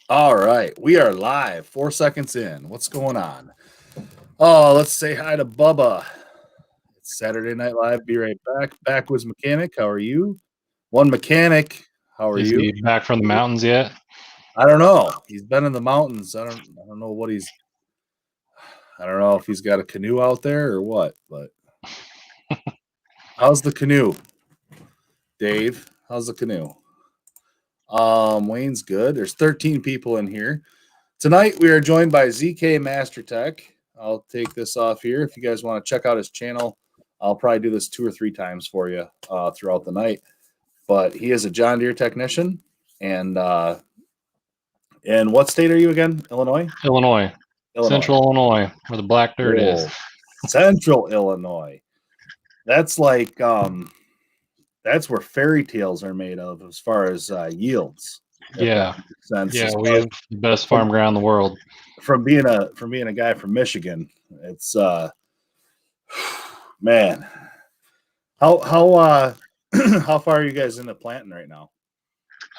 All right, we are live. 4 seconds in. What's going on? Oh, let's say hi to Bubba. It's Saturday Night Live. Be right back. Backwoods Mechanic, how are you? One Mechanic, how are Is you? he back from the mountains yet? I don't know. He's been in the mountains. I don't know what he's. I don't know if he's got a canoe out there or what. But how's the canoe, Dave? How's the canoe? Wayne's good. There's 13 people in here. Tonight we are joined by ZK Master Tech. I'll take this off here. If you guys want to check out his channel, I'll probably do this 2 or 3 times for you throughout the night. But he is a John Deere technician. And what state are you again? Illinois? Illinois. Central Illinois, where the black dirt is. Central Illinois. That's like that's where fairy tales are made of as far as yields. Yeah. Yeah, we have the best farm ground in the world. From being a guy from Michigan, it's man. How how far are you guys into planting right now?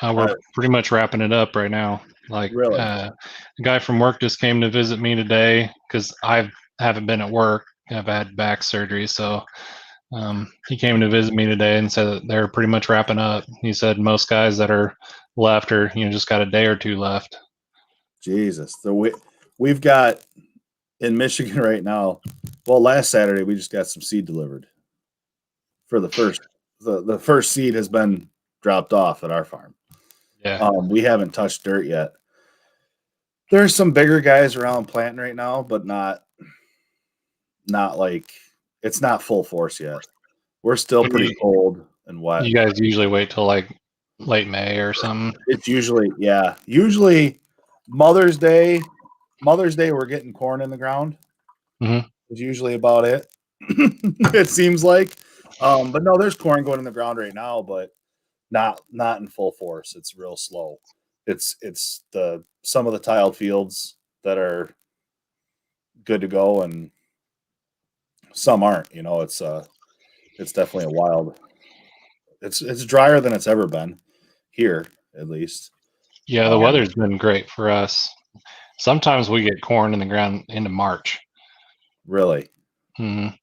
We're pretty much wrapping it up right now. Like, really? A guy from work just came to visit me today because I haven't been at work. I've had back surgery, so he came to visit me today and said that they're pretty much wrapping up. He said most guys that are left are just got a day or two left. Jesus, so we've got in Michigan right now. Well, last Saturday we just got some seed delivered for the first. The first seed has been dropped off at our farm. Yeah. We haven't touched dirt yet. There's some bigger guys around planting right now, but not like it's not full force yet. We're still pretty cold and wet. You guys usually wait till like late May or something? It's usually Mother's Day. We're getting corn in the ground. Mm-hmm. Is usually about it. It seems like, but no, there's corn going in the ground right now, but not in full force. It's real slow. It's some of the tiled fields that are good to go, and some aren't. It's definitely a wild. It's drier than it's ever been here, at least. Yeah, the weather's been great for us. Sometimes we get corn in the ground into March. Really? Mm-hmm.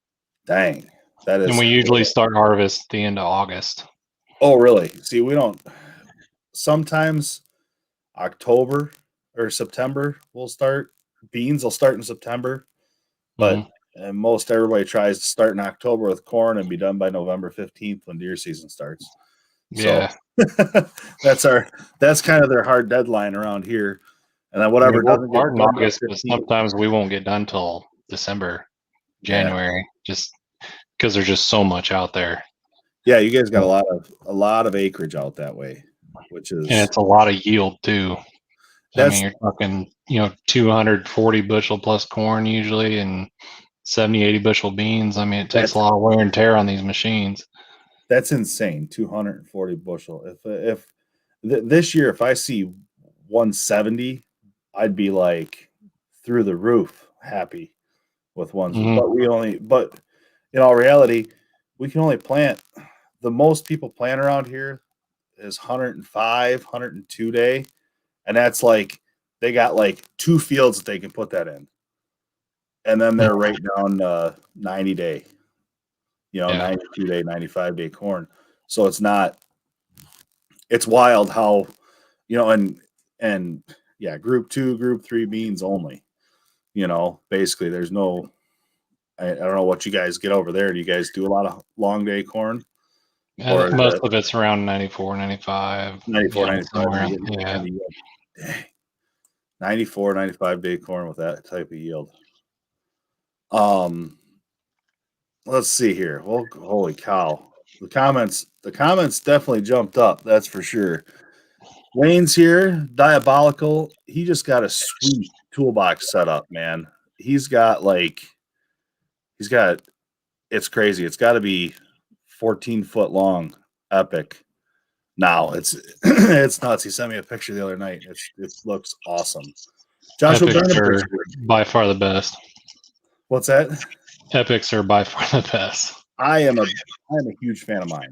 Dang, that is. And we usually start harvest at the end of August. Oh, really? See, we don't. Sometimes October or September we'll start. Beans will start in September, but and most everybody tries to start in October with corn and be done by November 15th when deer season starts. Yeah. So that's kind of their hard deadline around here. And then whatever doesn't get done in August, but sometimes we won't get done till December, January, just because there's just so much out there. Yeah, you guys got a lot of acreage out that way, which is, and it's a lot of yield too. I mean, you're talking 240 bushel plus corn usually, and 70-80 bushel beans. I mean, it takes a lot of wear and tear on these machines. That's insane. 240 bushel. If this year, if I see 170, I'd be like through the roof happy with ones. But in all reality, we can only plant. The most people plant around here is 105, 102 day. And that's like, they got like 2 fields that they can put that in. And then they're right down 90 day, 92 day, 95 day corn. So it's wild how, and yeah, group 2, group 3 beans only, basically there's no, I don't know what you guys get over there. Do you guys do a lot of long day corn? Or most of it's around 94, 95. 94, 95. Yeah. 94, 95 day corn with that type of yield. Let's see here. Well, holy cow. The comments definitely jumped up. That's for sure. Wayne's here, diabolical. He just got a sweet toolbox set up, man. It's crazy. It's got to be 14-foot long, epic. Now it's nuts. He sent me a picture the other night. It looks awesome. Joshua, Epics are by far the best. What's that? Epics are by far the best. I'm a huge fan of mine.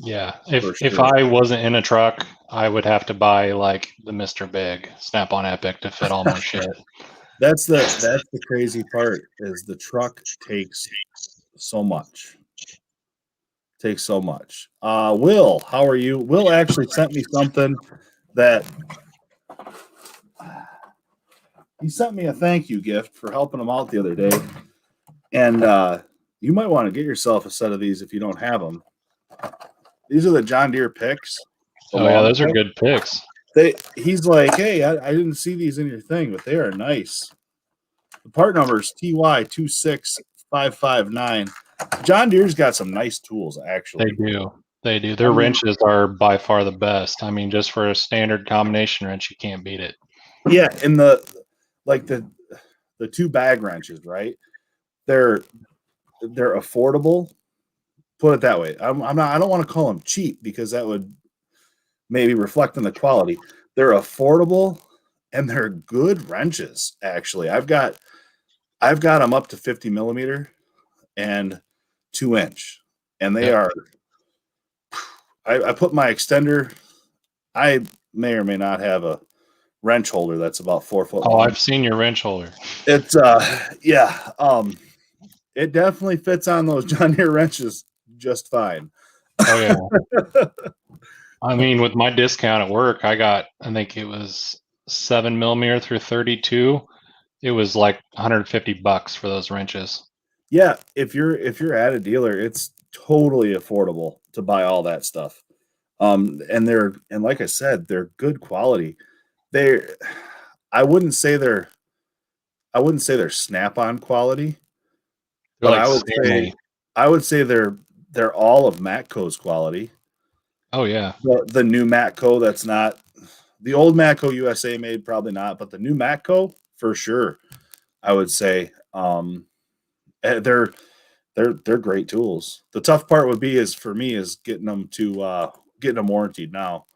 Yeah. for If sure. I wasn't in a truck, I would have to buy like the Mr. Big Snap-on Epic to fit all my shit. That's the crazy part is the truck takes so much. Takes so much. Will, how are you? Will actually sent me something that he sent me a thank you gift for helping him out the other day. And you might want to get yourself a set of these if you don't have them. These are the John Deere picks. Oh yeah, those are good picks. He's like, hey, I didn't see these in your thing, but they are nice. The part number is TY26559. John Deere's got some nice tools, actually. They do. Their wrenches are by far the best. I mean, just for a standard combination wrench, you can't beat it. Yeah, and the two bag wrenches, right? They're affordable. Put it that way. I don't want to call them cheap because that would maybe reflect on the quality. They're affordable and they're good wrenches. Actually, I've got them up to 50 millimeter and 2-inch, and they are. I put my extender. I may or may not have a wrench holder that's about 4 foot long. Oh, I've seen your wrench holder. It's yeah. It definitely fits on those John Deere wrenches just fine. Oh yeah. I mean, with my discount at work, I think it was 7 millimeter through 32. It was like $150 for those wrenches. Yeah, if you're at a dealer, it's totally affordable to buy all that stuff. And like I said, they're good quality. They're I wouldn't say they're Snap-on quality, but Like I would say they're all of Matco's quality. Oh yeah. The new Matco, that's not the old Matco USA made, probably not, but the new Matco for sure. I would say they're great tools. The tough part would be for me is getting them warranted now.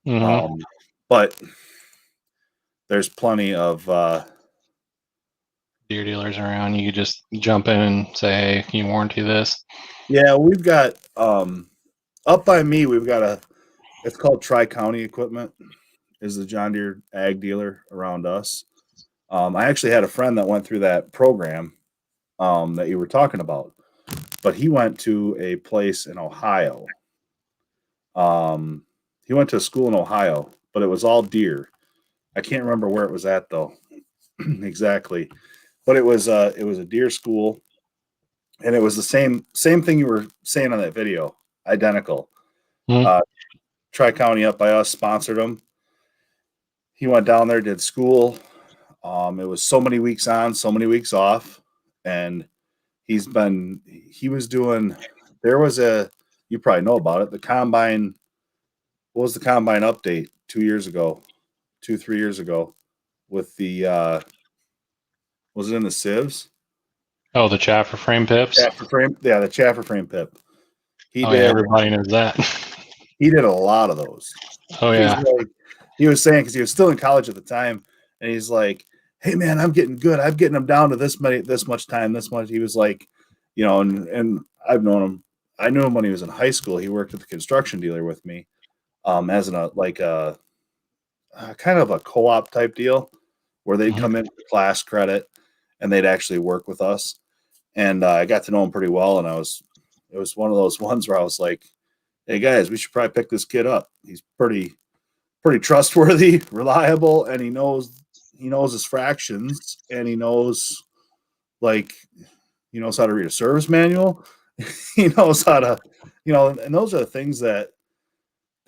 Mm-hmm. But there's plenty of Deer dealers around. You could just jump in and say, "Hey, can you warranty this?" Yeah, we've got up by me. We've got it's called Tri-County Equipment. Is the John Deere ag dealer around us. I actually had a friend that went through that program that you were talking about, but he went to a place in Ohio. He went to a school in Ohio, but it was all Deere. I can't remember where it was at though, exactly. But it was a Deere school, and it was the same thing you were saying on that video, identical. Mm-hmm. Tri-County up by us sponsored him. He went down there, did school. It was so many weeks on, so many weeks off, and he was doing. There was you probably know about it. The combine. What was the combine update 3 years ago? With the was it in the sieves? Oh, the chaffer frame pips. Chaffer frame, yeah, the chaffer frame pip. Yeah, everybody knows that. He did a lot of those. Oh yeah. He was saying, because he was still in college at the time, and he's like, "Hey man, I'm getting good. I'm getting them down to this much time, this much." He was like, and I've known him. I knew him when he was in high school. He worked at the construction dealer with me, as a kind of a co-op type deal, where they'd come in for class credit and they'd actually work with us. And I got to know him pretty well, and it was one of those ones where I was like, "Hey guys, we should probably pick this kid up. He's pretty trustworthy, reliable, and he knows his fractions, and he knows how to read a service manual. He knows how to, and those are the things that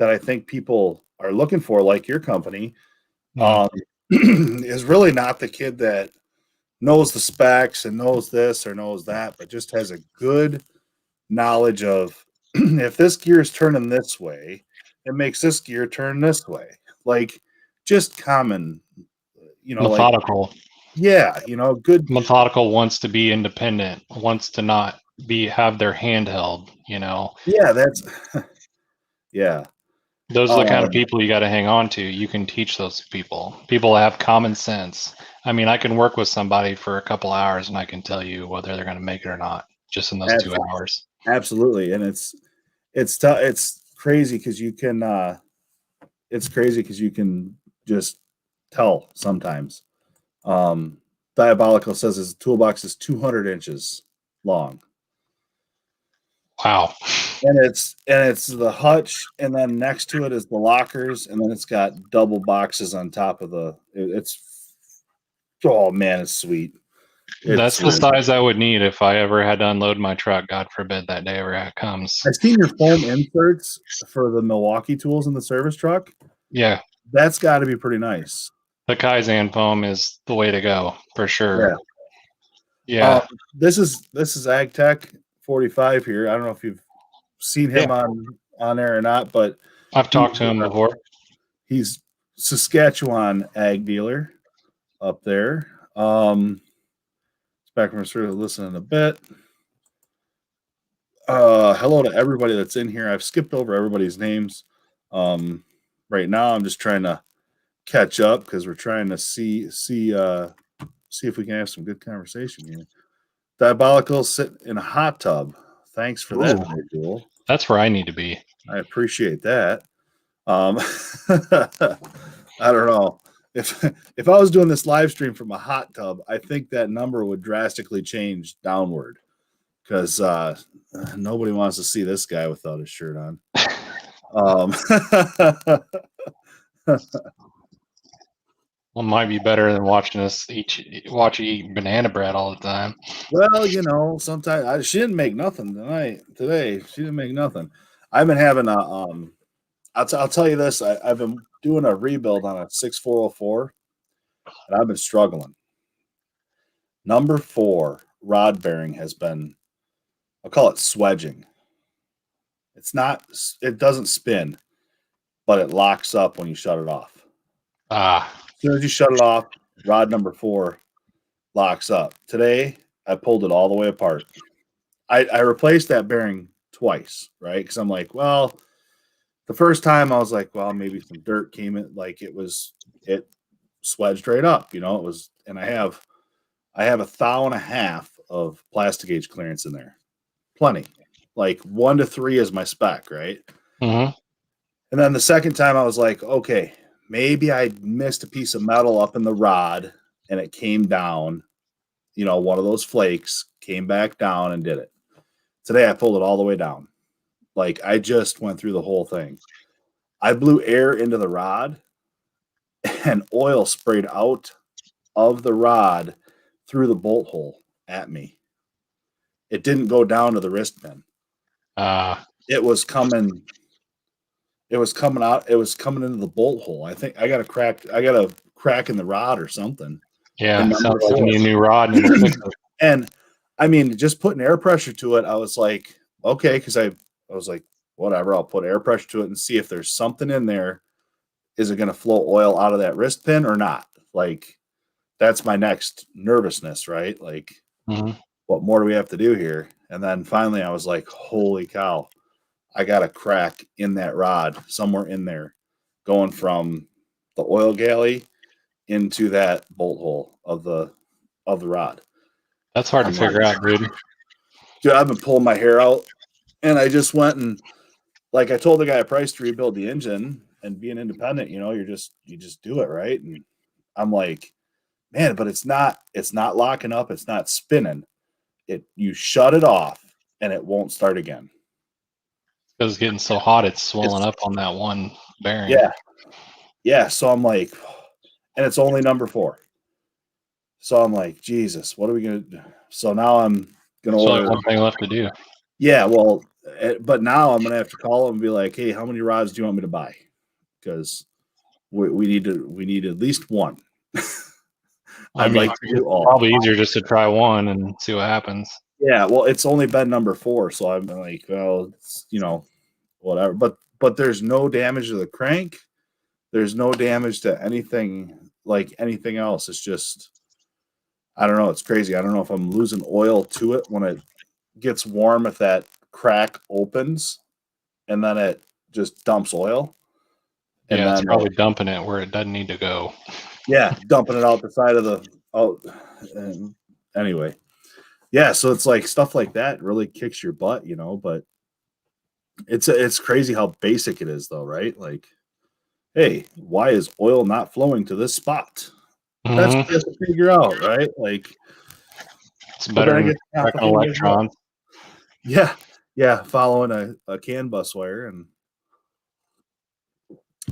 I think people are looking for, like your company, is really not the kid that knows the specs and knows this or knows that, but just has a good knowledge of if this gear is turning this way, it makes this gear turn this way. Like just common, methodical. Good. Methodical, wants to be independent, wants to not have their hand held. Yeah, that's yeah. Those are the kind of people you got to hang on to. You can teach those people. People have common sense. I mean, I can work with somebody for a couple hours and I can tell you whether they're going to make it or not, just in those 2 hours. Absolutely. And It's crazy because you can just tell sometimes. Diabolical says his toolbox is 200 inches long. Wow. And it's the hutch, and then next to it is the lockers, and then it's got double boxes on top of it's oh man, it's sweet. That's the size I would need if I ever had to unload my truck. God forbid that day ever comes. I've seen your foam inserts for the Milwaukee tools in the service truck. Yeah. That's got to be pretty nice. The Kaizen foam is the way to go for sure. Yeah. This is AgTech 45 here. I don't know if you've seen him on there or not, but I've talked to him before. He's Saskatchewan ag dealer up there. Back from sort of listening a bit. Hello to everybody that's in here. I've skipped over everybody's names. Right now I'm just trying to catch up because we're trying to see if we can have some good conversation here. Diabolical sit in a hot tub. Thanks for that, Joel. That's where I need to be. I appreciate that. I don't know. If I was doing this live stream from a hot tub, I think that number would drastically change downward because nobody wants to see this guy without his shirt on. Well, might be better than watching us watch you eat banana bread all the time. Well, you know, sometimes she didn't make nothing today. She didn't make nothing. I've been having a I'll tell you this. I've been doing a rebuild on a 6404, and I've been struggling. Number 4 rod bearing has been, I'll call it swedging. It doesn't spin, but it locks up when you shut it off. As soon as you shut it off, rod number 4 locks up. Today, I pulled it all the way apart. I replaced that bearing twice, right? Because I'm like, well, the first time I was like, well, maybe some dirt came in, like it swedged right up, you know. It was, and I have 1.5 thou of plastic gauge clearance in there, plenty. Like 1 to 3 is my spec, right? Mm-hmm. And then the second time I was like, okay, maybe I missed a piece of metal up in the rod and it came down, you know, one of those flakes came back down and did it. Today I pulled it all the way down. Like I just went through the whole thing. I blew air into the rod and oil sprayed out of the rod through the bolt hole at me. It didn't go down to the wrist pin. It was coming out. It was coming into the bolt hole. I think I got a crack in the rod or something. Yeah, sounds like you need a new rod. And I mean, just putting air pressure to it, I was like, okay, because I was like, whatever, I'll put air pressure to it and see if there's something in there. Is it going to flow oil out of that wrist pin or not? Like, that's my next nervousness, right? Like, what more do we have to do here? And then finally I was like, holy cow, I got a crack in that rod somewhere in there going from the oil galley into that bolt hole of the rod. That's hard to figure out, dude. Dude, I've been pulling my hair out, and I just went and, like, I told the guy a price to rebuild the engine, and being independent, you know, you just do it, right? And I'm like, man, but it's not locking up, it's not spinning. You shut it off and it won't start again. Because it's getting so hot, it's swelling up on that one bearing. Yeah. So I'm like, and it's only number 4. So I'm like, Jesus, what are we gonna do? So now I'm gonna order. One thing left to do. Yeah, well, but now I'm gonna have to call them and be like, hey, how many rods do you want me to buy? Because we need at least one. I'd like to do all. Probably easier just to try one and see what happens. Yeah, well, it's only been number 4, so I'm like, well, it's, you know, whatever. But there's no damage to the crank. There's no damage to anything else. It's just, I don't know. It's crazy. I don't know if I'm losing oil to it when it gets warm, if that crack opens and then it just dumps oil. And yeah, it's probably dumping it where it doesn't need to go. Yeah, dumping it out the side of anyway. Yeah, so it's like stuff like that really kicks your butt, you know, but It's crazy how basic it is, though, right? Like, hey, why is oil not flowing to this spot? That's what Mhm. you have to figure out, right? Like, It's but better then it than gets checking complicated as well. electrons. Yeah, yeah, following a CAN bus wire. And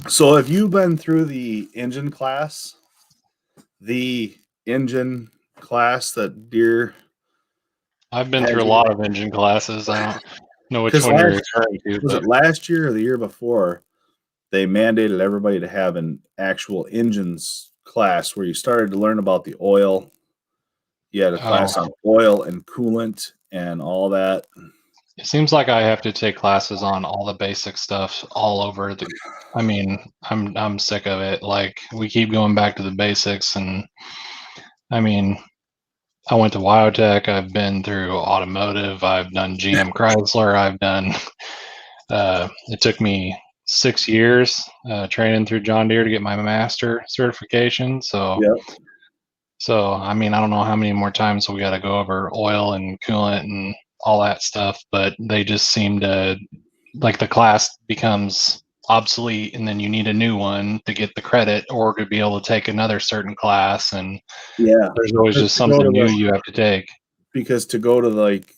so, have you been through the engine class? The engine class that Deere I've been through has a you? lot of engine classes. I don't know which Because one you're last referring to, was but it last year or the year before? They mandated everybody to have an actual engines class where you started to learn about the oil. You had a oh, class on oil and coolant and all that. it seems like I have to take classes on all the basic stuff all over the. I mean, I'm sick of it. Like we keep going back to the basics, and I mean, I went to Wyotech. I've been through automotive. I've done GM Chrysler. I've done. It took me 6 years training through John Deere to get my master certification. So, Yeah, I mean, I don't know how many more times we got to go over oil and coolant and all that stuff, but they just seem to like the class becomes obsolete, and then you need a new one to get the credit or to be able to take another certain class, and yeah. there's always Because just to go something to new the you have to take. because to go to like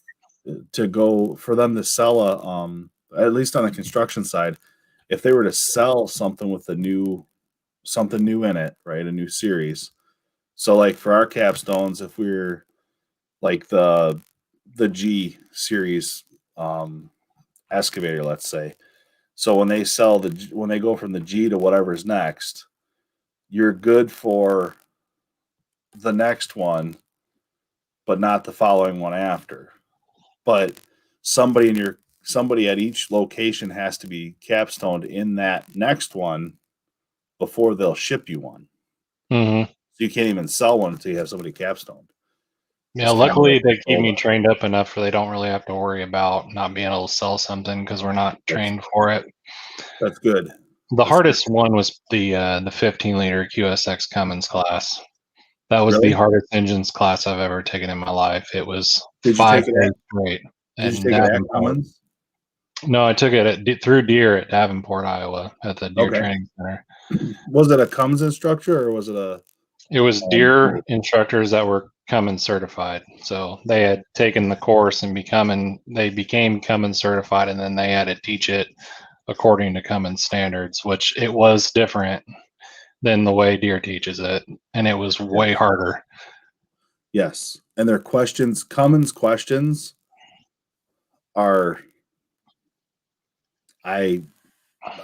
to go for them to sell a at least on the construction side, if they were to sell something with a new something new in it, right, a new series. So like for our capstones, if we're like the G series um, excavator, let's say. So when they sell when they go from the G to whatever's next, you're good for the next one, but not the following one after. But somebody at each location has to be capstoned in that next one before they'll ship you one. Hmm. So you can't even sell one until you have somebody capstoned. Yeah, It's kind of luckily like they keep me over. trained up enough where they don't really have to worry about not being able to sell something because we're not That's trained for it. that's good. The That's good. hardest one was the 15 liter QSX Cummins class. That was the Really? hardest engines class I've ever taken in my life. It was Did you take five it at days straight Did you in take it at Davenport. Cummins? No, I took it through Deere at Davenport, Iowa, at the Deere Okay. Training Center. Was it a Cummins instructor or was it a It was Deere? Deere instructors that were Cummins certified. So they had taken the course and they became Cummins certified, and then they had to teach it according to Cummins standards, which it was different than the way Deere teaches it, and it was way Yes. harder. Yes. And their questions, Cummins questions are I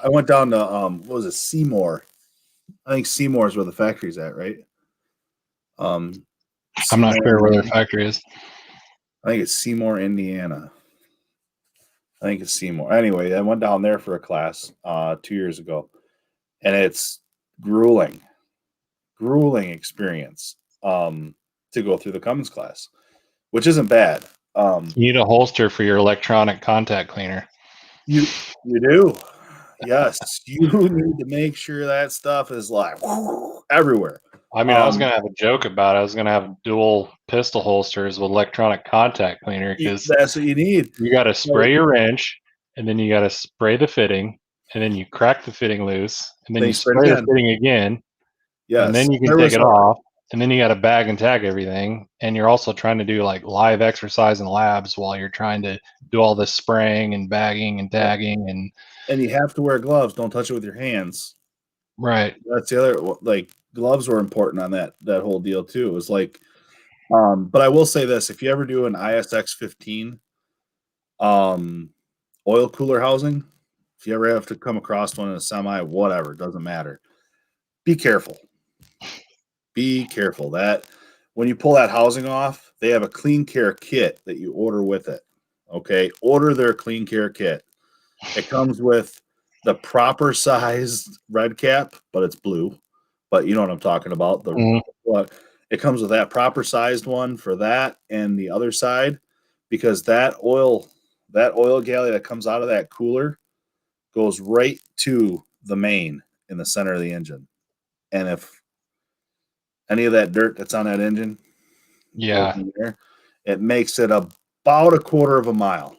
I went down to what was it, Seymour. I think Seymour is where the factory's at, right? Um I'm not Seymour, sure where their Indiana. factory is. I think it's Seymour, Indiana. I think it's Seymour. Anyway, I went down there for a class 2 years ago, and it's grueling, grueling experience to go through the Cummins class, which isn't bad. Um, You need a holster for your electronic contact cleaner. you you do, yes. You need to make sure that stuff is like everywhere. I mean, I was Um, gonna have a joke about it. I was gonna have dual pistol holsters with electronic contact cleaner because that's what you need. you got to So spray your wrench, and then you got to spray the fitting, and then you crack the fitting loose, and then then you you sprayed spray the again. fitting again, and Yes, then you can there take was it a off, and then you got to bag and tag everything, and you're also trying to do like live exercise in labs while you're trying to do all this spraying and bagging and yeah, tagging and and you have to wear gloves. Don't touch it with your hands. right. That's the other like gloves were important on that whole deal too. It was like, but I will say this: if you ever do an ISX 15 um, oil cooler housing, if you ever have to come across one in a semi, whatever, it doesn't matter. Be careful. Be careful that when you pull that housing off, they have a clean care kit that you order with it. Okay, order their clean care kit. It comes with the proper sized red cap, but it's blue. But you know what I'm talking about. The Mhm. what it comes with that proper sized one for that and the other side, because that oil galley that comes out of that cooler goes right to the main in the center of the engine. And if any of that dirt that's on that engine goes Yeah. in there, it makes it about a quarter of a mile.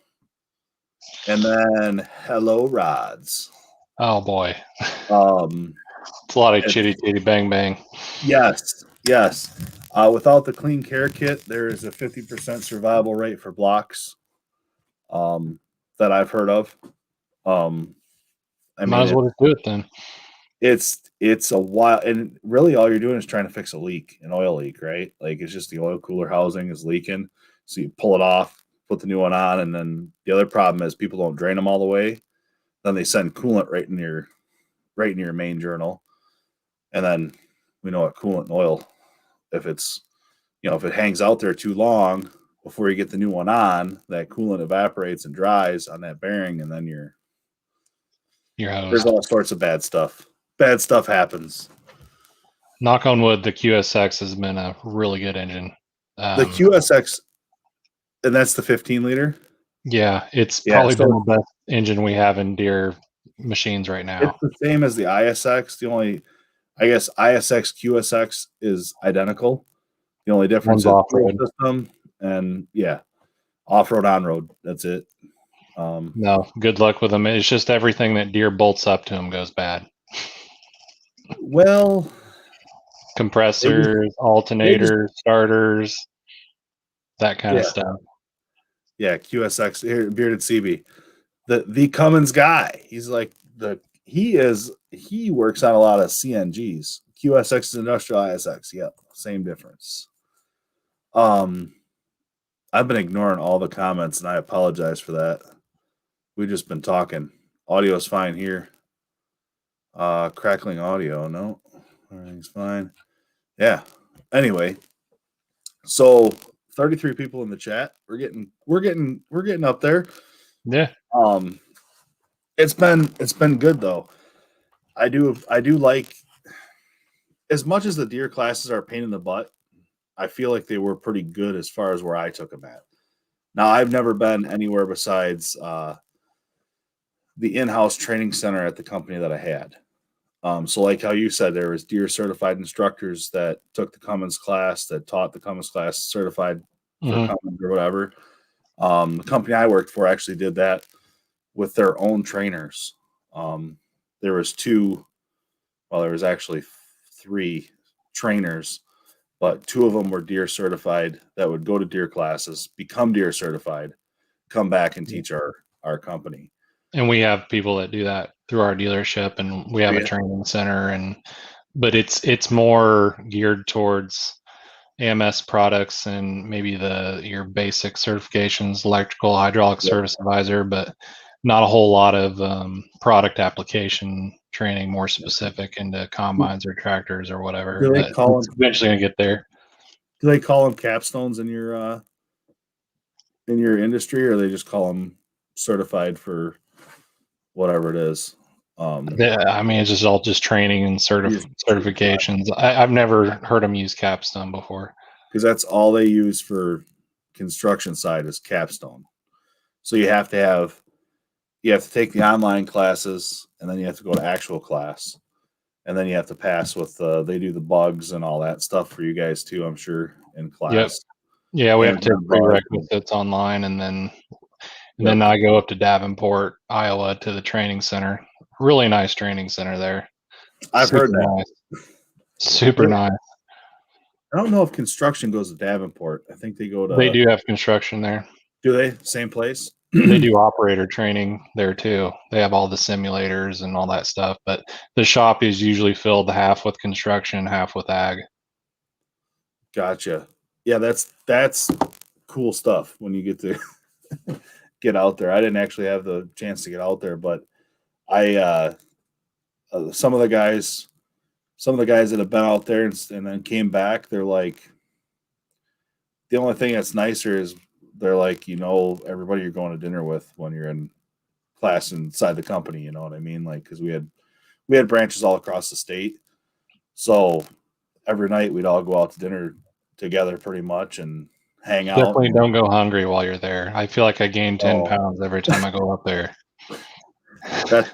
And then hello rods. Oh boy, Um, it's a lot of it's, chitty chitty bang bang. yes, yes. Without the clean care kit, there is a 50% survival rate for blocks that I've heard of. Um, I Might mean, as well just do it then. it's a while, and really all you're doing is trying to fix a leak, an oil leak, right? Like it's just the oil cooler housing is leaking, so you pull it off, put the new one on, and then the other problem is people don't drain them all the way. Then they send coolant right in your main journal, and then we know what coolant and oil, if it's if it hangs out there too long before you get the new one on, that coolant evaporates and dries on that bearing, and then Your there's hosed. all sorts of bad stuff. Bad stuff happens. Knock on wood, the QSX has been a really good engine. The QSX, and that's the 15 liter. Yeah, it's Yeah, probably been so the best engine we have in Deere machines right it's now. the same as the ISX. The only, I guess, ISX QSX is identical. The only difference One's is off fuel road. system and yeah, off road, on road. That's it. No, good luck with them. It's just everything that Deere bolts up to them goes bad. Well, they just Compressors, they just alternators, starters, that kind of yeah, stuff. yeah, QSX here, bearded CB. The Cummins guy. He's like he works on a lot of CNGs. QSX is industrial ISX. Yep, same difference. Um I've been ignoring all the comments and I apologize for that. We've just been talking. Audio's fine here. Crackling audio, no. Everything's fine. Yeah. Anyway, so 33 people in the chat. We're getting up there. Yeah. Um it's been good though. I do like, as much as the deer classes are a pain in the butt, I feel like they were pretty good as far as where I took them at. Now I've never been anywhere besides the in-house training center at the company that I had. So like how you said, there was deer certified instructors that took the Cummins class, that taught the Cummins class, certified for Hmm. Cummins or whatever. The company I worked for actually did that with their own trainers. There was two, well, there was actually three trainers, but two of them were deer certified that would go to deer classes, become deer certified, come back and teach our company. And we have people that do that through our dealership, and we have a Yeah. training center, but it's more geared towards AMS products and maybe your basic certifications, electrical, hydraulic Yep. service advisor, but not a whole lot of product application training, more specific into combines or tractors or whatever. Do they But call it's them? eventually gonna get there. Do they call them capstones in your industry, or they just call them certified for whatever it is? I mean, it's just all just training and certifications. I've never heard them use capstone before. Because that's all they use for construction side is capstone. So you have to take the online classes, and then you have to go to actual class, and then you have to pass with they do the bugs and all that stuff for you guys too, I'm sure, in Yep. class. Yeah, we have to And take prerequisites online, and yep. then I go up to Davenport, Iowa, to the training center. Really nice training center there. I've heard Super that. nice. Super nice. I don't know if construction goes to Davenport. I think they go They to. do have construction there. Do they? Same place? They do operator training there too. They have all the simulators and all that stuff, but the shop is usually filled half with construction, half with ag. Gotcha. Yeah, that's cool stuff when you get to get out there. I didn't actually have the chance to get out there, but I some of the guys that have been out there and then came back, they're like, the only thing that's nicer is they're like, everybody you're going to dinner with when you're in class inside the company, you know what I mean? Like, because we had branches all across the state, so every night we'd all go out to dinner together pretty much and hang out. Definitely And don't go hungry while you're there. I feel like I gain 10 oh, pounds every time I go up there. that's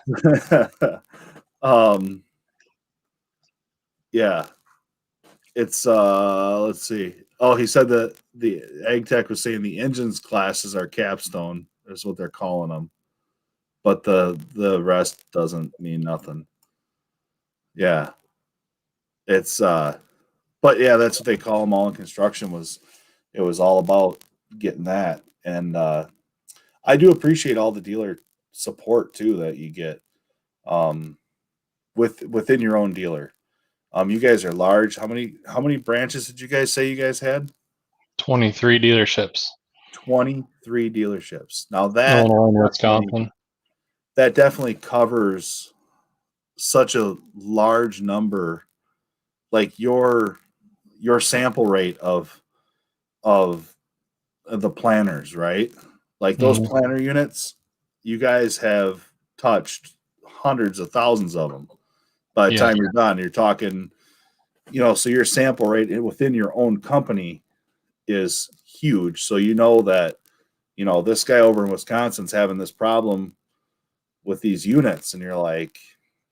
yeah, it's let's see. Oh, he said that the ag tech was saying the engines classes are capstone. That's what they're calling them. but the rest doesn't mean nothing. Yeah. It's but yeah, that's what they call them all in construction. It was all about getting that. And I do appreciate all the dealer support too that you get um within your own dealer. You guys are large. How many branches did you guys say you guys had? 23 dealerships. 23 dealerships. Now Illinois and Wisconsin. that definitely covers such a large number. Like your sample rate of the planners, right? Like those planner units, you guys have touched hundreds of thousands of them. By the time you're done, you're talking, so your sample rate within your own company is huge. So that, this guy over in Wisconsin's having this problem with these units, and you're like,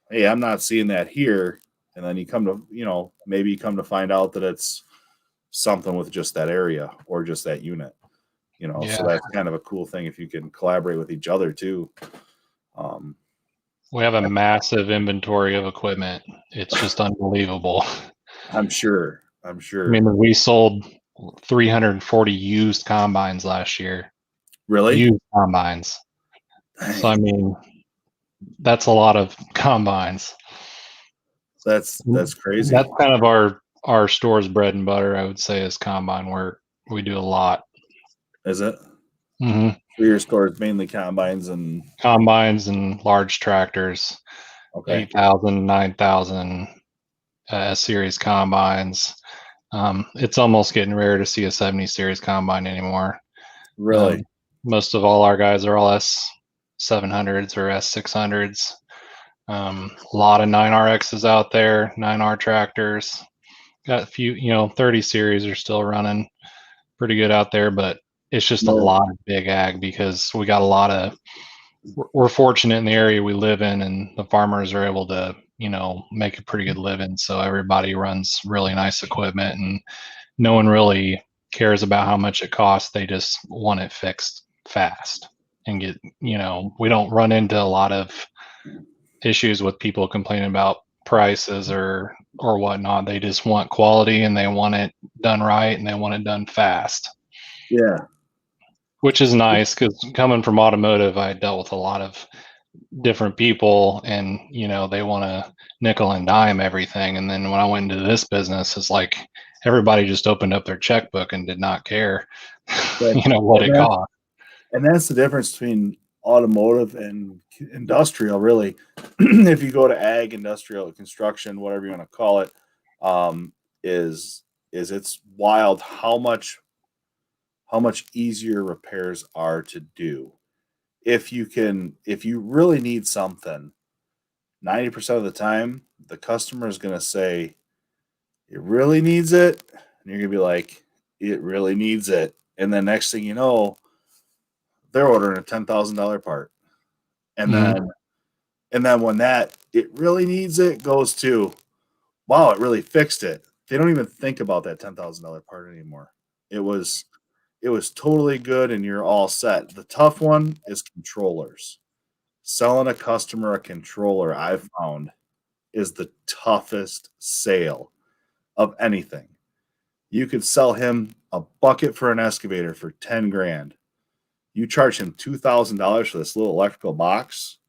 hey, I'm not seeing that here. And then you come to, maybe you come to find out that it's something with just that area or just that unit. So that's kind of a cool thing if you can collaborate with each other too. We have a massive inventory of equipment. It's just unbelievable. I'm sure. I mean, we sold 340 used combines last year. Really? Used combines. Dang. So, I mean, that's a lot of combines. That's crazy. That's kind of our store's bread and butter, I would say, is combine work. We do a lot. Is it? Mm-hmm. So your store is mainly combines and large tractors. Okay. 8,000, 9,000 series combines. It's almost getting rare to see a 70 series combine anymore. Really? Most of all our guys are all S700s or S600s. A lot of 9RXs out there, 9R tractors. Got a few, 30 series are still running pretty good out there, but it's just a lot of big ag because we got a lot of, we're fortunate in the area we live in, and the farmers are able to, make a pretty good living. So everybody runs really nice equipment, and no one really cares about how much it costs. They just want it fixed fast and get, we don't run into a lot of issues with people complaining about prices or whatnot. They just want quality, and they want it done right, and they want it done fast. Yeah. Which is nice, because coming from automotive, I dealt with a lot of different people, and they want to nickel and dime everything. And then when I went into this business, it's like everybody just opened up their checkbook and did not care, what it cost. And that's the difference between automotive and industrial, really. If you go to ag, industrial, construction, whatever you want to call it, is it's wild how much easier repairs are to do. If you really need something, 90% of the time, the customer is going to say, it really needs it. And you're going to be like, it really needs it. And then next thing you know, they're ordering a $10,000 part. And then when that it really needs it goes to, wow, it really fixed it. They don't even think about that $10,000 part anymore. It was totally good, and you're all set. The tough one is controllers. Selling a customer a controller, I've found, is the toughest sale of anything. You could sell him a bucket for an excavator for 10 grand. You charge him $2,000 for this little electrical box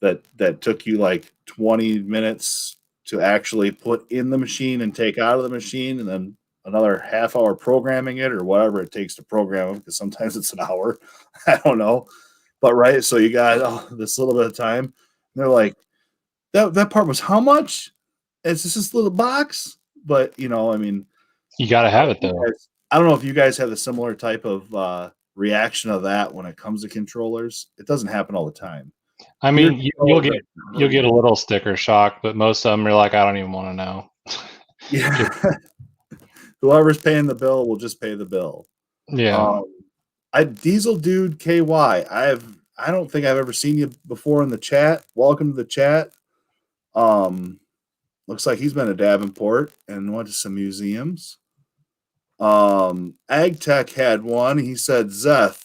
that took you like 20 minutes to actually put in the machine and take out of the machine, and then another half hour programming it or whatever it takes to program them, because sometimes it's an hour. I don't know. But right, so you got this little bit of time. And they're like, that part was how much? It's just this little box. But I mean, you got to have it though. I don't know if you guys have a similar type of reaction of that when it comes to controllers. It doesn't happen all the time. I mean, you'll get a little sticker shock, but most of them are like, I don't even want to know. Yeah. Whoever's paying the bill will just pay the bill. Yeah. Diesel Dude KY. I don't think I've ever seen you before in the chat. Welcome to the chat. Looks like he's been to Davenport and went to some museums. Ag Tech had one. He said, Zeth,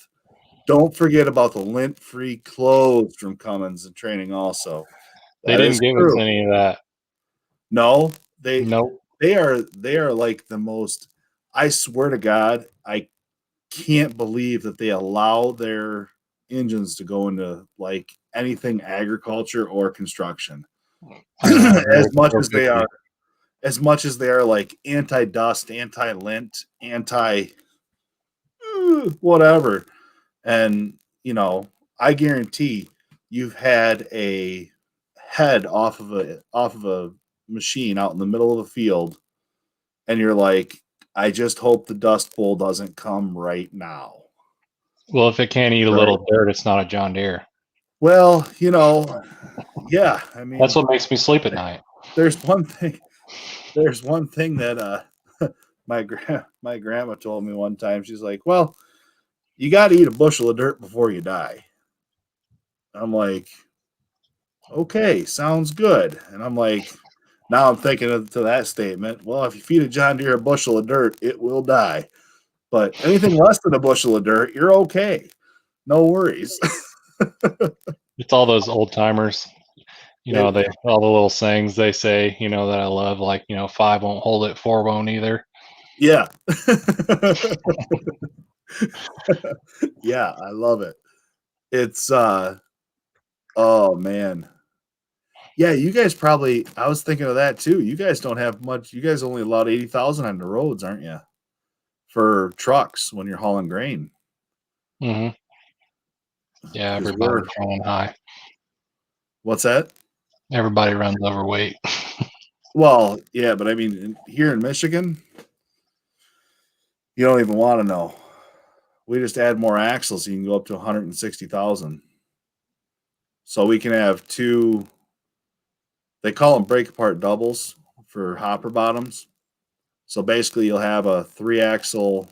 Don't forget about the lint-free clothes from Cummins and training also. They That is didn't give us true. any of that. No, Nope. they are like the most, I swear to God, I can't believe that they allow their engines to go into like anything agriculture or construction. I know. as much They're as they picky. are as much as they are like anti-dust, anti-lint, anti whatever. And I guarantee you've had a head off of a machine out in the middle of a field, and you're like, I just hope the dust bowl doesn't come right now. Well, if it can't eat a Right. little dirt, it's not a John Deere. Well, yeah. I That's mean, what makes me sleep at night. there's one thing. There's one thing that my grandma told me one time. She's like, "Well, you got to eat a bushel of dirt before you die." I'm like, "Okay, sounds good." And I'm like, now I'm thinking to that statement. Well, if you feed a John Deere a bushel of dirt, it will die. But anything less than a bushel of dirt, you're okay. No worries. It's all those old timers. It- They all the little sayings they say, that I love, like, 5 won't hold it, 4 won't either. yeah. Yeah, I love it. It's oh man. Yeah, you guys probably, I was thinking of that too. You guys don't have much. You guys only allowed 80,000 on the roads, aren't you? For trucks when you're hauling grain. Hmm. Yeah, Because we're, everybody's running high. what's that? Everybody runs overweight. Well, yeah, but I mean, here in Michigan, you don't even want to know. We just add more axles, so you can go up to 160,000. So we can have two, they call them break apart doubles for hopper bottoms. So basically, you'll have a three axle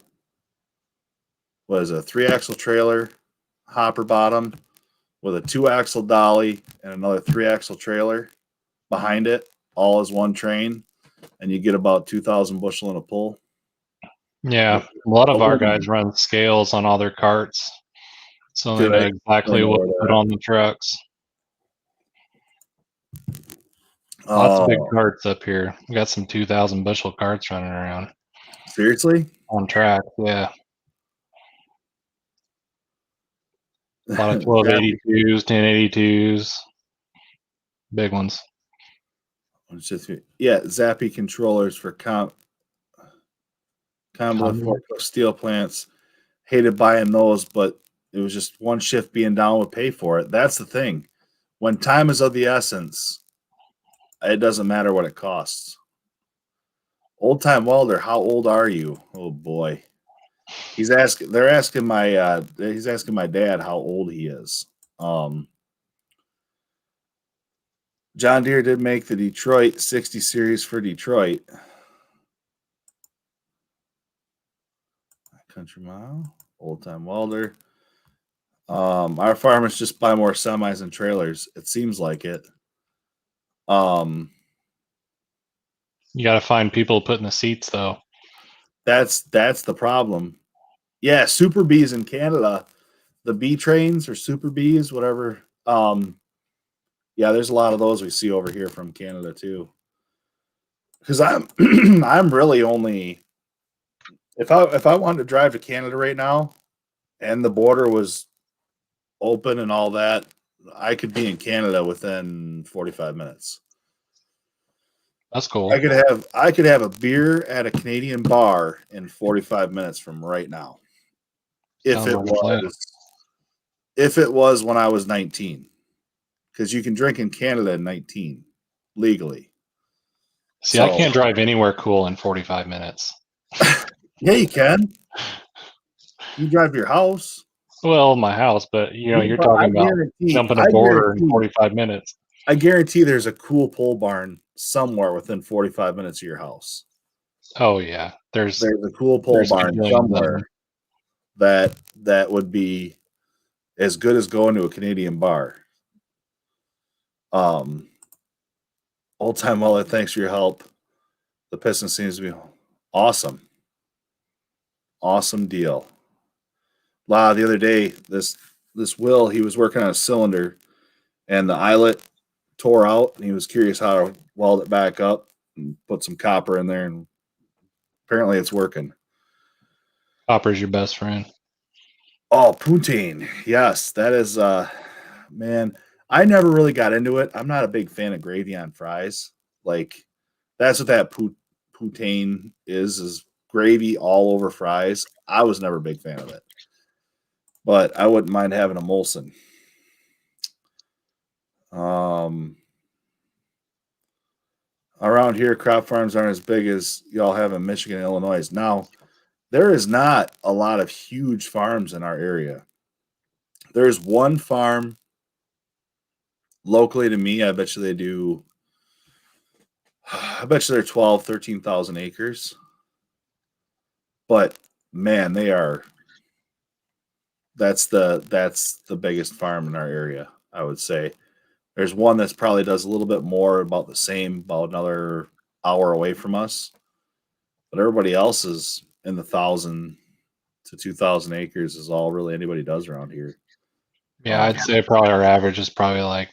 trailer hopper bottom with a 2-axle dolly and another 3-axle trailer behind it, all as one train, and you get about 2,000 bushel in a pull. Yeah, a lot of our Aluminum. guys run scales on all their carts, so they Do know they? They exactly know what where to they're put at. on the trucks. Lots of big Oh, carts up here. We got some 2,000 bushel carts running around seriously? on track. Yeah, a lot of Zappy, 1282s, 1082s, big ones. yeah, Zappy controllers for common Common. forklift steel plants. Hated buying those, but it was just one shift being down would pay for it. That's the thing. When time is of the essence, it doesn't matter what it costs. Old time welder, how old are you? Oh boy. They're asking he's asking my dad how old he is. John Deere did make the Detroit 60 series for Detroit. Country mile, old time welder. Our farmers just buy more semis and trailers. It seems like it. Um, You got to find people to put in the seats, though. that's the problem. Yeah, Super Bs in Canada, the B trains or Super Bs, whatever. Yeah, there's a lot of those we see over here from Canada too. Because I'm I'm really only, if I wanted to drive to Canada right now and the border was open and all that, I could be in Canada within 45 minutes. That's I cool. could have a beer at a Canadian bar in 45 minutes from right now. If Sounds it like a plan. was if it was when I was 19. Because you can drink in Canada at 19 legally. See, I So can't drive anywhere cool in 45 minutes. yeah, you can. You drive to your house. Well, my house, but you're But talking about jumping a border in 45 minutes. I guarantee there's a cool pole barn somewhere within 45 minutes of your house. Oh yeah, There's a cool pole there's barn gajillions of somewhere them. that would be as good as going to a Canadian bar. Um, Old time Weller, thanks for your help. The piston seems to be awesome. Awesome deal. The other day, this Will, he was working on a cylinder, and the eyelet tore out, and he was curious how to weld it back up and put some copper in there, and apparently it's working. Copper's your best friend. Oh, poutine. Yes, that is man, I never really got into it. I'm not a big fan of gravy on fries. Like that's what that poutine is gravy all over fries. I was never a big fan of it. But I wouldn't mind having a Molson. Around here, crop farms aren't as big as y'all have in Michigan and Illinois. Now, there is not a lot of huge farms in our area. There's one farm locally to me. I bet you they do. I bet you they're 12, 13,000 acres. But man, they are. That's the biggest farm in our area, I would say. There's one that's probably does a little bit more, about the same, about another hour away from us. But everybody else is in the 1,000 to 2,000 acres is all really anybody does around here. Yeah, I'd say probably our average is probably like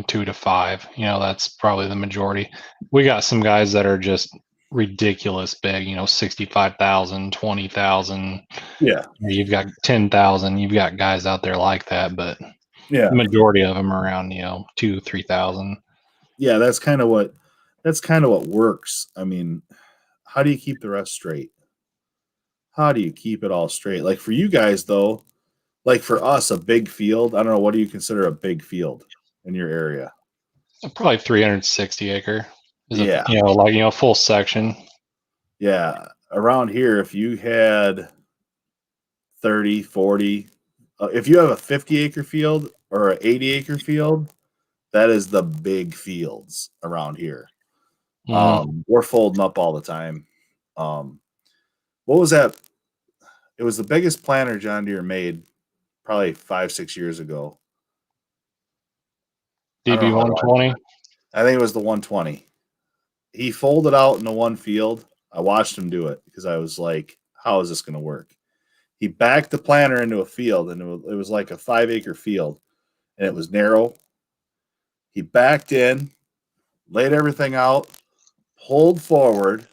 2 to 5. That's probably the majority. We got some guys that are just ridiculous big, 65,000, 20,000. Yeah. You've got 10,000. You've got guys out there like that, but Yeah. the majority of them are around, 2, 3,000. Yeah, that's kind of what works. I mean, how do you keep the rest straight? How do you keep it all straight? Like for you guys though, like for us, a big field, I don't know, what do you consider a big field in your area? Probably 360 acre is Yeah. a full section. Yeah. Around here, if you had 30, 40, if you have a 50-acre field or an 80-acre field, that is the big fields around here. We're folding up all the time. What was that? It was the biggest planter John Deere made probably 5-6 years ago. DB 120. I think it was the 120. He folded out in the one field. I watched him do it because I was like, how is this going to work? He backed the planter into a field, and it was like a 5-acre field, and it was narrow. He backed in, laid everything out, pulled forward,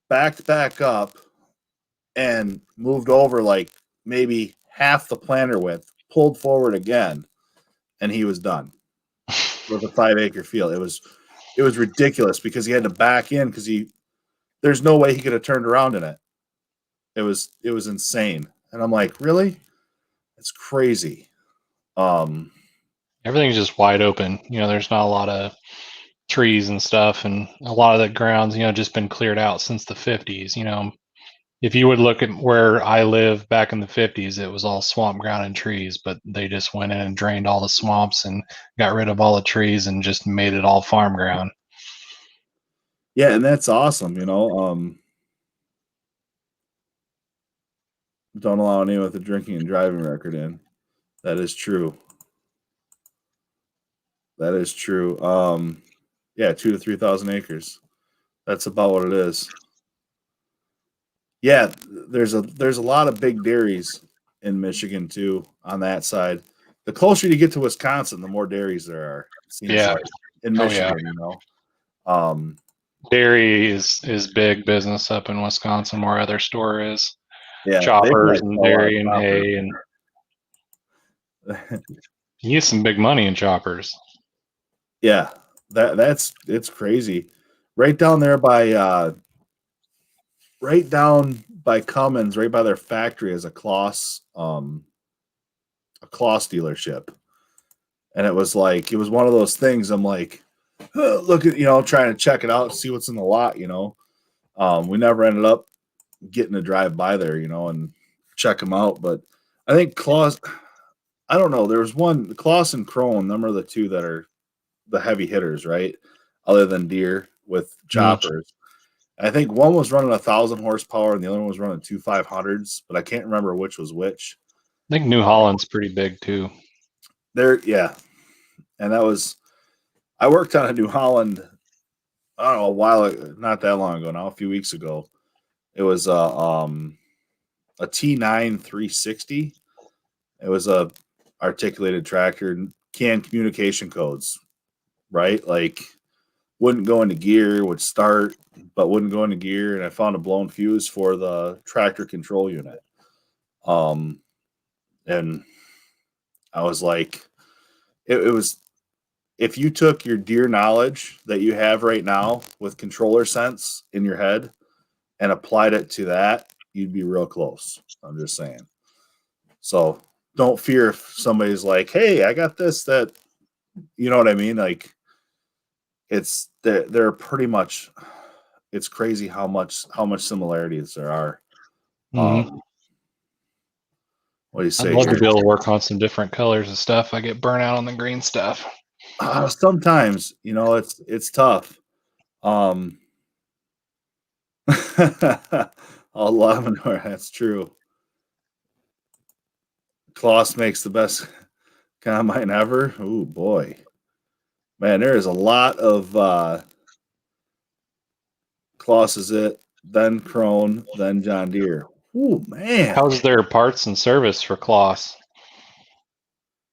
backed back up, and moved over like maybe half the planter width, pulled forward again, and he was done with a 5-acre field. It was ridiculous because he had to back in because there's no way he could have turned around in it. It was insane. And I'm like, really? It's crazy. Everything's just wide open. There's not a lot of trees and stuff, and a lot of the grounds, just been cleared out since the 50s. If you would look at where I live back in the 50s, it was all swamp ground and trees, but they just went in and drained all the swamps and got rid of all the trees and just made it all farm ground. Yeah, and that's awesome, Don't allow anyone with a drinking and driving record in. That is true. That is true. Yeah, 2,000 to 3,000 acres. That's about what it is. Yeah, there's a lot of big dairies in Michigan too on that side. The closer you get to Wisconsin, the more dairies there are. It seems like in Michigan, Dairy is big business up in Wisconsin where other store is. Yeah, choppers and dairy and hay, and you get some big money in choppers. Yeah, it's crazy. Right down there by Cummins, right by their factory, is a Kloss dealership. And it was one of those things. I'm like, look at, trying to check it out, see what's in the lot, we never ended up getting to drive by there, and check them out. But I think Kloss, I don't know. There was one, Kloss and Krone, them are the two that are the heavy hitters, right? Other than Deere with choppers. I think one was running 1,000 horsepower and the other one was running 2 500s, but I can't remember which was which. I think New Holland's pretty big too. Yeah. And I worked on a New Holland, I don't know, not that long ago now, a few weeks ago. It was a T9 360. It was a articulated tractor, CAN communication codes, right? Like wouldn't go into gear, would start, but wouldn't go into gear. And I found a blown fuse for the tractor control unit. And I was like, it was, if you took your deer knowledge that you have right now with controller sense in your head and applied it to that, you'd be real close. I'm just saying. So don't fear if somebody's like, hey, I got this, that, you know what I mean? Like it's, they're pretty much, it's crazy how much similarities there are. Mm-hmm. What do you say I'd love here? to be able to work on some different colors of stuff. I get burnt out on the green stuff. Sometimes, you know, it's tough. 11, that's true. Kloss makes the best combine ever. Oh boy, man, there is a lot of Kloss is it, then Krone, then John Deere. Oh man, How's their parts and service for Kloss?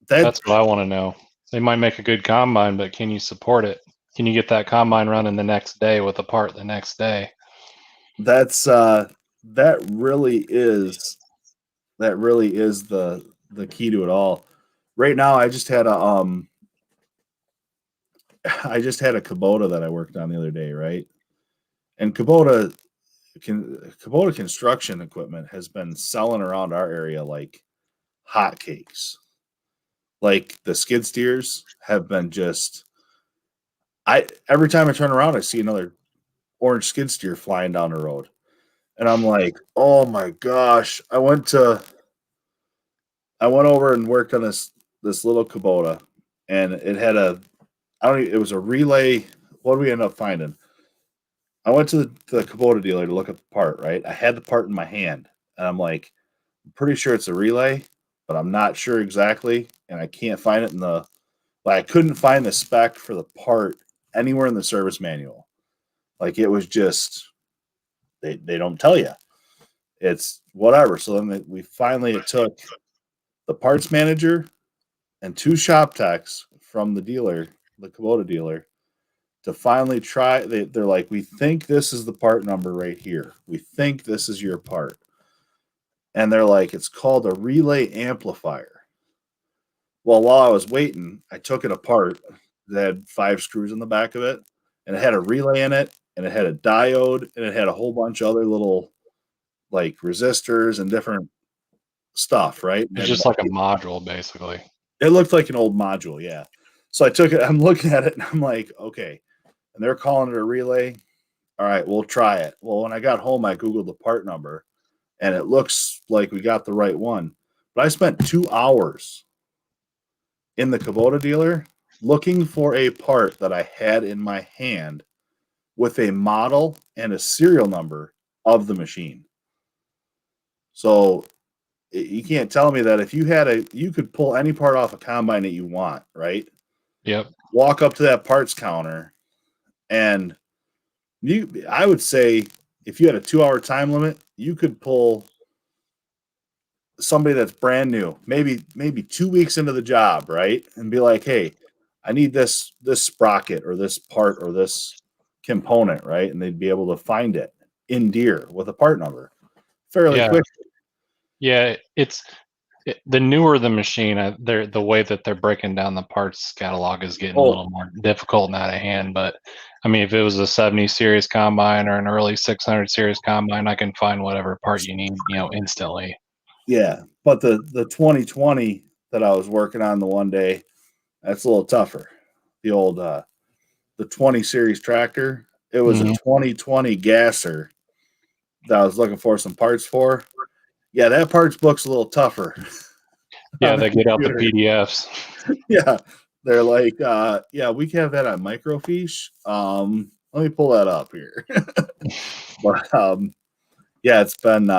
that That's what I want to know. They might make a good combine, but can you support it? Can you get that combine running the next day with a part the next day? that's that really is the key to it all. Right now, I just had a Kubota that I worked on the other day, right? And Kubota construction equipment has been selling around our area like hotcakes. Like the skid steers have been just, I every time I turn around I see another orange skid steer flying down the road. And I'm like, "Oh my gosh, I went over and worked on this little Kubota and it had it was a relay. What did we end up finding? I went to the Kubota dealer to look at the part, right? I had the part in my hand and I'm like, I'm pretty sure it's a relay, but I'm not sure exactly. And I can't find it I couldn't find the spec for the part anywhere in the service manual. Like it was just, they don't tell you. It's whatever. So then it took the parts manager and two shop techs from the dealer, the Kubota dealer, to finally try. They're like, we think this is the part number right here. We think this is your part. And they're like, it's called a relay amplifier. Well, while I was waiting, I took it apart. It had 5 screws in the back of it, and it had a relay in it, and it had a diode, and it had a whole bunch of other little like resistors and different stuff, right? It's And just like a module, basically. it looked like an old module, yeah. So I took it, I'm looking at it, and I'm like, okay. And they're calling it a relay. All right, we'll try it. Well, when I got home, I Googled the part number, and it looks like we got the right one. But I spent 2 hours in the Kubota dealer looking for a part that I had in my hand with a model and a serial number of the machine. So you can't tell me that if you could pull any part off a combine that you want, right? Yep. Walk up to that parts counter and I would say if you had a 2-hour time limit, you could pull somebody that's brand new, maybe 2 weeks into the job, right? And be like, hey, I need this sprocket or this part or this component, right? And they'd be able to find it in Deere with a part number fairly Yeah. quick. Yeah. The newer the machine, the way that they're breaking down the parts catalog is getting a little more difficult and out of hand. But I mean, if it was a 70 series combine or an early 600 series combine, I can find whatever part you need, instantly. Yeah, but the 2020 that I was working on the one day, that's a little tougher. The old the 20 series tractor, it was a 2020 gasser that I was looking for some parts for. Yeah, that parts book's a little tougher. Yeah, they get out the PDFs. Yeah, they're like, yeah, we can have that on microfiche. Let me pull that up here. But yeah, it's been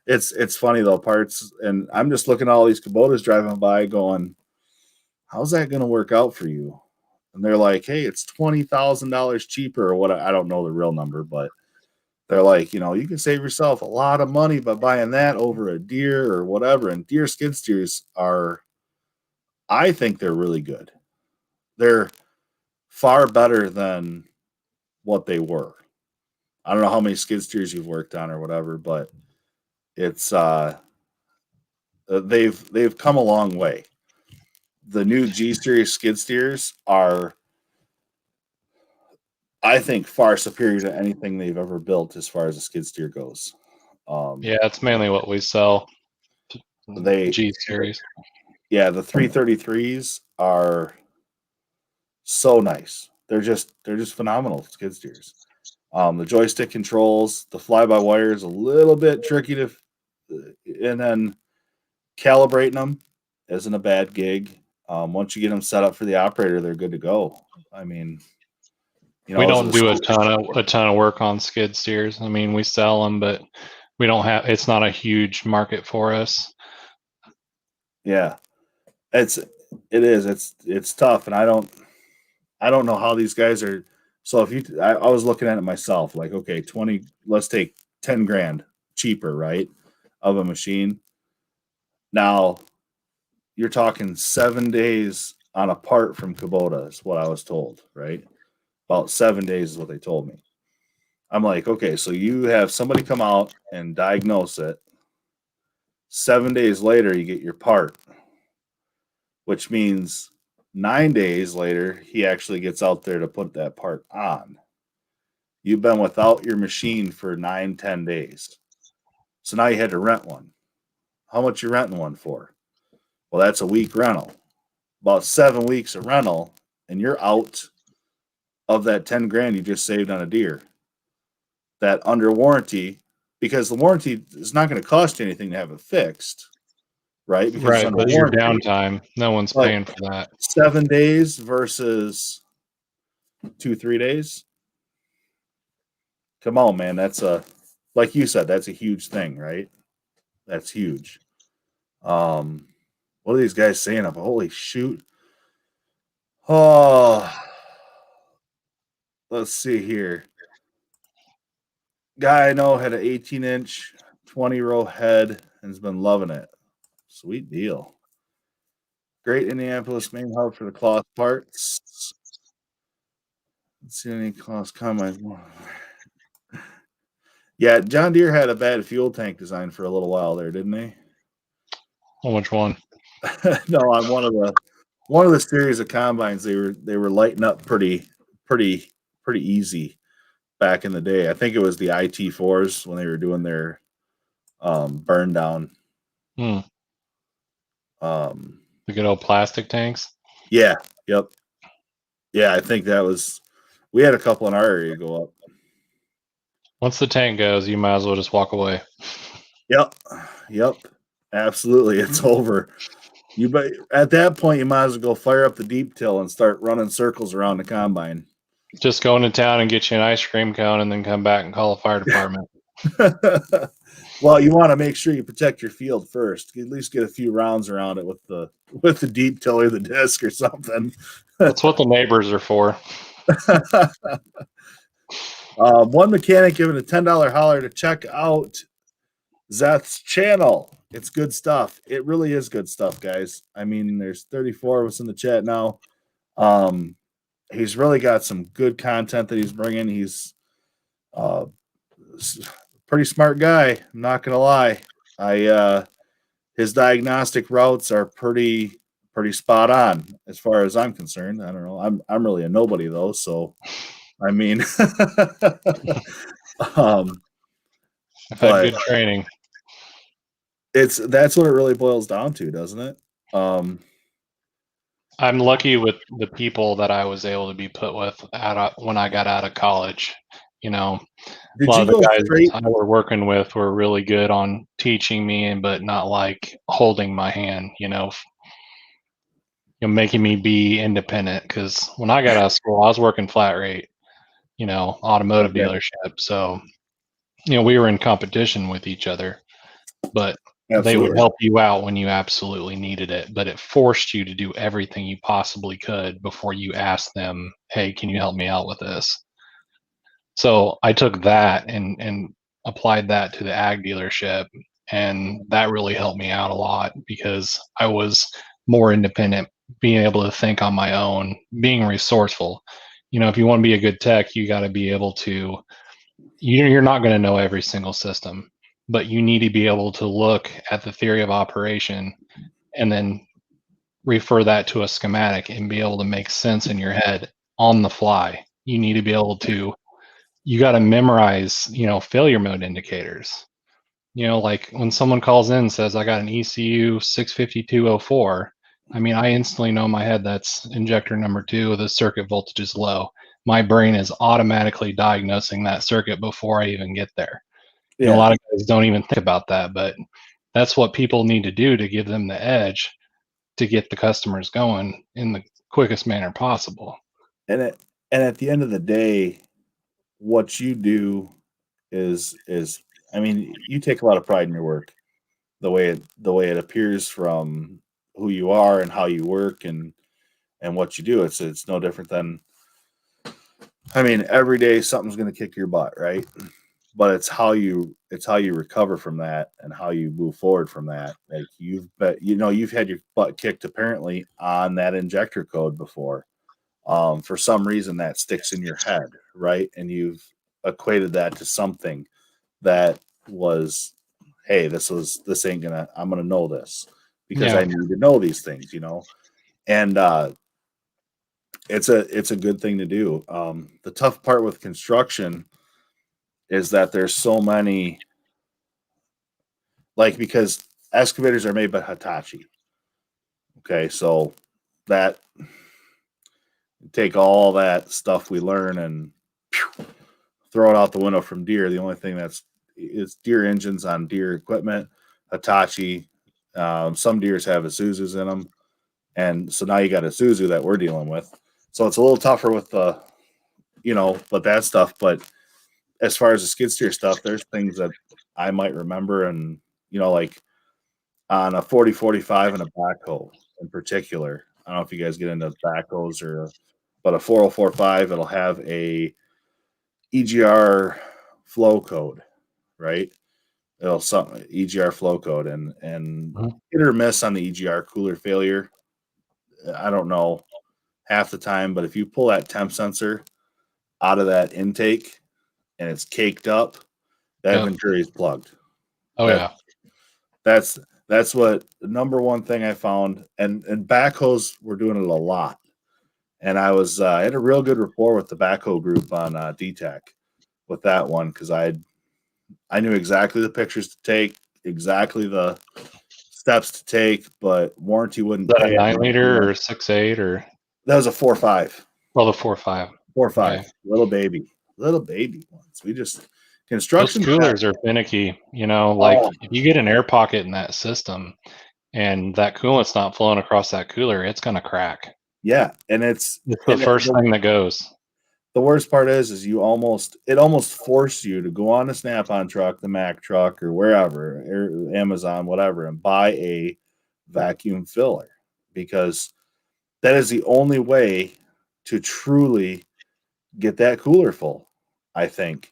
it's funny though, parts, and I'm just looking at all these Kubotas driving by going, how's that gonna work out for you? And they're like, hey, it's $20,000 cheaper or what. I don't know the real number, but They're like, you can save yourself a lot of money by buying that over a Deere or whatever. And Deere skid steers I think they're really good. They're far better than what they were. I don't know how many skid steers you've worked on or whatever, but it's they've come a long way. The new G series skid steers are, I think, far superior to anything they've ever built as far as a skid steer goes. Yeah, it's mainly what we sell. They G series. Yeah, the 333s are so nice. They're just phenomenal skid steers. The joystick controls, the fly-by-wire is a little bit tricky and then calibrating them isn't a bad gig. Once you get them set up for the operator, they're good to go. I mean, We those are don't do a the ton of work on skid steers. I mean, we sell them, but we don't have. It's not a huge market for us. yeah. It's tough, and I don't know how these guys are. So I was looking at it myself, like, okay, 20, let's take 10 grand cheaper, right, of a machine. Now you're talking 7 days on a part from Kubota is what I was told, right? About 7 days is what they told me. I'm like, okay, so you have somebody come out and diagnose it. 7 days later, you get your part, which means 9 days later, he actually gets out there to put that part on. You've been without your machine for 9, 10 days. So now you had to rent one. How much you renting one for? Well, that's a week rental. About 7 weeks of rental, and you're out of that 10 grand you just saved on a Deere. That under warranty, because the warranty is not going to cost you anything to have it fixed, right? Because it's Right, under but your warranty. downtime, no one's But paying for that. 7 days versus 2, 3 days. Come on, man. Like you said, that's a huge thing, right? That's huge. What are these guys saying up? Holy shoot. Oh, let's see here. Guy I know had an 18-inch, 20-row head and has been loving it. Sweet deal. Great Indianapolis main hub for the cloth parts. Let's see any cloth comments. Yeah, John Deere had a bad fuel tank design for a little while there, didn't they? Well, which one? No, on one of the series of combines, they were lighting up pretty easy back in the day. I think it was the IT4s when they were doing their burn down. The Um, good old plastic tanks. yeah, yep, yeah. I think that was. We had a couple in our area go up. Once the tank goes, you might as well just walk away. Yep, absolutely. It's over. At that point, you might as well go fire up the deep till and start running circles around the combine. Just go into town and get you an ice cream cone, and then come back and call the fire department. Well, you want to make sure you protect your field first. At least get a few rounds around it with the deep till or the disc or something. That's what the neighbors are for. One mechanic giving a $10 holler to check out Zeth's channel. It's good stuff. It really is good stuff, guys. I mean, there's 34 of us in the chat now. He's really got some good content that he's bringing. He's pretty smart guy. I'm not gonna lie. His diagnostic routes are pretty spot on as far as I'm concerned. I don't know. I'm really a nobody though, so I mean, I've had good training. That's what it really boils down to, doesn't it? I'm lucky with the people that I was able to be put with when I got out of college. You know, a lot of the guys I were working with were really good on teaching me, but not like holding my hand. Making me be independent. Because when I got out of school, I was working flat rate. Automotive dealership. So, we were in competition with each other, but they would help you out when you absolutely needed it. But it forced you to do everything you possibly could before you asked them, hey, can you help me out with this? So I took that and applied that to the ag dealership, and that really helped me out a lot because I was more independent, being able to think on my own, being resourceful. If you want to be a good tech, you got to be able to. You're not going to know every single system, but you need to be able to look at the theory of operation and then refer that to a schematic and be able to make sense in your head on the fly. You need to be able to, you got to memorize, failure mode indicators. Like when someone calls in and says, I got an ECU 65204, I mean, I instantly know in my head that's injector number 2, the circuit voltage is low. My brain is automatically diagnosing that circuit before I even get there. A Yeah. lot of guys don't even think about that, but that's what people need to do to give them the edge to get the customers going in the quickest manner possible. And at the end of the day, what you do is I mean, you take a lot of pride in your work, the way it appears from who you are and how you work and what you do. It's no different than, I mean, every day something's going to kick your butt, right? But it's how you recover from that and how you move forward from that. Like you've had your butt kicked apparently on that injector code before. For some reason that sticks in your head, right? And you've equated that to something that was, hey, this ain't gonna, I'm gonna know this because Yeah. I need to know these things, and it's a good thing to do. The tough part with construction is that there's so many, like, because excavators are made by Hitachi. Okay, so that, take all that stuff we learn and throw it out the window from Deere. The only thing that's is Deere engines on Deere equipment, Hitachi. Some Deeres have Isuzus in them, and so now you got Isuzu that we're dealing with. So it's a little tougher with the, but that stuff. But as far as the skid steer stuff, there's things that I might remember, and like on a 4045 and a backhoe in particular. I don't know if you guys get into backhoes but a 4045, it'll have a EGR flow code, right? It'll some EGR flow code and Mhm. hit or miss on the EGR cooler failure. I don't know half the time, but if you pull that temp sensor out of that intake and it's caked up, that Yep. venturi is plugged. Oh That yeah. that's what the number one thing I found, and backhoes were doing it a lot. And I had a real good rapport with the backhoe group on DTEC with that one because I knew exactly the pictures to take, exactly the steps to take, but warranty Is wouldn't that a pay it. 9 liter or 6.8 or That was a 4.5, well the 4.5? 4.5, Yeah. little baby ones. We just Those construction. coolers are finicky, like Oh if you get an air pocket in that system and that coolant's not flowing across that cooler, it's gonna crack. yeah, and It's the first thing that goes. the worst part is it almost forced you to go on the Snap-on truck, the Mack truck, or wherever, or Amazon, whatever, and buy a vacuum filler because that is the only way to truly get that cooler full. I think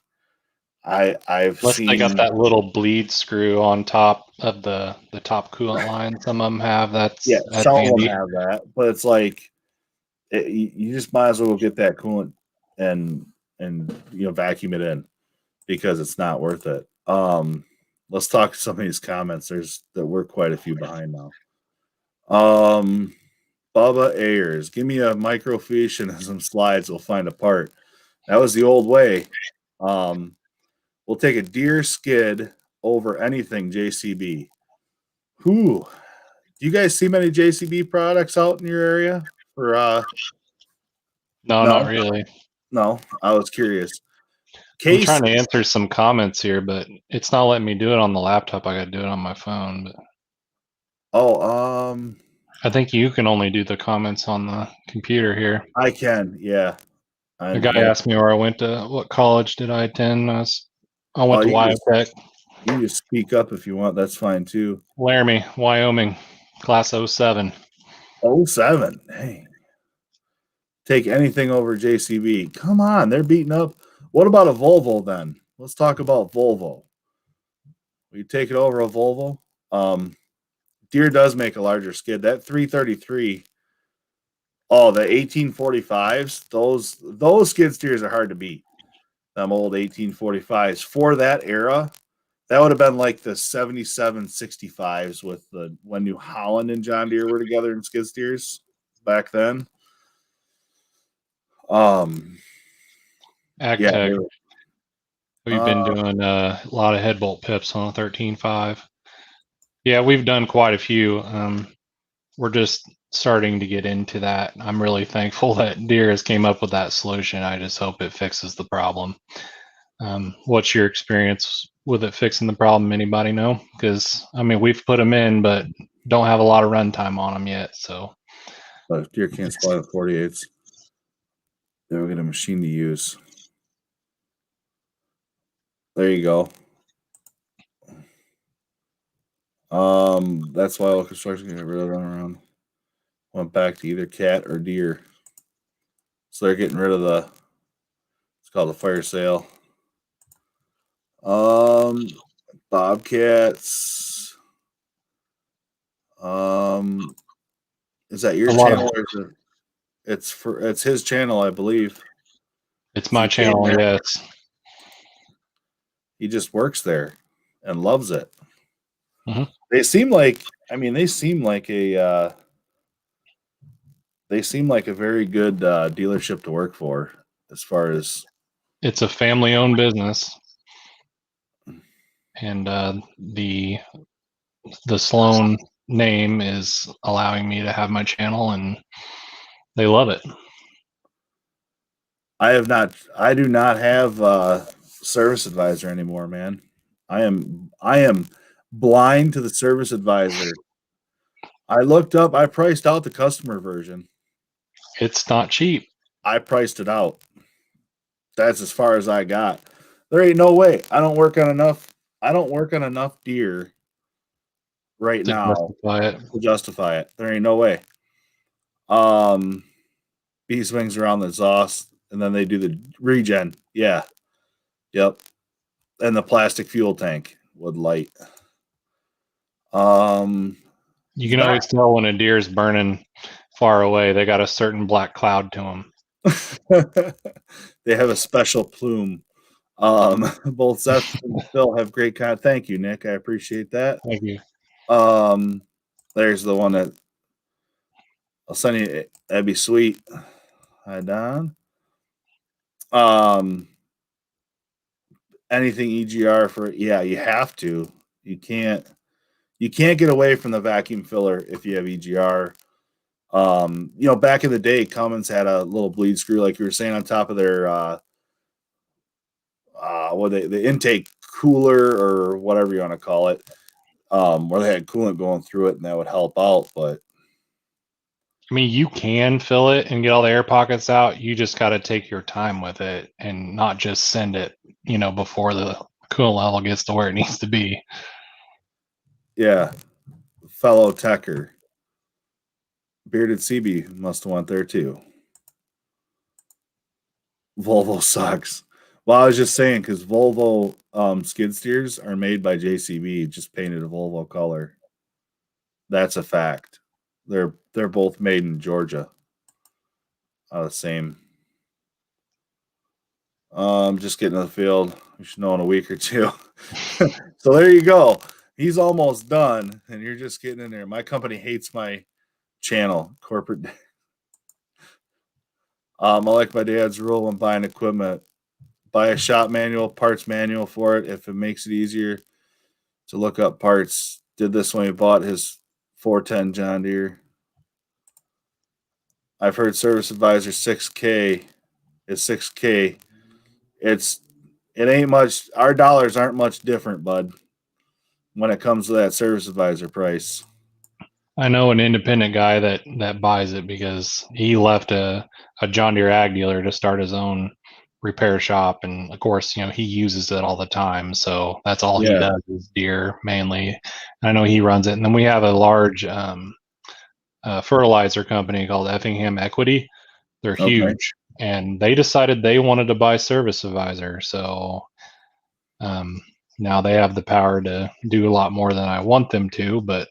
I've Unless they got seen, that little bleed screw on top of the top coolant line. Some of them have yeah, that's some of them handy. have that, but it's like you just might as well get that coolant and vacuum it in because it's not worth it. Let's talk some of these comments. We're quite a few behind now. Bubba Ayers, give me a microfiche and some slides. We'll find a part. That was the old way. We'll take a Deere skid over anything JCB. Who? Do you guys see many JCB products out in your area? For No, not no, really. no. I was curious. I'm Case. trying to answer some comments here, but it's not letting me do it on the laptop. I got to do it on my phone. But Oh, I think you can only do the comments on the computer here. I can. Yeah. A And guy asked me where I went to, what college did I attend? I went to you Wyotech, can just speak up if you want. That's fine too. Laramie, Wyoming, class 07. 07. Dang. Take anything over JCB. Come on, they're beating up. What about a Volvo then? Let's talk about Volvo. Will you take it over a Volvo? Deere does make a larger skid. That 333. Oh, the 1845s. Those skid steers are hard to beat. Them old 1845s for that era. That would have been like the 77 65s with the when New Holland and John Deere were together in skid steers back then. Yeah, Agtech. We've been doing a lot of head bolt pips on a 13.5. Yeah, we've done quite a few. We're just starting to get into that. I'm really thankful that Deere has came up with that solution. I just hope it fixes the problem. What's your experience with it fixing the problem? Anybody know? Because I mean, we've put them in, but don't have a lot of runtime on them yet. So Deere can't supply the 48s. They'll get a machine to use. There you go. That's why all construction got rid of them around. Went back to either Cat or Deere. So they're getting rid of it's called the fire sale. Bobcats. Is that your channel? Or is it's his channel, I believe. It's my channel, yes. He just works there and loves it. Mm-hmm. They seem like a very good dealership to work for, as far as it's a family-owned business, and the Sloan name is allowing me to have my channel, and they love it. I do not have Service Advisor anymore, man. I am blind to the Service Advisor. I priced out the customer version. It's not cheap. I priced it out. That's as far as I got. There ain't no way. I don't work on enough Deere right now to justify it. There ain't no way. B swings around the exhaust, and then they do the regen. Yeah. Yep. And the plastic fuel tank would light. You can always tell when a deer's burning far away. They got a certain black cloud to them. They have a special plume. Both Seth and Phil have great content. Thank you, Nick. I appreciate that. Thank you. There's the one that I'll send you. That'd be sweet. Hi, Don. Anything EGR for you have to. You can't get away from the vacuum filler if you have EGR. Back in the day, Cummins had a little bleed screw, like you were saying, on top of their the intake cooler or whatever you want to call it, where they had coolant going through it, and that would help out. But I mean, you can fill it and get all the air pockets out. You just got to take your time with it and not just send it, before the coolant level gets to where it needs to be. Yeah, fellow Techer. Bearded CB must have went there too. Volvo sucks. Well, I was just saying, because Volvo skid steers are made by JCB, just painted a Volvo color. That's a fact. They're both made in Georgia. The same. Just getting to the field. We should know in a week or two. So there you go. He's almost done, and you're just getting in there. My company hates my channel, corporate. I like my dad's rule when buying equipment. Buy a shop manual, parts manual for it if it makes it easier to look up parts. Did this when he bought his 410 John Deere. I've heard Service Advisor 6K is 6K. It ain't much. Our dollars aren't much different, bud, when it comes to that Service Advisor price. I know an independent guy that buys it because he left a John Deere ag dealer to start his own repair shop, and of course, he uses it all the time, so that's all he does is Deere mainly. I know he runs it, and then we have a large fertilizer company called Effingham Equity. They're huge. and they decided they wanted to buy Service Advisor. So now they have the power to do a lot more than I want them to, but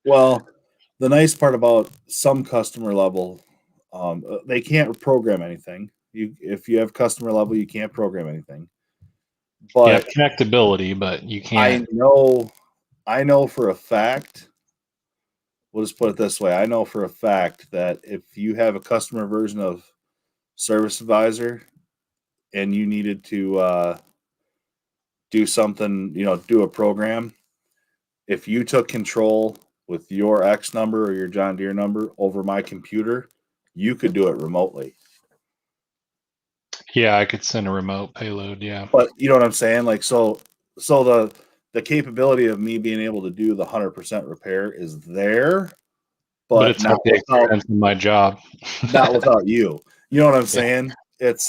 Well, the nice part about some customer level, they can't program anything. If you have customer level, you can't program anything. you have But connectability, but you I can't. know, I know for a fact, we'll just put it this way. I know for a fact that if you have a customer version of Service Advisor and you needed to do something, do a program, if you took control with your X number or your John Deere number over my computer, you could do it remotely. Yeah, I could send a remote payload. Yeah, But you know what I'm saying? Like, so the capability of me being able to do the 100% repair is there, but but it's at the expense of my job. not without you. You know what I'm Yeah, saying? It's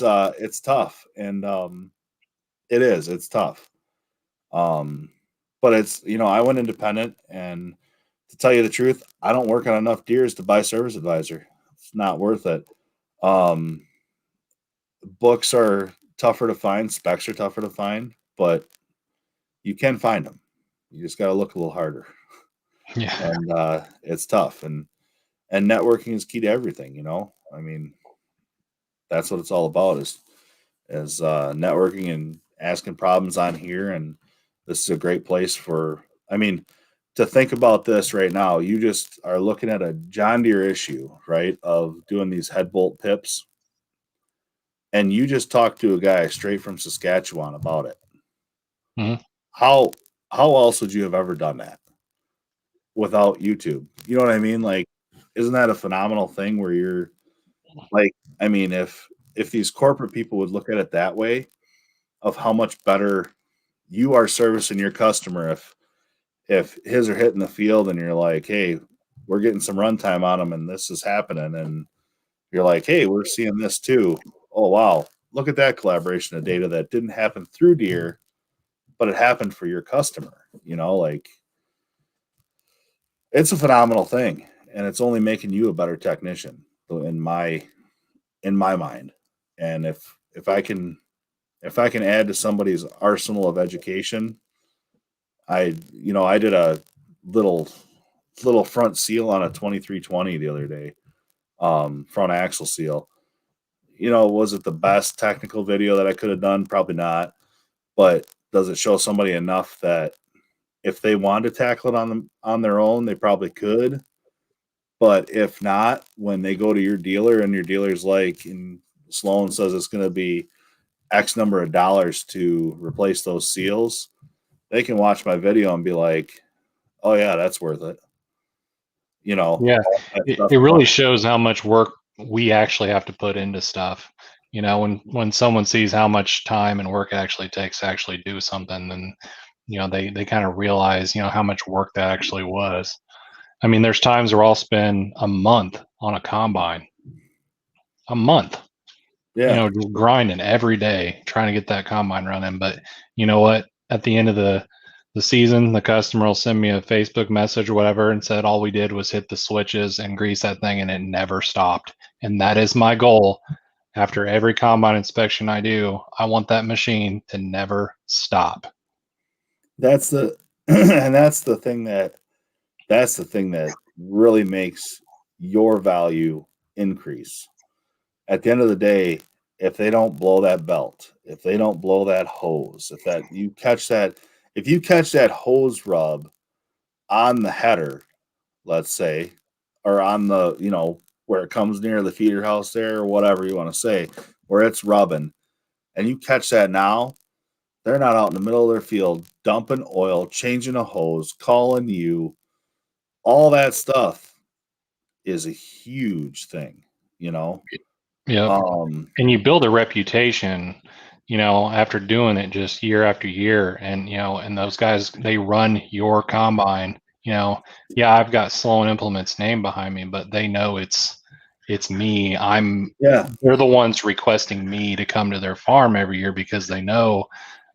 tough, and it's tough. Um, but I went independent, and to tell you the truth, I don't work on enough deers to buy Service Advisor. It's not worth it. Um, Books are tougher to find, specs are tougher to find, but you can find them. You just got to look a little harder, yeah, and it's tough. And networking is key to everything. I mean, that's what it's all about is networking and asking problems on here. And this is a great place for. I mean, to think about this right now, you just are looking at a John Deere issue, right? Of doing these head bolt pips, and you just talked to a guy straight from Saskatchewan about it. hmm How how else would you have ever done that without YouTube? You know what I mean? Like, isn't that a phenomenal thing where you're like, I mean, if these corporate people would look at it that way, of how much better you are servicing your customer if his are hitting the field and you're like, hey, we're getting some runtime on them and this is happening, and you're like, hey, we're seeing this too. Oh wow, look at that collaboration of data that didn't happen through Deere, but it happened for your customer. Like, it's a phenomenal thing, and it's only making you a better technician in my mind. And if I can add to somebody's arsenal of education, I did a little little front seal on a 2320 the other day, front axle seal. Was it the best technical video that I could have done? Probably not. But does it show somebody enough that if they wanted to tackle it on their own, they probably could? But if not, when they go to your dealer and your dealer's like, and Sloan says it's going to be X number of dollars to replace those seals, they can watch my video and be like, oh, yeah, that's worth it. yeah. All that It, stuff. it really shows how much work we actually have to put into stuff. When someone sees how much time and work it actually takes to actually do something, then they kind of realize how much work that actually was. I mean, there's times where I'll spend a month on a combine, a month, Yeah. just grinding every day trying to get that combine running. But you know what? At the end of the season, the customer will send me a Facebook message or whatever and said all we did was hit the switches and grease that thing and it never stopped. And that is my goal. After every combine inspection I do, I want that machine to never stop. That's the and that's the thing that really makes your value increase. At the end of the day, if they don't blow that belt, if they don't blow that hose, if you catch that hose rub on the header, let's say, or on the, where it comes near the feeder house there, or whatever you want to say, where it's rubbing, and you catch that now, they're not out in the middle of their field dumping oil, changing a hose, calling you. All that stuff is a huge thing, you know. Yep. Um, And you build a reputation, after doing it just year after year. And those guys, they run your combine, yeah, I've got Sloan Implements name behind me, but they know it's me. yeah, They're the ones requesting me to come to their farm every year because they know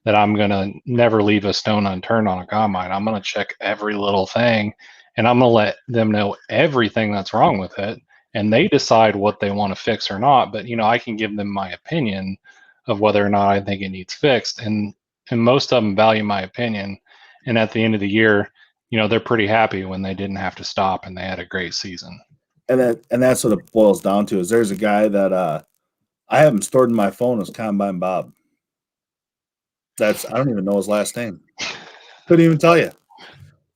that I'm going to never leave a stone unturned on a combine. I'm going to check every little thing and I'm going to let them know everything that's wrong with it. and they decide what they want to fix or not. But I can give them my opinion of whether or not I think it needs fixed, and most of them value my opinion. And at the end of the year, they're pretty happy when they didn't have to stop and they had a great season. And that's what it boils down to. Is there's a guy that I have him stored in my phone as Combine Bob. I don't even know his last name. Couldn't even tell you.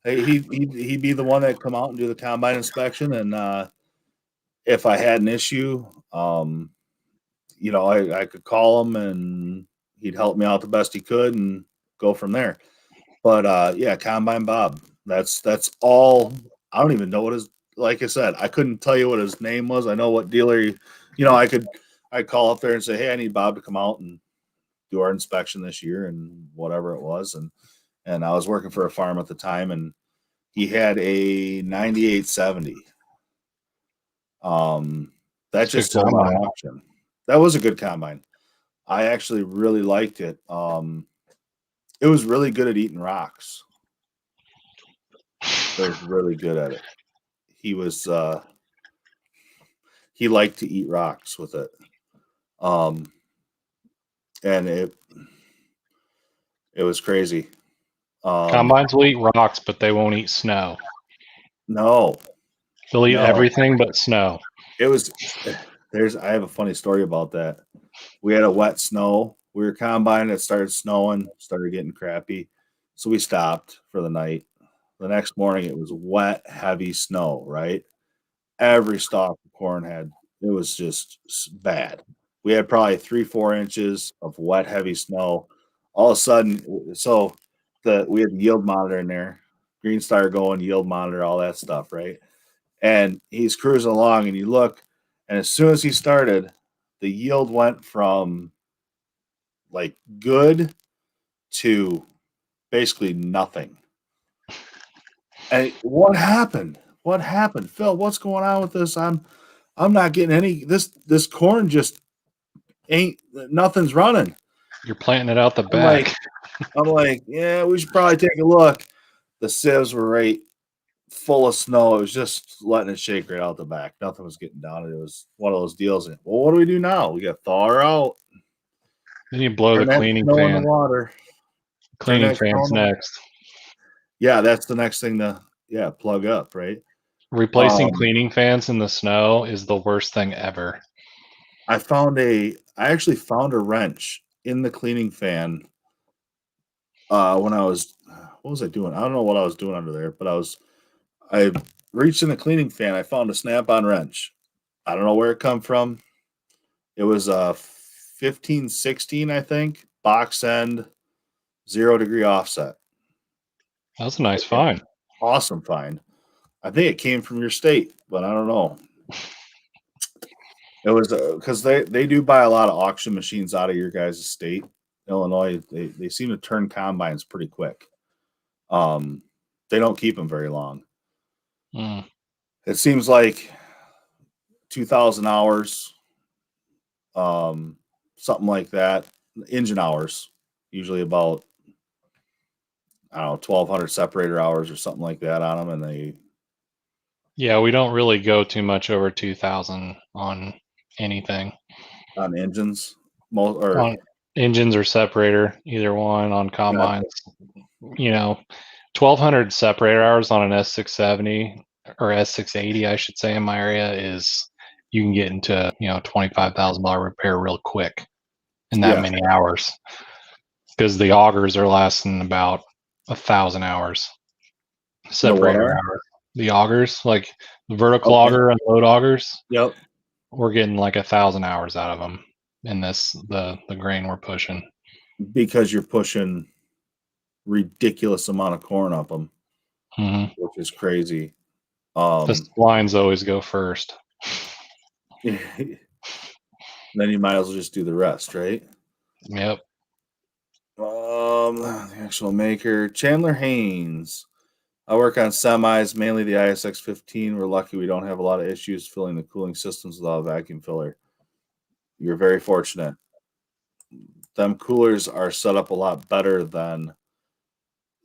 He'd be the one that come out and do the combine inspection, and if I had an issue, I could call him and he'd help me out the best he could and go from there. But yeah, Combine Bob. That's all. I don't even know what his. Like I said, I couldn't tell you what his name was. I know what dealer. I'd call up there and say, hey, I need Bob to come out and do our inspection this year and whatever it was. And I was working for a farm at the time, and he had a 9870. That just sold on auction. That was a good combine. I actually really liked it. It was really good at eating rocks. It was really good at it. He liked to eat rocks with it. And it was crazy. Combines will eat rocks, but they won't eat snow. No. They'll eat everything but snow. I have a funny story about that. We had a wet snow. We were combining. It started snowing, started getting crappy. So we stopped for the night. The next morning, it was wet, heavy snow, right? Every stalk of corn it was just bad. We had probably 3-4 inches of wet, heavy snow. All of a sudden, we had the yield monitor in there, green star going, yield monitor, all that stuff, right? And he's cruising along, and you look, and as soon as he started, the yield went from like good to basically nothing. And what happened? What happened, Phil? What's going on with this? I'm not getting any. This corn just ain't. Nothing's running. You're planting it out the back. I'm like, yeah, we should probably take a look. The sieves were right full of snow. It was just letting it shake right out the back. Nothing was getting down. It was one of those deals. Well, what do we do now? We got to thaw her out. Then you blow the cleaning fan. In the water. Cleaning fan's next. Yeah, that's the next thing to plug up, right? Replacing cleaning fans in the snow is the worst thing ever. I actually found a wrench in the cleaning fan when what was I doing? I don't know what I was doing under there, but I reached in the cleaning fan. I found a snap-on wrench. I don't know where it come from. It was a 1516, I think, box end, 0-degree offset. That's a nice find. Awesome find. I think it came from your state, but I don't know. It was because they do buy a lot of auction machines out of your guys' state, Illinois. They seem to turn combines pretty quick. They don't keep them very long. It seems like 2,000 hours, something like that. Engine hours, usually about, I don't know, 1,200 separator hours or something like that on them, and we don't really go too much over 2,000 on anything. On engines, on engines or separator, either one. On combines, 1,200 separator hours on an S670 or S680, I should say, in my area you can get into $25,000 repair real quick in that many hours, because the augers are lasting about 1,000 hours. Separator hours. The augers, like the vertical auger and load augers. Yep. We're getting like 1,000 hours out of them in the grain we're pushing. Because you're pushing ridiculous amount of corn up them, which is crazy. The splines always go first. Then you might as well just do the rest, right? Yep. The actual maker, Chandler Haynes. I work on semis, mainly the ISX 15. We're lucky we don't have a lot of issues filling the cooling systems without a vacuum filler. You're very fortunate. Them coolers are set up a lot better than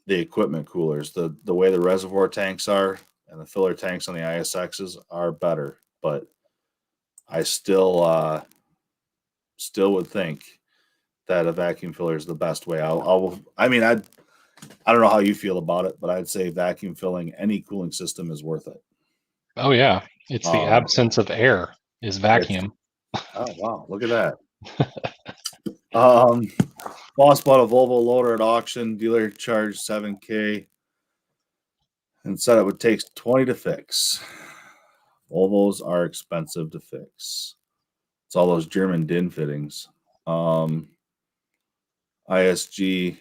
the equipment coolers. The way the reservoir tanks are and the filler tanks on the ISXs are better. But I still would think that a vacuum filler is the best way. I mean, I don't know how you feel about it, but I'd say vacuum filling any cooling system is worth it. Oh yeah, it's the Um, absence of air is it's vacuum. oh wow, look at that. Boss bought a Volvo loader at auction. Dealer charged $7K and said it would take 20 to fix. Volvos are expensive to fix. It's all those German DIN fittings. ISG,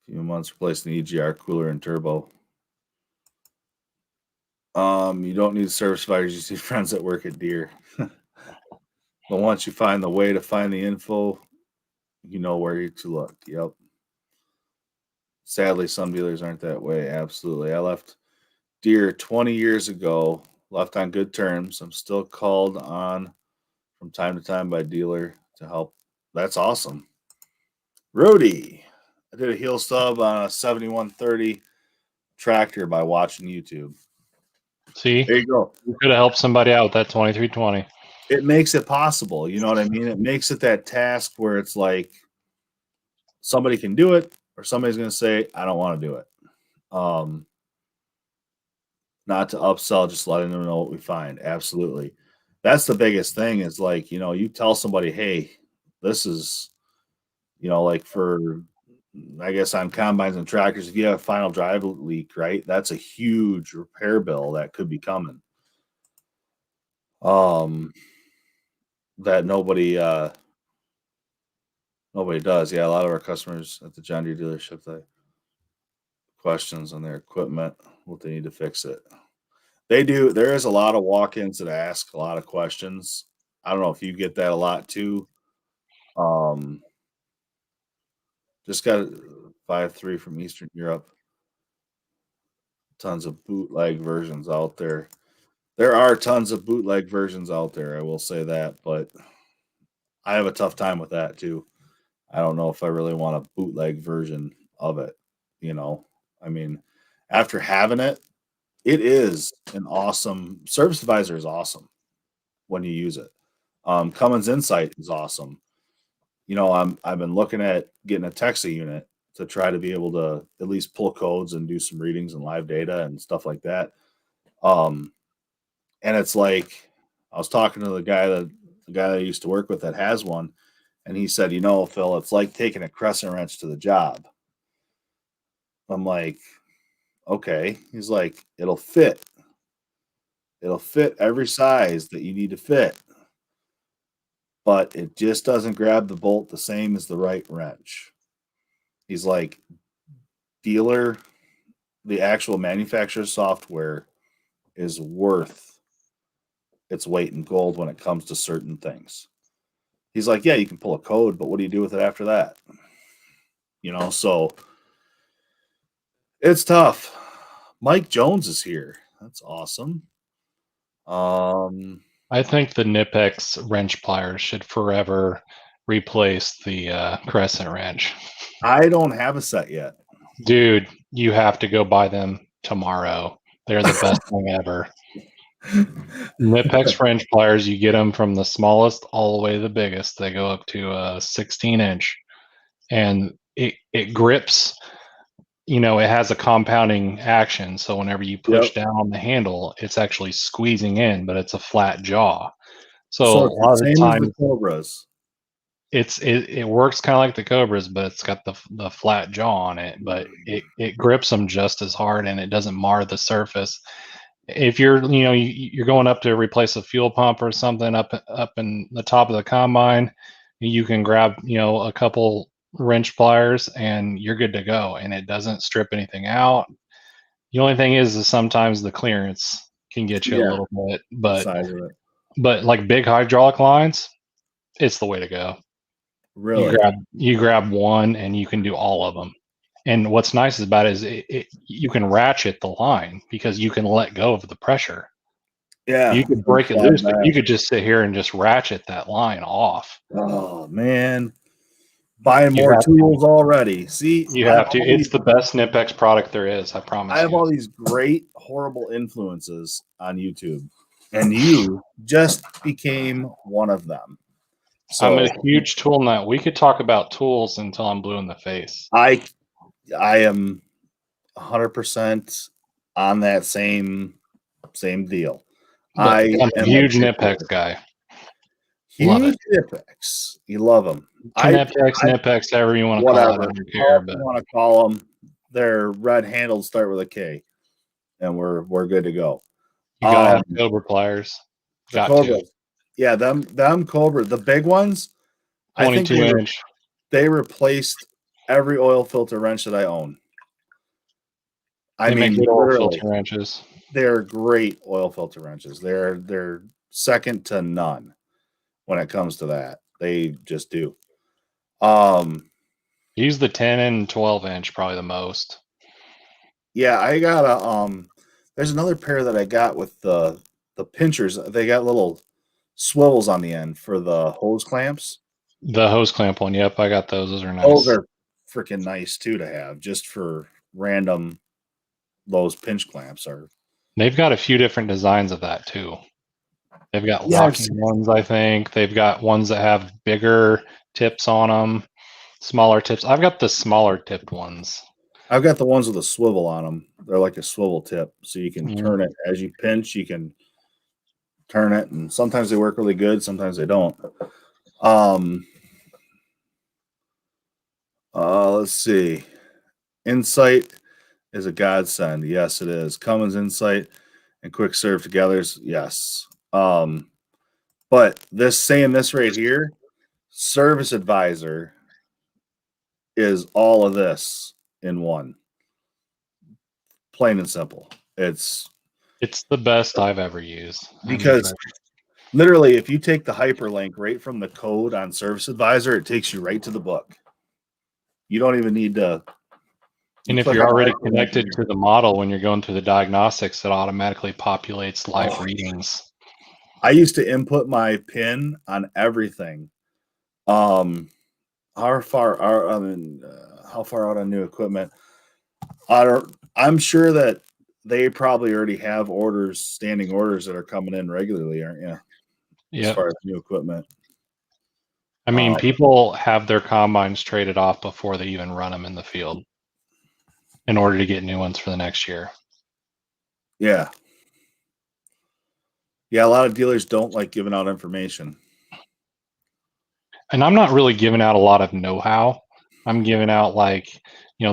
few months replacing the EGR cooler and turbo. You don't need service providers. You see friends that work at Deere. But once you find the way to find the info, you know where to look. Yep. Sadly, some dealers aren't that way. Absolutely. I left Deere 20 years ago, left on good terms. I'm still called on from time to time by dealer to help. That's awesome. Rudy, I did a heel stub on a 7130 tractor by watching YouTube. See, There you go. you could have helped somebody out with that 2320. It makes it possible. You know what I mean? It makes it that task where it's like somebody can do it or somebody's going to say, I don't want to do it. Not to upsell, just letting them know what we find. Absolutely. That's the biggest thing is like, you know, you tell somebody, hey, this is, you know, like for, I guess on combines and tractors, if you have a final drive leak, right, that's a huge repair bill that could be coming. That nobody does. Yeah, a lot of our customers at the John Deere dealership, they questions on their equipment, what they need to fix it. They do. There is a lot of walk-ins that ask a lot of questions. I don't know if you get that a lot too. Just got 5.3 from Eastern Europe. Tons of bootleg versions out there. There are tons of bootleg versions out there. I will say that, but I have a tough time with that too. I don't know if I really want a bootleg version of it. You know, I mean, after having it, it is an awesome service advisor is awesome when you use it. Cummins Insight is awesome. You know, I've been looking at getting a Texa unit to try to be able to at least pull codes and do some readings and live data and stuff like that. And it's like I was talking to the guy that I used to work with that has one, and he said, you know, Phil, it's like taking a crescent wrench to the job. I'm like, okay. He's like, it'll fit. It'll fit every size that you need to fit, but it just doesn't grab the bolt the same as the right wrench. He's like, dealer, the actual manufacturer software is worth its weight in gold when it comes to certain things. He's like, yeah, you can pull a code, but what do you do with it after that? You know, so it's tough. Mike Jones is here. That's awesome. I think the Nipex wrench pliers should forever replace the crescent wrench. I don't have a set yet. Dude, you have to go buy them tomorrow. They're the best thing ever. Nipex wrench pliers, you get them from the smallest all the way to the biggest. They go up to a 16-inch, and it grips. You know, it has a compounding action, so whenever you push down on the handle, it's actually squeezing in, but it's a flat jaw. So a So it's lot the of the same as time, the Cobras. it works kind of like the Cobras, but it's got the flat jaw on it. But it grips them just as hard, and it doesn't mar the surface. If you're you're going up to replace a fuel pump or something up in the top of the combine, you can grab a couple wrench pliers and you're good to go, and it doesn't strip anything out. The only thing is sometimes the clearance can get you a Yeah, little bit, the size of it. but like big hydraulic lines, it's the way to go. Really? You grab one and you can do all of them. And what's nice about it is you can ratchet the line because you can let go of the pressure. Yeah. You could and break it slide loose, but you back. could just sit here and just ratchet that line off. Oh man, buying You more have to. tools already. See, You have to. It's the best Nipex product there is. I I promise have you. all these great horrible influences on YouTube. and you just became one of them. I'm So a huge tool nut. We could talk about tools until I'm blue in the face. I am 100% on that same deal. But I I'm a am huge addicted. Nitpex guy. Love Huge it. nitpicks. You love them. Knipex, Nitpex, however you want to call it. I Whatever. don't care. However you But want to call them. They're red handled, start with a K, and we're good to go. you gotta have Cobra pliers. The Got to. Cobras. Yeah, them Cobra, the big ones, I think 22-inch. they replaced every oil filter wrench that I own. I They make mean, good oil literally, filter wrenches. they're great oil filter wrenches. They're second to none when it comes to that. They just do. Use the 10 and 12-inch probably the most. Yeah, I got a there's another pair that I got with the pinchers. They got little swivels on the end for the hose clamps. The hose clamp one. Yep, I got those. Those are Those nice. are freaking nice too to have just for random. Those pinch clamps are. They've got a few different designs of that too. They've got Yeah, locking ones, I think. They've got ones that have bigger tips on them, smaller tips. I've got the smaller tipped ones. I've got the ones with a swivel on them. They're like a swivel tip, so you can Mm. turn it as you pinch. You can turn it, and sometimes they work really good. Sometimes they don't. Let's see. Insight is a godsend. Yes, it is. Cummins Insight and Quick Serve together. Yes. But this right here, Service Advisor is all of this in one. Plain and simple. It's the best I've ever used. because literally, if you take the hyperlink right from the code on Service Advisor, it takes you right to the book. You don't even need to. And if you're already connected to the model when you're going through the diagnostics, it automatically populates live readings. I used to input my PIN on everything. How far out on new equipment? I'm sure that they probably already have standing orders that are coming in regularly, aren't you? Yeah. As far as new equipment. I mean, people have their combines traded off before they even run them in the field in order to get new ones for the next year. Yeah. Yeah, a lot of dealers don't like giving out information. And I'm not really giving out a lot of know-how. I'm giving out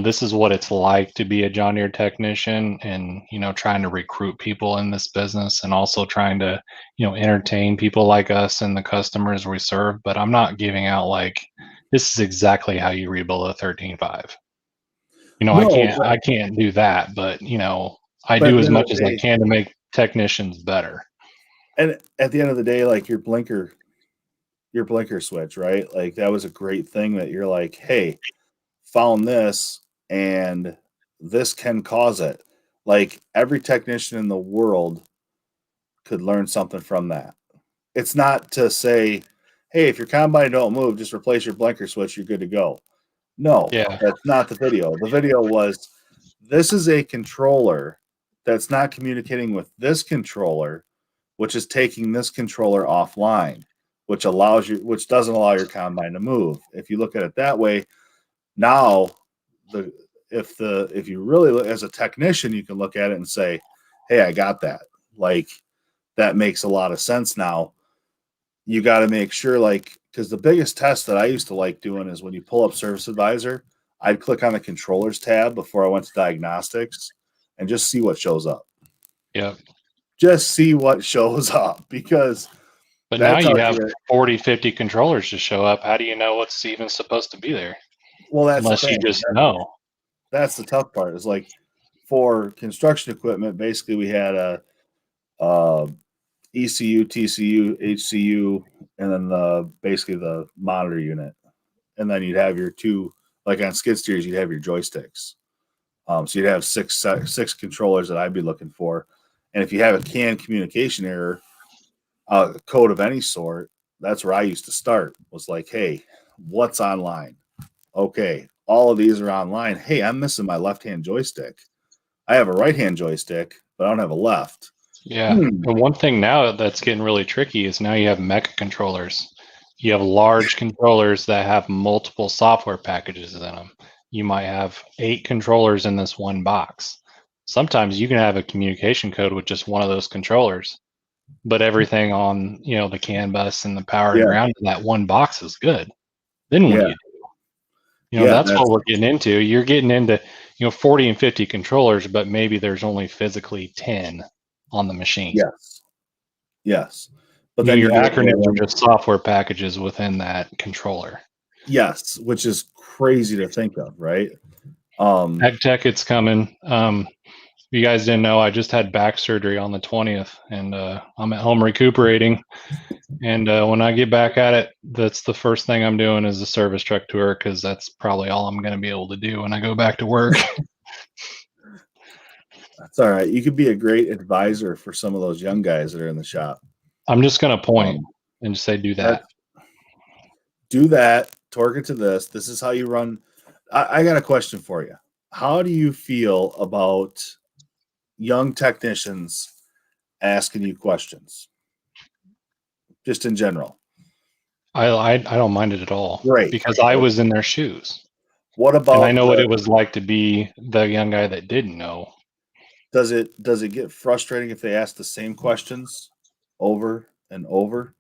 this is what it's like to be a John Deere technician and, trying to recruit people in this business and also trying to, entertain people like us and the customers we serve. But I'm not giving out this is exactly how you rebuild a 13.5. I can't do that, but I do as much as I can to make technicians better. And at the end of the day, like your blinker switch, right? Like that was a great thing that you're like, hey, found this and this can cause it. Like every technician in the world could learn something from that. It's not to say, hey, if your combine don't move, just replace your blinker switch, you're good to go. No, that's not the video. The video was, this is a controller that's not communicating with this controller, which is taking this controller offline, which doesn't allow your combine to move. If you look at it that way, now if you really look as a technician, you can look at it and say, hey, I got that. Like that makes a lot of sense now. You got to make sure, because the biggest test that I used to like doing is when you pull up Service Advisor, I'd click on the controllers tab before I went to diagnostics and just see what shows up. Yep. Just see what shows up because. But now you have 40, 50 controllers to show up. How do you know what's even supposed to be there? Well, that's unless you just know. That's the tough part. Is like for construction equipment, basically we had a ECU, TCU, HCU, and then basically the monitor unit. And then you'd have your two, like on skid steers, you'd have your joysticks. So you'd have six controllers that I'd be looking for. And if you have a CAN communication error, code of any sort, that's where I used to start. Was like, hey, what's online? Okay, all of these are online. Hey, I'm missing my left-hand joystick. I have a right-hand joystick, but I don't have a left. Yeah. And one thing now that's getting really tricky is now you have mecha controllers. You have large controllers that have multiple software packages in them. You might have 8 controllers in this one box. Sometimes you can have a communication code with just one of those controllers, but everything on, the CAN bus and the power and Yeah, ground in that one box is good. Then what do yeah, you do? yeah. That's what we're getting into. You're getting into, 40 and 50 controllers, but maybe there's only physically 10 on the machine. Yes, yes. But then Your you get acronyms are just software packages within that controller. yes, which is crazy to think of, right? Ag Tech, it's coming. If you guys didn't know, I just had back surgery on the 20th, and I'm at home recuperating. And when I get back at it, that's the first thing I'm doing is a service truck tour, because that's probably all I'm going to be able to do when I go back to work. That's all right. You could be a great advisor for some of those young guys that are in the shop. I'm just going to point and just say, do that. Do that. Torque it to this. This is how you run. I got a question for you. How do you feel about young technicians asking you questions? Just in general. I don't mind it at all. Great. Because I was in their shoes. What about? And I know what it was like to be the young guy that didn't know. Does it get frustrating if they ask the same questions over and over?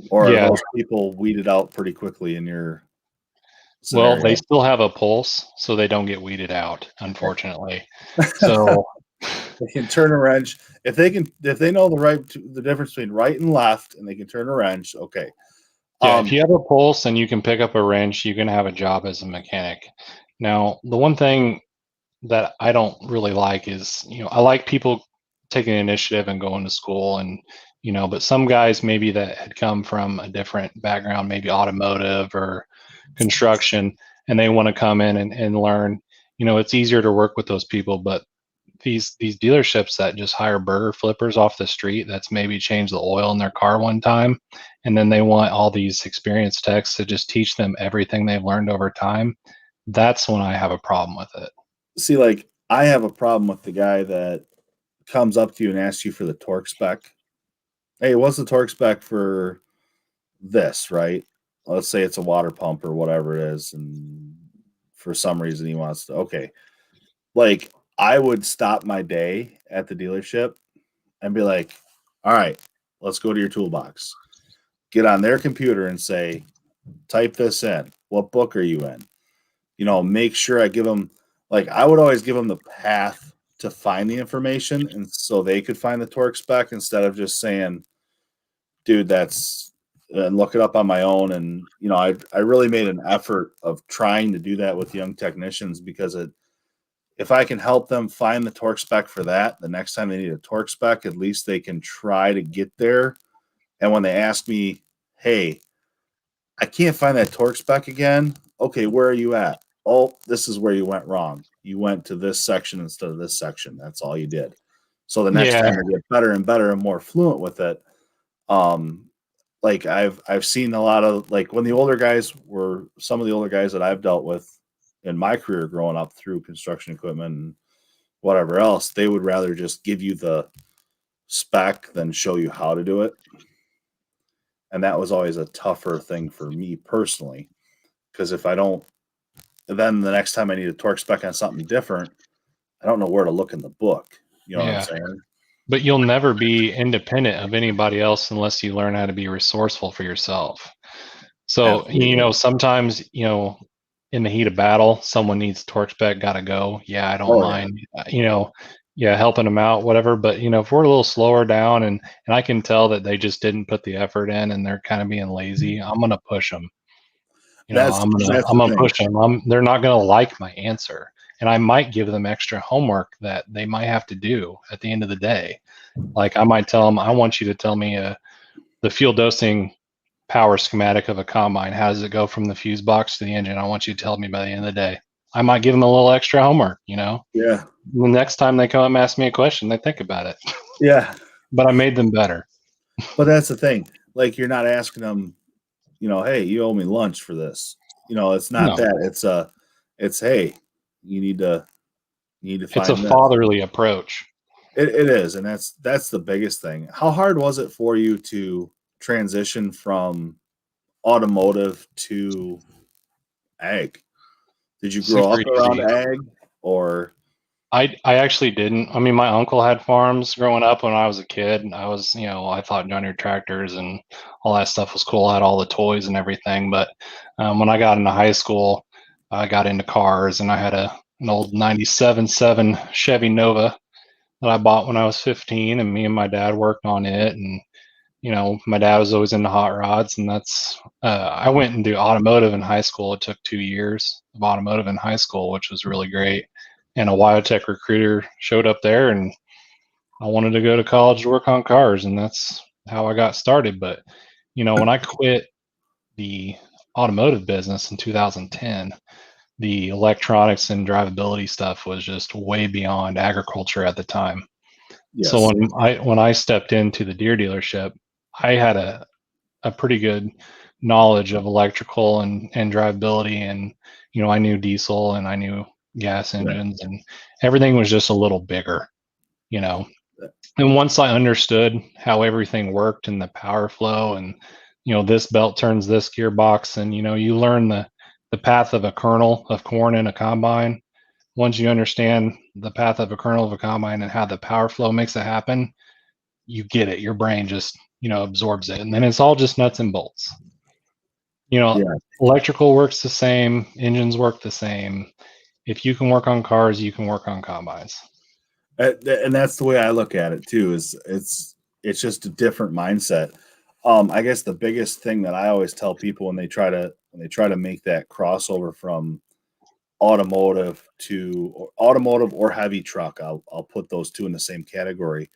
Or are those people weeded out pretty quickly in your scenario? Well, they still have a pulse, so they don't get weeded out, unfortunately. So they can turn a wrench if they know the difference between right and left, and they can turn a wrench. Okay. Yeah, if you have a pulse and you can pick up a wrench, you can have a job as a mechanic. Now, the one thing that I don't really like is, I like people taking initiative and going to school, and but some guys maybe that had come from a different background, maybe automotive or construction, and they want to come in and learn. It's easier to work with those people, but these dealerships that just hire burger flippers off the street, that's maybe changed the oil in their car one time, and then they want all these experienced techs to just teach them everything they've learned over time. That's when I have a problem with it. See, like, I have a problem with the guy that comes up to you and asks you for the torque spec. Hey, what's the torque spec for this, right? Let's say it's a water pump or whatever it is, and for some reason he wants to, okay. Like, I would stop my day at the dealership and be like, all right, let's go to your toolbox. Get on their computer and say, type this in. What book are you in? Make sure I give them, like, I would always give them the path to find the information, and so they could find the torque spec instead of just saying, dude, that's, and look it up on my own. And, I really made an effort of trying to do that with young technicians, because if I can help them find the torque spec for that, the next time they need a torque spec, at least they can try to get there. And when they ask me, hey, I can't find that torque spec again. Okay, where are you at? Oh, this is where you went wrong. You went to this section instead of this section. That's all you did. So the next time they get better and better and more fluent with it. Like I've seen a lot of, like, when some of the older guys that I've dealt with in my career growing up through construction equipment and whatever else, they would rather just give you the spec than show you how to do it. And that was always a tougher thing for me personally, because if I don't, then the next time I need a torque spec on something different, I don't know where to look in the book. You know what I'm saying? But you'll never be independent of anybody else unless you learn how to be resourceful for yourself. So, Absolutely. sometimes, in the heat of battle, someone needs torque spec, gotta go. Yeah, I don't mind, helping them out, whatever. But, if we're a little slower down and I can tell that they just didn't put the effort in and they're kind of being lazy, I'm going to push them. I'm gonna push them. They're not gonna like my answer, and I might give them extra homework that they might have to do at the end of the day. Like, I might tell them, I want you to tell me the fuel dosing power schematic of a combine. How does it go from the fuse box to the engine? I want you to tell me by the end of the day. I might give them a little extra homework. Yeah. The next time they come and ask me a question, they think about it. Yeah. But I made them better. But that's the thing. Like, you're not asking them, hey, you owe me lunch for this. It's not that. It's hey, you need to find It's a fatherly approach. It is, and that's the biggest thing. How hard was it for you to transition from automotive to ag? Did you grow Super up around easy. ag, or I actually didn't. I mean, my uncle had farms growing up when I was a kid. I was, I thought John Deere tractors and all that stuff was cool. I had all the toys and everything. But when I got into high school, I got into cars, and I had an old 97.7 Chevy Nova that I bought when I was 15, and me and my dad worked on it. And my dad was always into hot rods, and that's I went into automotive in high school. It took 2 years of automotive in high school, which was really great. And a Biotech recruiter showed up there, and I wanted to go to college to work on cars, and that's how I got started. But when I quit the automotive business in 2010, the electronics and drivability stuff was just way beyond agriculture at the time. So yes, when I stepped into the Deere dealership, I had a pretty good knowledge of electrical and drivability, and I knew diesel and I knew gas right, engines, and everything was just a little bigger, you know. And once I understood how everything worked and the power flow, and this belt turns this gearbox, and you learn the path of a kernel of corn in a combine. Once you understand the path of a kernel of a combine and how the power flow makes it happen, you get it. Your brain just absorbs it, and then it's all just nuts and bolts. you know yeah. Electrical works the same, engines work the same. If you can work on cars, you can work on combines. And that's the way I look at it too. Is it's just a different mindset. I guess the biggest thing that I always tell people when they try to make that crossover from automotive or heavy truck, I'll put those two in the same category.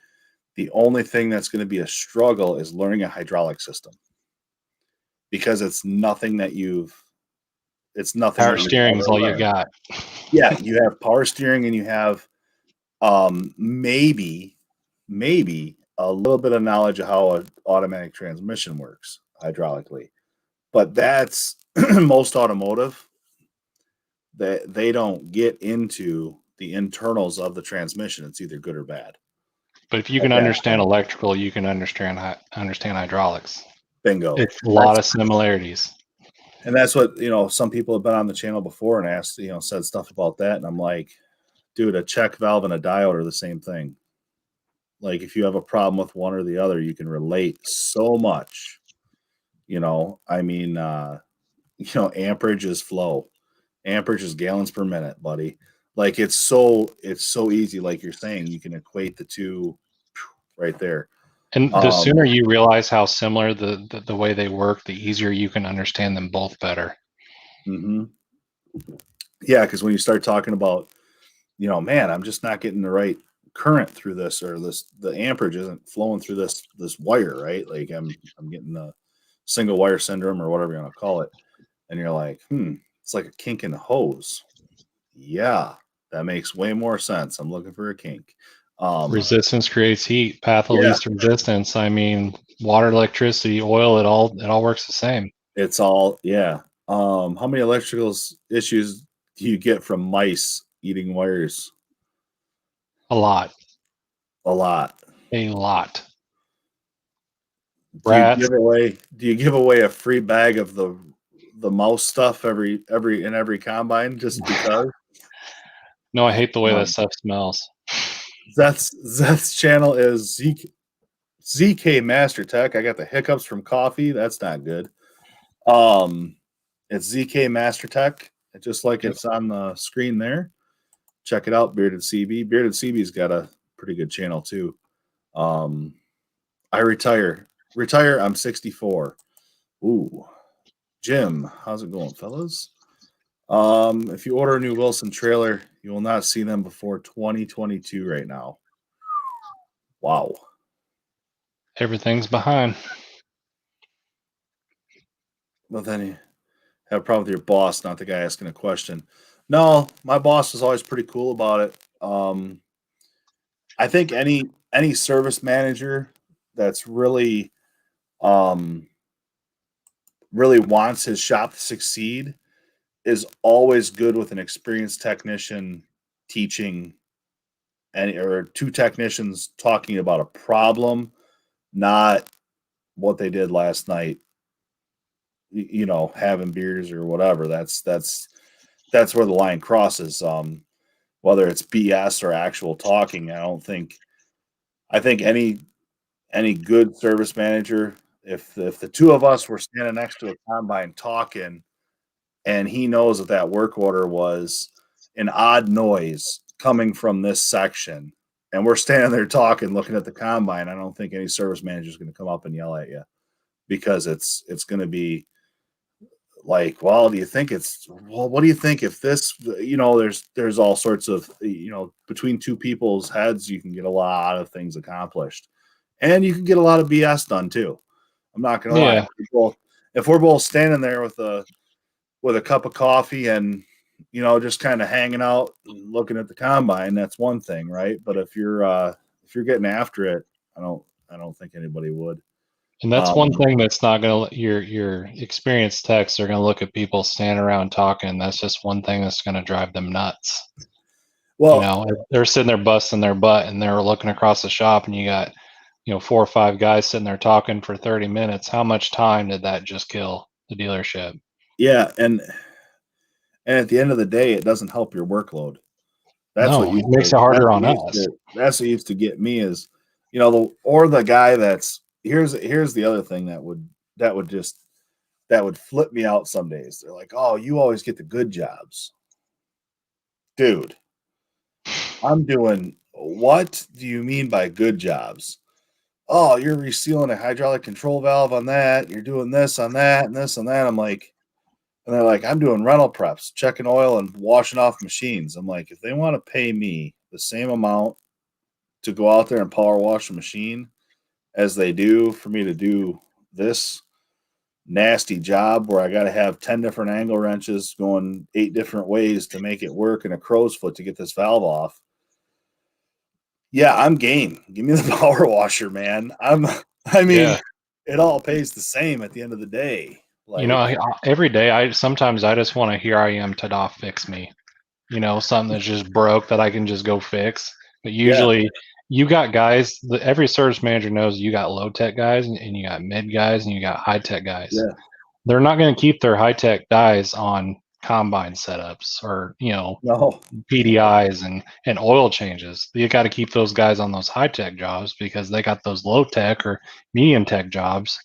The only thing that's going to be a struggle is learning a hydraulic system, because it's nothing Power that you've steering is ever all you learned. got. Yeah, you have power steering and you have maybe a little bit of knowledge of how an automatic transmission works hydraulically, but that's most automotive. They don't get into the internals of the transmission. It's either good or bad But if you at can that understand point. electrical, you can understand hydraulics. Bingo. It's a lot of similarities. And that's what, some people have been on the channel before and asked, said stuff about that. And I'm like, dude, a check valve and a diode are the same thing. Like, if you have a problem with one or the other, you can relate so much. I mean, amperage is flow, amperage is gallons per minute, buddy. Like, it's so easy. Like you're saying, you can equate the two right there. And the Um, sooner you realize how similar the way they work, the easier you can understand them both better. mhm. Yeah, because when you start talking about, man, I'm just not getting the right current through this, or the amperage isn't flowing through this wire, right? Like, I'm getting the single wire syndrome or whatever you want to call it. And you're like, it's like a kink in the hose. Yeah, that makes way more sense. I'm looking for a kink. Resistance creates heat. Path of Yeah, least resistance. I mean, water, electricity, oil. It all works the same. it's all, yeah. How many electrical issues do you get from mice eating wires? A lot. A lot. A lot. Do you Rats. give away a free bag of the mouse stuff every combine just because? No, I hate the way that Um, stuff smells. Zeth's channel is ZK Master Tech. I got the hiccups from coffee. That's not good. Um, it's ZK Master Tech, just like Yep. it's on the screen there. Check it out, Bearded CB. Bearded CB's got a pretty good channel too. I retire. I'm 64. Ooh, Jim, how's it going, fellas? If you order a new Wilson trailer, you will not see them before 2022 right now. Wow. Everything's behind. Well, then you have a problem with your boss, not the guy asking a question. No, my boss was always pretty cool about it. I think any service manager that's um, really wants his shop to succeed is always good with an experienced technician teaching or two technicians talking about a problem, not what they did last night, having beers or whatever. That's where the line crosses. Whether it's BS or actual talking, I think any good service manager, if the two of us were standing next to a combine talking, and he knows that work order was an odd noise coming from this section, and we're standing there talking, looking at the combine, I don't think any service manager is going to come up and yell at you, because it's going to be like, well, what do you think if this, there's all sorts of, between two people's heads, you can get a lot of things accomplished, and you can get a lot of BS done too. I'm not going to lie. If we're both standing there with a cup of coffee and, just kind of hanging out looking at the combine, that's one thing, right? But if you're getting after it, I don't think anybody would. And that's one thing that's not going to, your experienced techs are going to look at people standing around talking. That's just one thing that's going to drive them nuts. Well, they're sitting there busting their butt and they're looking across the shop, and you got, 4 or 5 guys sitting there talking for 30 minutes. How much time did that just kill the dealership? Yeah. And at the end of the day, it doesn't help your workload. It makes it harder on us. That's what used to get me is, the guy that's, here's the other thing that would flip me out some days. They're like, oh, you always get the good jobs. Dude, I'm doing, what do you mean by good jobs? Oh, you're resealing a hydraulic control valve on that. You're doing this on that and this and that. I'm like, and they're like, I'm doing rental preps, checking oil and washing off machines. I'm like, if they want to pay me the same amount to go out there and power wash a machine as they do for me to do this nasty job where I got to have 10 different angle wrenches going 8 different ways to make it work and a crow's foot to get this valve off, yeah, I'm game. Give me the power washer, man. It all pays the same at the end of the day. Like, every day sometimes I just want to hear I am ta-da, fix me. Something that's just broke that I can just go fix. But usually you got guys, every service manager knows you got low tech guys and you got mid guys and you got high tech guys. Yeah. They're not going to keep their high tech guys on combine setups or, PDIs and oil changes. You got to keep those guys on those high tech jobs because they got those low tech or medium tech jobs,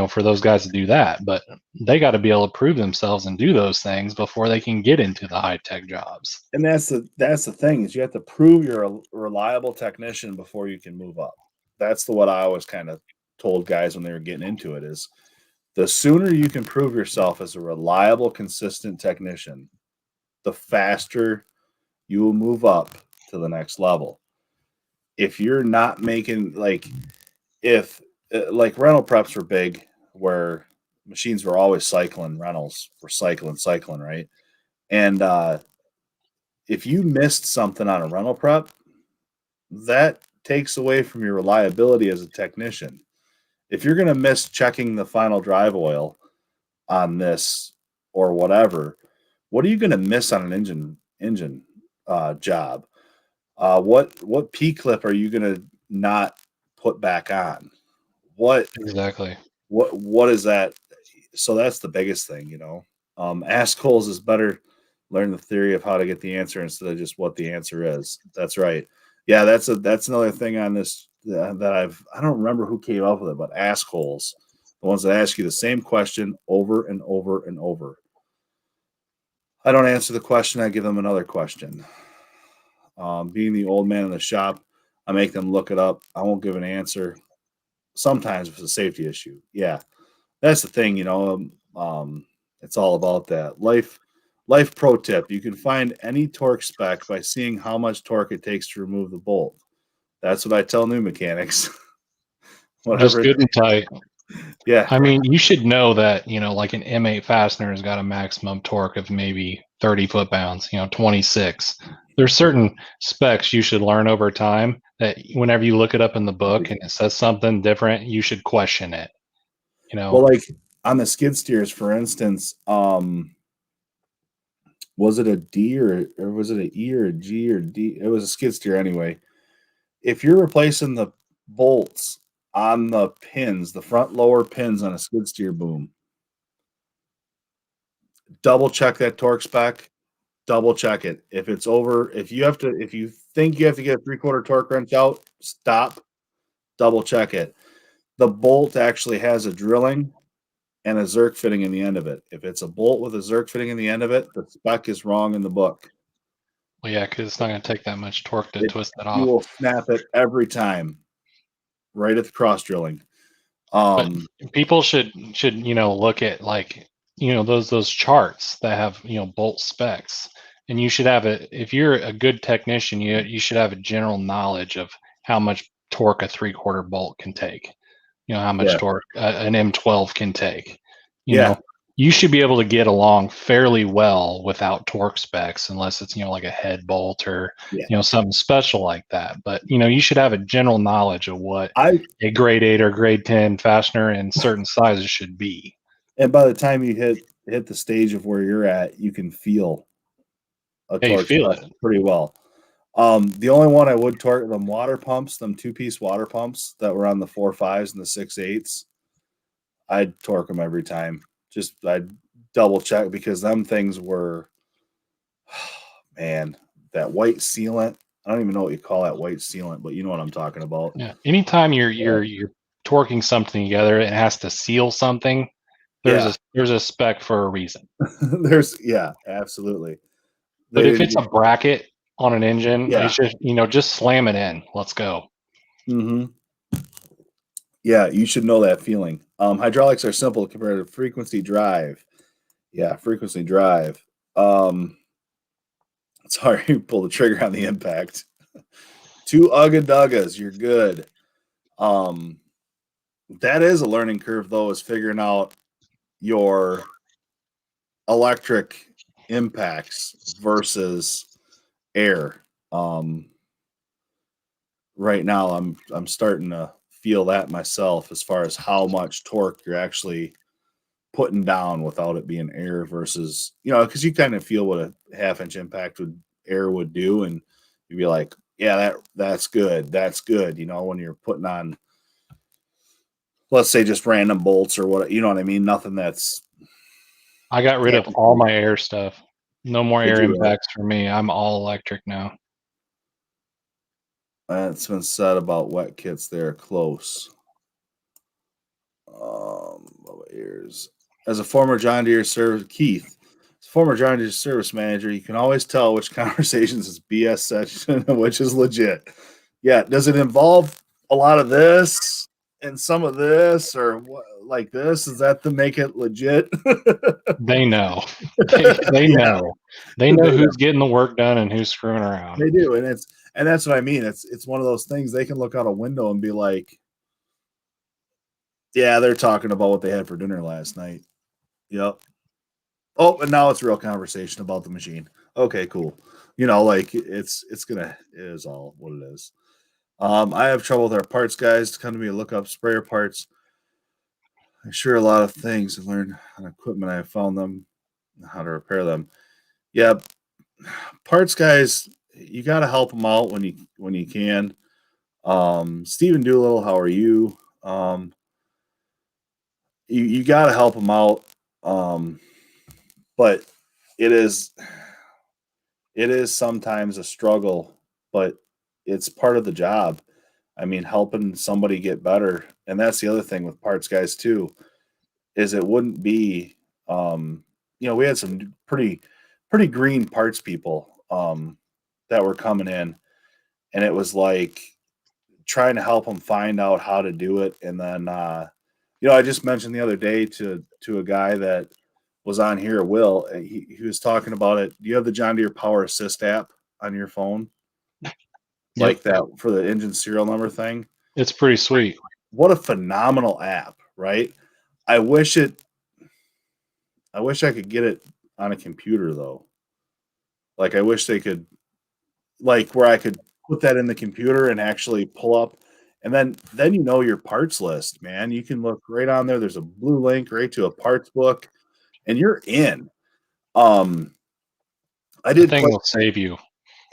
for those guys to do that. But they got to be able to prove themselves and do those things before they can get into the high tech jobs. And that's the thing, is you have to prove you're a reliable technician before you can move up. That's what I always kind of told guys when they were getting into it, is the sooner you can prove yourself as a reliable, consistent technician, the faster you will move up to the next level. If you're not making, if rental preps were big, where machines were always cycling, rentals were cycling, right? And if you missed something on a rental prep, that takes away from your reliability as a technician. If you're going to miss checking the final drive oil on this or whatever, what are you going to miss on an engine job? What P clip are you going to not put back on? Exactly. What is that? So that's the biggest thing, ask holes is better. Learn the theory of how to get the answer instead of just what the answer is. That's right. Yeah, that's another thing on this that I don't remember who came up with it, but ask holes, the ones that ask you the same question over and over and over. I don't answer the question, I give them another question. Being the old man in the shop, I make them look it up. I won't give an answer. Sometimes it's a safety issue. Yeah, that's the thing, it's all about that. Life pro tip: you can find any torque spec by seeing how much torque it takes to remove the bolt. That's what I tell new mechanics. Just good and tight. Yeah. I mean, you should know that, like an M8 fastener has got a maximum torque of maybe 30 foot-pounds, 26. There's certain specs you should learn over time that whenever you look it up in the book and it says something different, you should question it. Well, like on the skid steers, for instance, Was it a D or was it a E or a G or D? It was a skid steer anyway. If you're replacing the bolts on the pins, the front lower pins on a skid steer boom, double check that torque spec. Double check it. If it's over, if you think you have to get a 3/4 torque wrench out, stop. Double check it. The bolt actually has a drilling and a Zerk fitting in the end of it. If it's a bolt with a Zerk fitting in the end of it, the spec is wrong in the book. Well, yeah, because it's not going to take that much torque to twist that You off. will snap it every time, right at the cross drilling. But people should look at those charts that have bolt specs, and you should have if you're a good technician, you should have a general knowledge of how much torque a 3/4 bolt can take. How much Yeah. torque an M12 can take. Yeah. You should be able to get along fairly well without torque specs, unless it's like a head bolt or something special like that. But you should have a general knowledge of what a grade 8 or grade 10 fastener in certain sizes should be. And by the time you hit the stage of where you're at, you can feel a torque spec pretty well. The only one I would torque, them water pumps, them 2-piece water pumps that were on the 4.5s and the 6.8s. I'd torque them every time. I'd double check because them things were, man, that white sealant. I don't even know what you call that white sealant, but you know what I'm talking about. Yeah. Anytime you're torquing something together, it has to seal something. There's a spec for a reason. Absolutely. But if it's a bracket on an engine, Yeah. it's just slam it in. Let's go. Mm-hmm. Yeah, you should know that feeling. Hydraulics are simple compared to frequency drive. Yeah, frequency drive. Sorry, pull the trigger on the impact. 2 Ugga Duggas, you're good. That is a learning curve, though, is figuring out your electric impacts versus air. Right now, I'm starting to feel that myself as far as how much torque you're actually putting down without it being air versus, because you kind of feel what a 1/2-inch impact air would do, and you'd be like, yeah, that's good. That's good. When you're putting on, let's say, just random bolts or what, you know what I mean? Nothing that's. I got rid of all my air stuff. No more air impacts for me. I'm all electric now. That's been said about wet kits. They're close. Ears. As a former John Deere service, Keith, as a former John Deere service manager, you can always tell which conversations is BS session and which is legit. Yeah, does it involve a lot of this and some of this, or what, like this? Is that to make it legit? They know. They know. They know who's getting the work done and who's screwing around. They do, and that's what I mean. It's one of those things they can look out a window and be like, yeah, they're talking about what they had for dinner last night. Yep. Oh, and now it's real conversation about the machine. Okay, cool. Like it is all what it is. I have trouble with our parts guys to come to me to look up sprayer parts. I sure a lot of things and learn on equipment. I have found them, how to repair them. Yeah, parts guys, you got to help them out when you can. Stephen Doolittle, how are you? You got to help them out. But it is sometimes a struggle, but it's part of the job. I mean, helping somebody get better. And that's the other thing with parts guys too, is it wouldn't be, we had some pretty green parts people that were coming in, and it was like trying to help them find out how to do it. And then, I just mentioned the other day to a guy that was on here, Will, he was talking about it. Do you have the John Deere Power Assist app on your phone? Like that for the engine serial number thing? It's pretty sweet. What a phenomenal app, right? I wish I could get it on a computer though. Like I wish they could, like where I could put that in the computer and actually pull up, and then your parts list, man. You can look right on there. There's a blue link right to a parts book, and you're in. I The did thing quite, will save you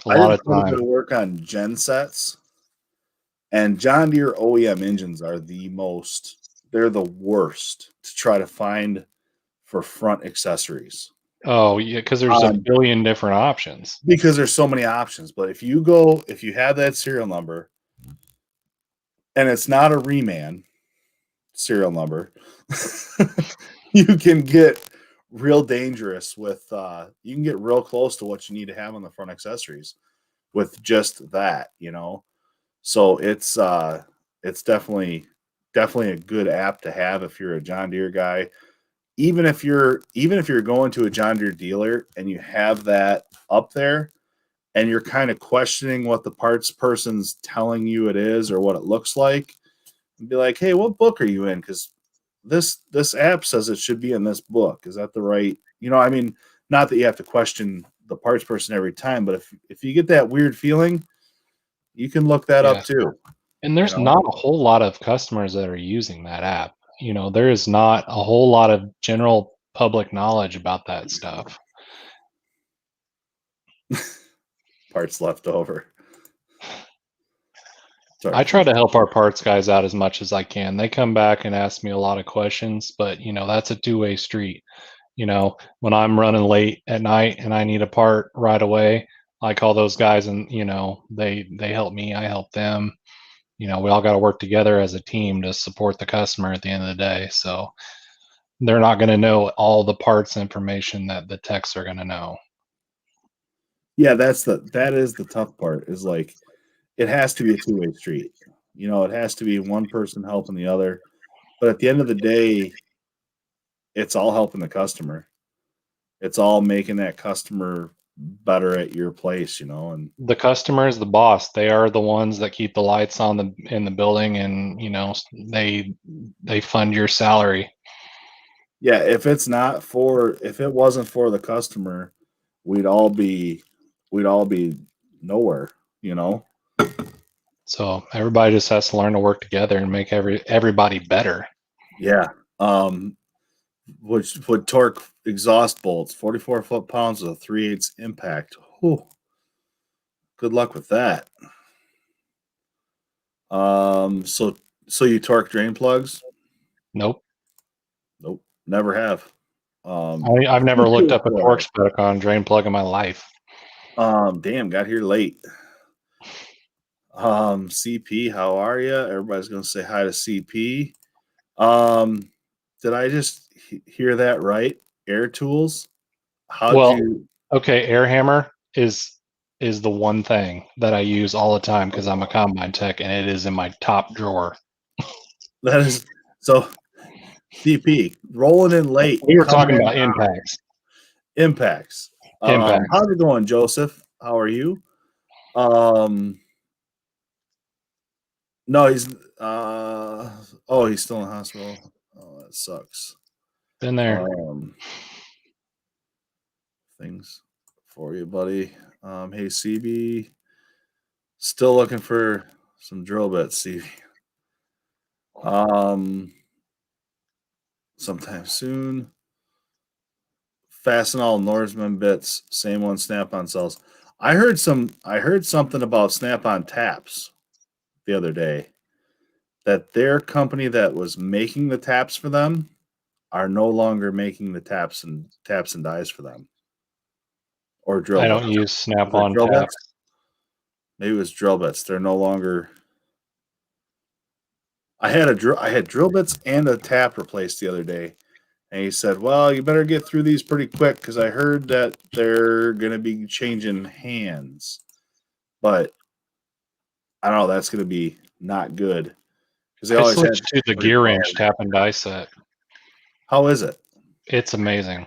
a I lot did of quite a bit time. of work on gen sets, and John Deere OEM engines are they're the worst to try to find for front accessories. Oh, yeah, because there's a billion different options. Because there's so many options. But if you have that serial number and it's not a reman serial number, you can get real dangerous with you can get real close to what you need to have on the front accessories with just that, So it's definitely a good app to have if you're a John Deere guy. Even if you're going to a John Deere dealer and you have that up there and you're kind of questioning what the parts person's telling you it is or what it looks like, be like, hey, what book are you in? Because this app says it should be in this book. Is that the right? I mean, not that you have to question the parts person every time, but if you get that weird feeling, you can look that up Yeah. too. And there's not a whole lot of customers that are using that app. There is not a whole lot of general public knowledge about that stuff. Parts left over. Sorry, I try to help our parts guys out as much as I can. They come back and ask me a lot of questions, but that's a two-way street. When I'm running late at night and I need a part right away, I call those guys and they help me, I help them. We all got to work together as a team to support the customer at the end of the day. So they're not going to know all the parts information that the techs are going to know. Yeah, that is the tough part. Is like it has to be a two-way street. It has to be one person helping the other. But at the end of the day, it's all helping the customer. It's all making that customer better at your place, and The customer is the boss. They are the ones that keep the lights on in the building, and they fund your salary. yeah, if it wasn't for the customer, we'd all be nowhere, you know. So everybody just has to learn to work together and make everybody better. Yeah. Which would torque exhaust bolts, 44 foot-pounds with a 3/8 impact. Whew. Good luck with that. So you torque drain plugs? Nope. Nope, never have. I've never looked up a torque for spec on drain plug in my life. Damn, got here late. CP, how are you? Everybody's gonna say hi to CP. Did I just hear that right? Air tools? How'd Well, you? okay, air hammer is the one thing that I use all the time because I'm a combine tech and it is in my top drawer. That is so. CP rolling in late, We were coming talking in about impacts. impacts. Impacts. How's it going, Joseph? How are you? Um, no, he's still in the hospital. Oh, that sucks. Been there. Things for you, buddy. Hey, CB, still looking for some drill bits, CB. Sometime soon. Fastenal Norseman bits, same one Snap-on sells. I heard something about Snap-on taps the other day, that their company that was making the taps for them are no longer making the taps and dies for them. Or drill I bits. don't use Was it Snap-on drill bits? taps. Maybe it was drill bits. They're no longer. I had drill bits and a tap replaced the other day, and he said, "Well, you better get through these pretty quick because I heard that they're gonna be changing hands." But I don't know. That's gonna be not good because they I always had switched to the gear required. wrench tap and die set. How is it? It's amazing.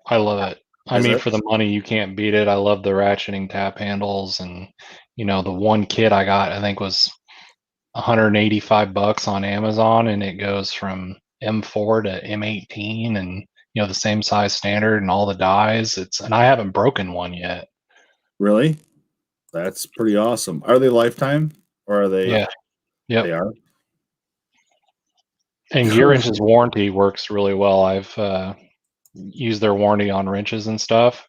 I love it. I Is mean, it for the money, you can't beat it. I love the ratcheting tap handles, and the one kit I got, I think was $185 on Amazon, and it goes from M4 to M18, and the same size standard and all the dies. And I haven't broken one yet. really? That's pretty awesome. Are they lifetime or are they? Yeah. Yep. They are. And Gear Wrench's warranty works really well. I've used their warranty on wrenches and stuff,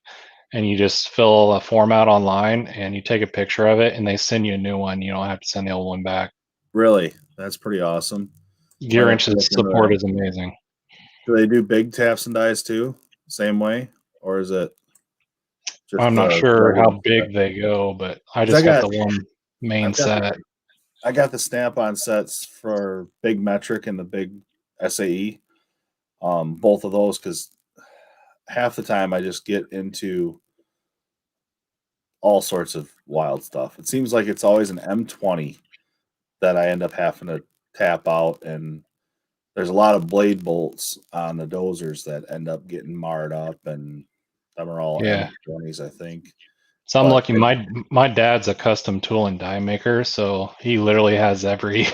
and you just fill a form out online and you take a picture of it and they send you a new one. You don't have to send the old one back. Really? That's pretty awesome. Might Gear have to look Inch's into support that. is amazing. Do they do big taps and dies too? Same way? Or is it just I'm not the sure regular how set? big they go, but I 'Cause I just got got the one main I've got set. I got the snap-on sets for big metric and the big SAE. Both of those because half the time I just get into all sorts of wild stuff. It seems like it's always an M20 that I end up having to tap out, and there's a lot of blade bolts on the dozers that end up getting marred up, and them are all Yeah. M20s, I think. So I'm But lucky. My dad's a custom tool and die maker, so he literally has every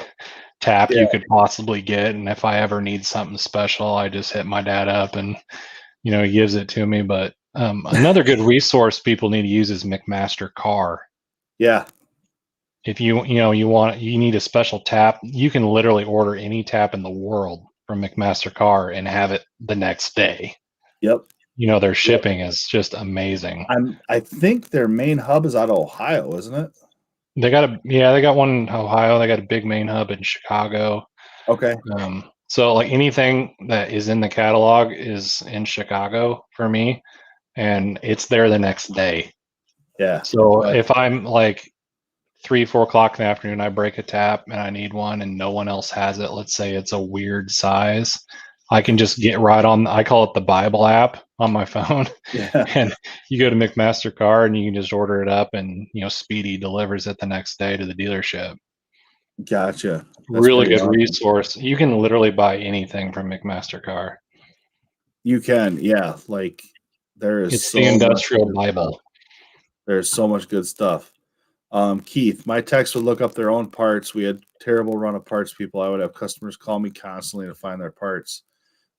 tap yeah, you could possibly get. And if I ever need something special, I just hit my dad up, and he gives it to me. But another good resource people need to use is McMaster Car. yeah, If you need a special tap, you can literally order any tap in the world from McMaster Car and have it the next day. yep, Their yep. shipping is just amazing. I think their main hub is out of Ohio, isn't it? They got one in Ohio. They got a big main hub in Chicago. Okay, So like anything that is in the catalog is in Chicago for me, and it's there the next day. yeah, So but if I'm like 3, 4 o'clock in the afternoon, I break a tap and I need one and no one else has it. Let's say it's a weird size. I can just get right on, I call it the Bible app on my phone. yeah, And you go to McMaster Car and you can just order it up and, Speedy delivers it the next day to the dealership. gotcha. That's Really pretty good awesome. resource. You can literally buy anything from McMaster Car. You can, yeah. Like there is It's the so much industrial good stuff. Bible. There's so much good stuff. Keith, my techs would look up their own parts. We had terrible run of parts people. I would have customers call me constantly to find their parts.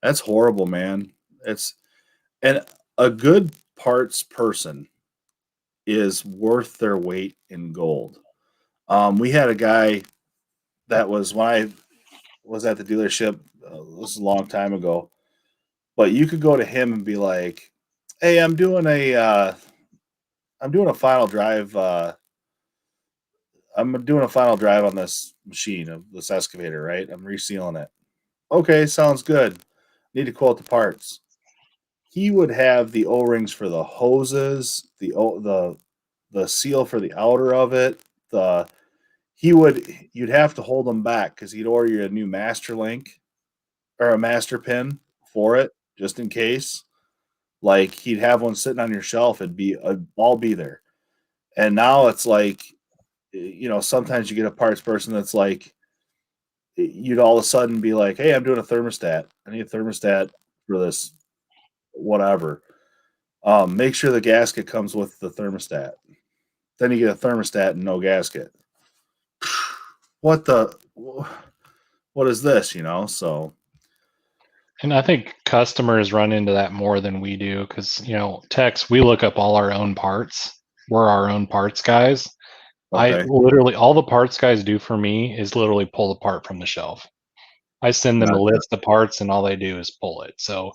That's horrible, man. It's and a good parts person is worth their weight in gold. We had a guy that was when I was at the dealership. This is a long time ago, but you could go to him and be like, "Hey, I'm doing a final drive. I'm doing a final drive on this machine of this excavator, right? I'm resealing it. Okay, sounds good. Need to quote the parts. He would have the O-rings for the hoses, the seal for the outer of it. The you'd have to hold them back because he'd order you a new master link or a master pin for it just in case. Like he'd have one sitting on your shelf. It'd be all be there. And now it's like, sometimes you get a parts person that's like, you'd all of a sudden be like, hey, I'm doing a thermostat. I need a thermostat for this, whatever. Make sure the gasket comes with the thermostat. Then you get a thermostat and no gasket. What the? What is this? So And I think customers run into that more than we do because, techs, we look up all our own parts. We're our own parts guys. I okay, literally, all the parts guys do for me is literally pull the part from the shelf. I send them a gotcha. list of parts and all they do is pull it. So,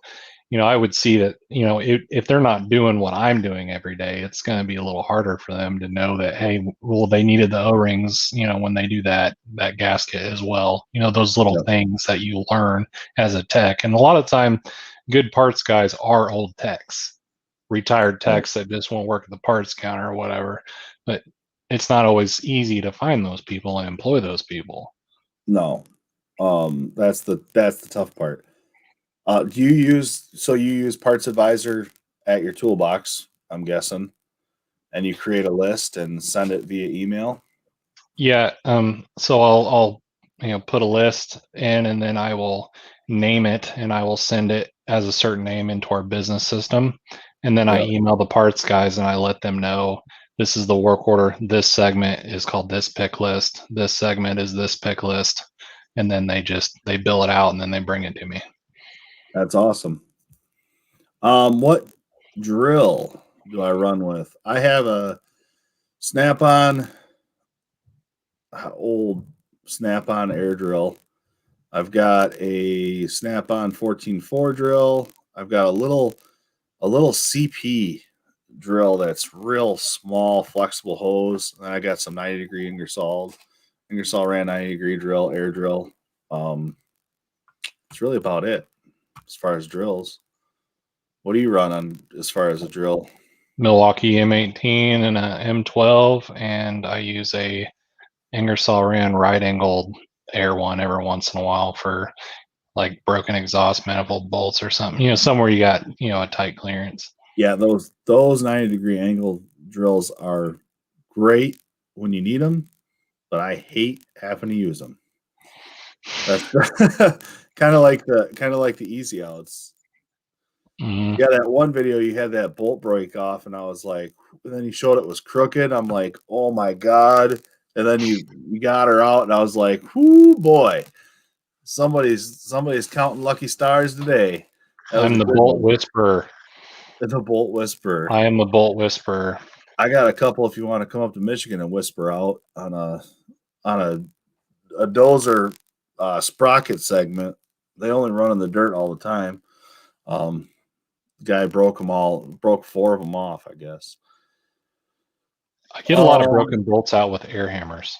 I would see that, if they're not doing what I'm doing every day, it's going to be a little harder for them to know that, hey, well, they needed the O-rings, when they do that gasket as well. Those little Yep. things that you learn as a tech. And a lot of time, good parts guys are old techs, retired Right. techs that just won't work at the parts counter or whatever. But it's not always easy to find those people and employ those people. No, that's the tough part. Do you use Parts Advisor at your toolbox? I'm guessing, and you create a list and send it via email. Yeah, so I'll put a list in and then I will name it and I will send it as a certain name into our business system. And then I Yeah, email the parts guys and I let them know this is the work order. This segment is called this pick list. This segment is this pick list. And then they bill it out and then they bring it to me. that's awesome. What drill do I run with? I have a Snap-on, old Snap-on air drill. I've got a Snap-on 14.4 drill. I've got a little CP drill that's real small, flexible hose. And I got some 90-degree Ingersoll ran 90-degree drill, air drill. It's really about it as far as drills. What do you run on as far as a drill? Milwaukee M18 and a M12, and I use a Ingersoll Rand right angled air one every once in a while for like broken exhaust manifold bolts or something. You know, somewhere you got, you know, a tight clearance. Yeah, those 90-degree angle drills are great when you need them, but I hate having to use them. That's kind of like the easy outs. Yeah, that one video you had that bolt break off, and I was like, and then you showed it was crooked. I'm like, oh my god! And then you got her out, and I was like, whoo boy, somebody's counting lucky stars today. I'm the bolt whisperer. The bolt whisperer. I am the bolt whisperer. I got a couple if you want to come up to Michigan and whisper out on a dozer sprocket segment. They only run in the dirt all the time. Guy broke 4 of them off, I guess. I get a lot of broken bolts out with air hammers.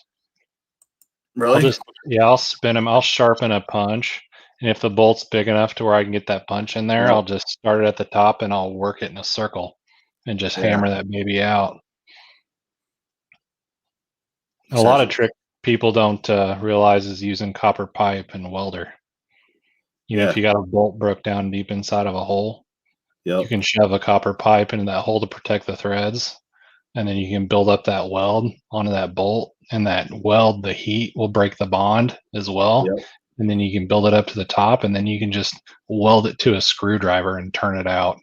Really? I'll spin them. I'll sharpen a punch, and if the bolt's big enough to where I can get that punch in there, I'll just start it at the top and I'll work it in a circle and just hammer that baby out. A lot of trick people don't realize is using copper pipe and welder. You know, if you got a bolt broke down deep inside of a hole, you can shove a copper pipe into that hole to protect the threads, and then you can build up that weld onto that bolt, and that weld, the heat will break the bond as well. And then you can build it up to the top, and then you can just weld it to a screwdriver and turn it out.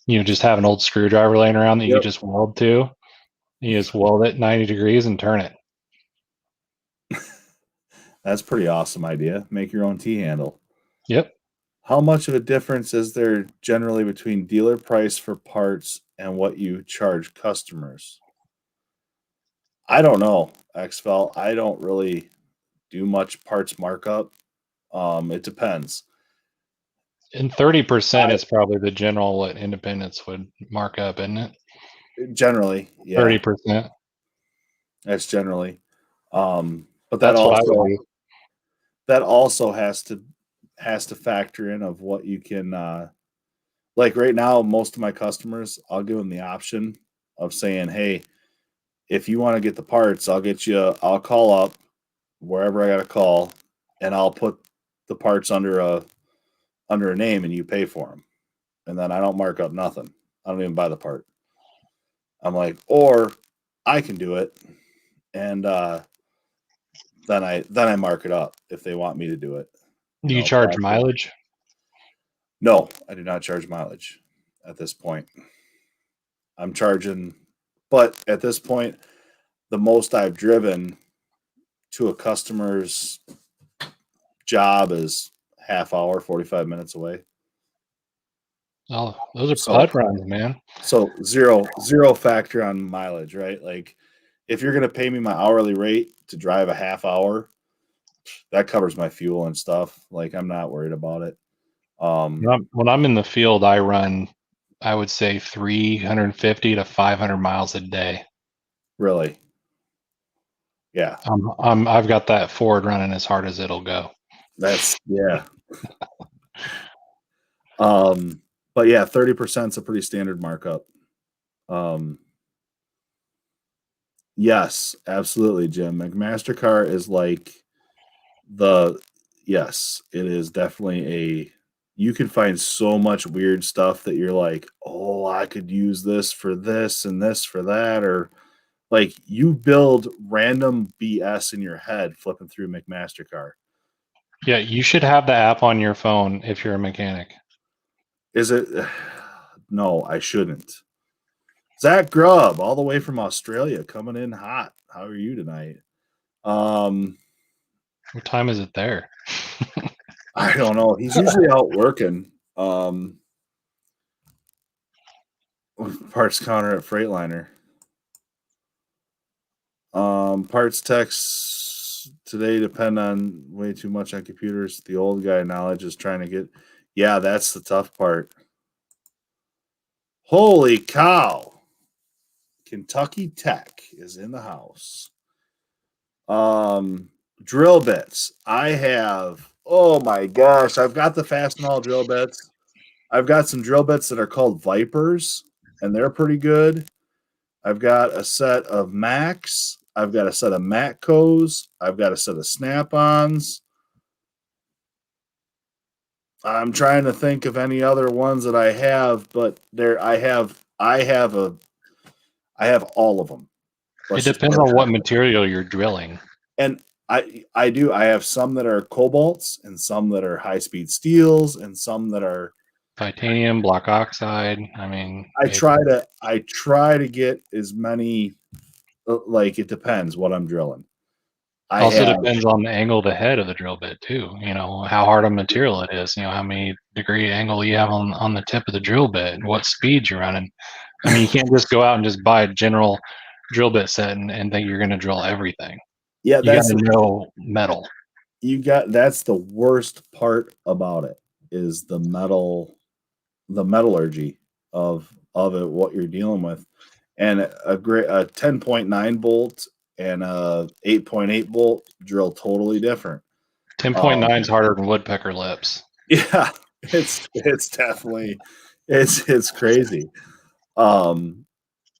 You know, just have an old screwdriver laying around that you just weld to. You just weld it 90 degrees and turn it. That's a pretty awesome idea. Make your own T-handle. Yep. How much of a difference is there generally between dealer price for parts and what you charge customers? I don't know, XFL. I don't really do much parts markup. It depends. And 30% is probably the general what independents would mark up, isn't it? Generally, yeah. 30%. That's generally. But that's what I would do. That also has to factor in of what you can like right now, most of my customers, I'll give them the option of saying, hey, if you want to get the parts, I'll call up wherever I got to call, and I'll put the parts under a name and you pay for them. And then I don't mark up nothing. I don't even buy the part. I'm like, or I can do it. And then I mark it up if they want me to do it. Do you charge mileage? No, I do not charge mileage at this point. I'm charging, but at this point, the most I've driven to a customer's job is half hour, 45 minutes away. Oh, those are PUD runs, man. So zero factor on mileage, right? Like if you're going to pay me my hourly rate to drive a half hour, that covers my fuel and stuff. Like I'm not worried about it. When I'm in the field, I run, I would say 350 to 500 miles a day. Really? Yeah. I've got that Ford running as hard as it'll go. That's yeah. But yeah, 30% is a pretty standard markup. Yes, absolutely, Jim. McMaster-Carr is like yes, it is definitely you can find so much weird stuff that you're like, oh, I could use this for this and this for that, or like you build random BS in your head flipping through McMaster-Carr. Yeah, you should have the app on your phone if you're a mechanic. Is it? No, I shouldn't. Zach Grubb, all the way from Australia, coming in hot. How are you tonight? What time is it there? I don't know. He's usually out working. Parts counter at Freightliner. Parts techs today depend on way too much on computers. The old guy knowledge is trying to get. Yeah, that's the tough part. Holy cow. Kentucky Tech is in the house. Drill bits. I have, oh my gosh, I've got the Fastenal drill bits. I've got some drill bits that are called Vipers, and they're pretty good. I've got a set of Macs. I've got a set of Matcos. I've got a set of Snap-ons. I'm trying to think of any other ones that I have, but I have all of them. It depends on what material you're drilling. And I do. I have some that are cobalts and some that are high-speed steels and some that are titanium, black oxide. I mean, I try to get as many. Like, it depends what I'm drilling. Also depends on the angle of the head of the drill bit too. You know, how hard a material it is. You know, how many degree angle you have on the tip of the drill bit, and what speed you're running. I mean, you can't just go out and just buy a general drill bit set and think you're going to drill everything. Yeah, you got to know metal. That's the worst part about it, is the metallurgy of it, what you're dealing with. And a 10.9 bolt and a 8.8 bolt drill totally different. 10.9 is harder than woodpecker lips. Yeah, it's definitely it's crazy.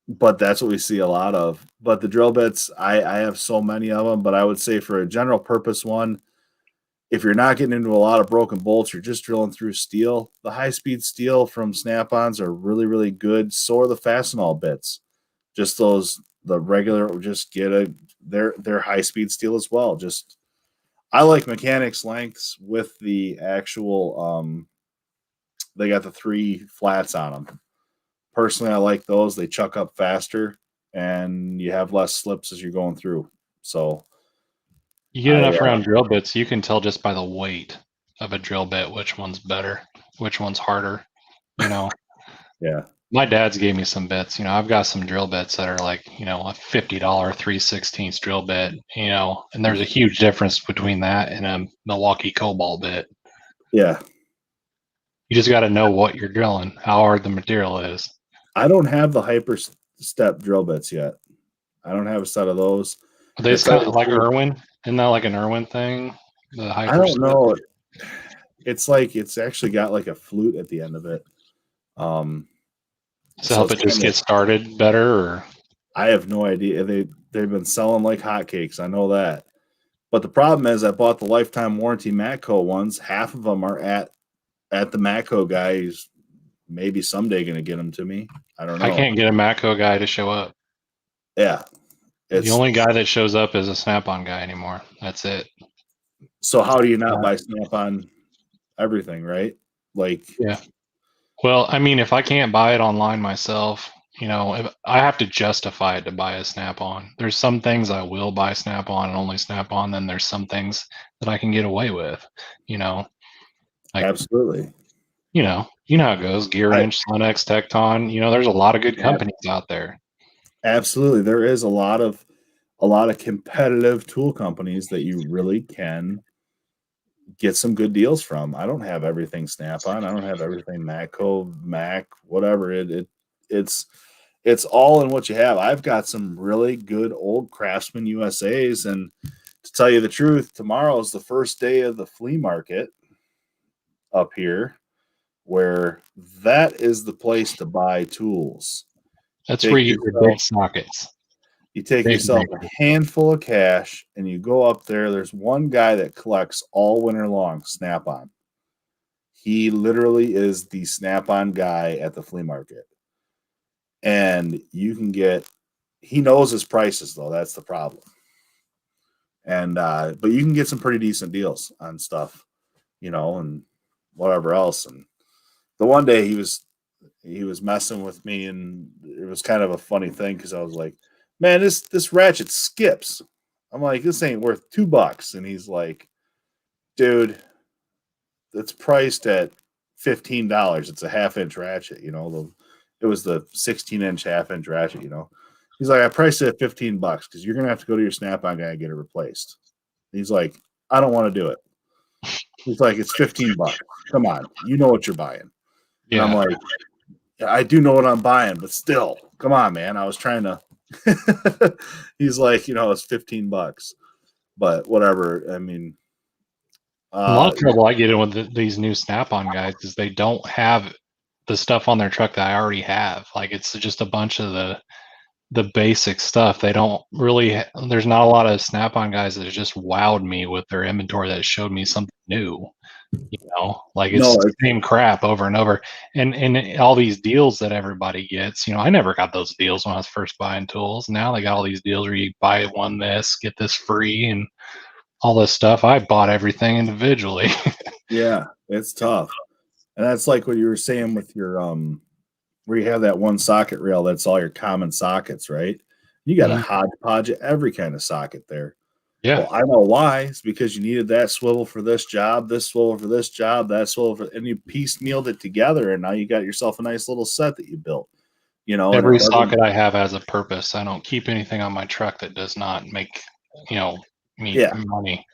But that's what we see a lot of. But the drill bits, I have so many of them. But I would say for a general purpose one, if you're not getting into a lot of broken bolts, you're just drilling through steel. The high-speed steel from Snap-ons are really, really good. So are the Fastenal bits. Just the regular, just they're high-speed steel as well. Just, I like mechanics lengths with the actual, they got the 3 flats on them. Personally, I like those. They chuck up faster and you have less slips as you're going through. So you get enough around drill bits, you can tell just by the weight of a drill bit which one's better, which one's harder. You know. Yeah. My dad's gave me some bits. You know, I've got some drill bits that are like, you know, a $50 3/16 drill bit. You know, and there's a huge difference between that and a Milwaukee Cobalt bit. Yeah. You just got to know what you're drilling, how hard the material is. I don't have the Hyper Step drill bits yet. I don't have a set of those. Are they kind of like Irwin? Isn't that like an Irwin thing? The Hyper I don't know. It's like, it's actually got like a flute at the end of it. To help it just get started better, or I have no idea. They've been selling like hotcakes. I know that. But the problem is, I bought the lifetime warranty Matco ones. Half of them are at the Matco guy. He's maybe someday going to get them to me. I don't know. I can't get a Matco guy to show up. Yeah. The only guy that shows up is a Snap-on guy anymore. That's it. So how do you not buy Snap-on everything, right? Like, yeah. Well, I mean, if I can't buy it online myself, you know, if I have to justify it to buy a Snap-on. There's some things I will buy Snap-on and only Snap-on. Then there's some things that I can get away with, you know. Like, absolutely. You know how it goes. Gear Inch, Sonex, Tecton. You know, there's a lot of good companies out there. Absolutely, there is a lot of competitive tool companies that you really can get some good deals from. I don't have everything Snap-on. I don't have everything Matco, Mac, whatever. It's all in what you have. I've got some really good old Craftsman USAs, and to tell you the truth, tomorrow is the first day of the flea market up here, where that is the place to buy tools. That's where you get your big sockets. You take yourself a handful of cash and you go up there. There's one guy that collects all winter long Snap-on. He literally is the Snap-on guy at the flea market. And you can get, he knows his prices though. That's the problem. And, but you can get some pretty decent deals on stuff, you know, and whatever else. And the one day he was messing with me, and it was kind of a funny thing because I was like, man, this ratchet skips. I'm like, this ain't worth $2. And he's like, dude, it's priced at $15. It's a 1/2-inch ratchet, you know. It was the 16-inch 1/2-inch ratchet, you know. He's like, I priced it at $15 because you're gonna have to go to your Snap-on guy and get it replaced. He's like, I don't want to do it. He's like, it's $15. Come on, you know what you're buying. Yeah. And I'm like, I do know what I'm buying, but still, come on, man. I was trying to. He's like, it's $15, but whatever. I mean, A lot of trouble I get in with these new Snap-on guys is they don't have the stuff on their truck that I already have. Like it's just a bunch of the basic stuff. They don't really. There's not a lot of Snap-on guys that just wowed me with their inventory that showed me something new. Like it's no, the same crap over and over. And all these deals that everybody gets, I never got those deals when I was first buying tools. Now they got all these deals where you buy one this, get this free, and all this stuff. I bought everything individually. yeah, it's tough. And that's like what you were saying with your where you have that one socket rail that's all your common sockets, right? You got a hodgepodge of every kind of socket there. Yeah. Well, I know why. It's because you needed that swivel for this job, this swivel for this job, that swivel for, and you piecemealed it together, and now you got yourself a nice little set that you built. Every socket I have has a purpose. I don't keep anything on my truck that does not make, me money.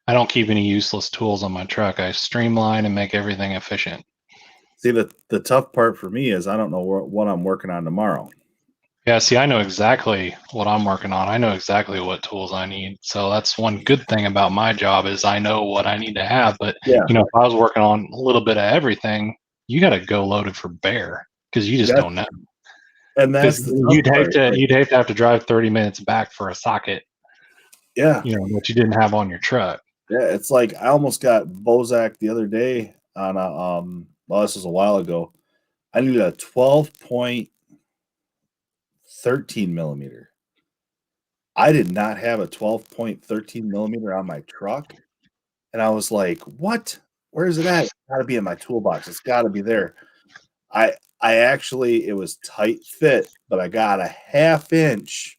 I don't keep any useless tools on my truck. I streamline and make everything efficient. See, the tough part for me is I don't know what I'm working on tomorrow. Yeah, see, I know exactly what I'm working on. I know exactly what tools I need. So that's one good thing about my job is I know what I need to have. But if I was working on a little bit of everything, you got to go loaded for bare because you just don't know. And that's you'd hate to have to drive 30 minutes back for a socket. Yeah, that you didn't have on your truck. Yeah, it's like I almost got Bozak the other day on a well, this was a while ago. I needed a 12.13 millimeter. I did not have a 12.13 millimeter on my truck. And I was like, what? Where is it at? It's got to be in my toolbox. It's got to be there. I actually, it was tight fit, but I got a ½ inch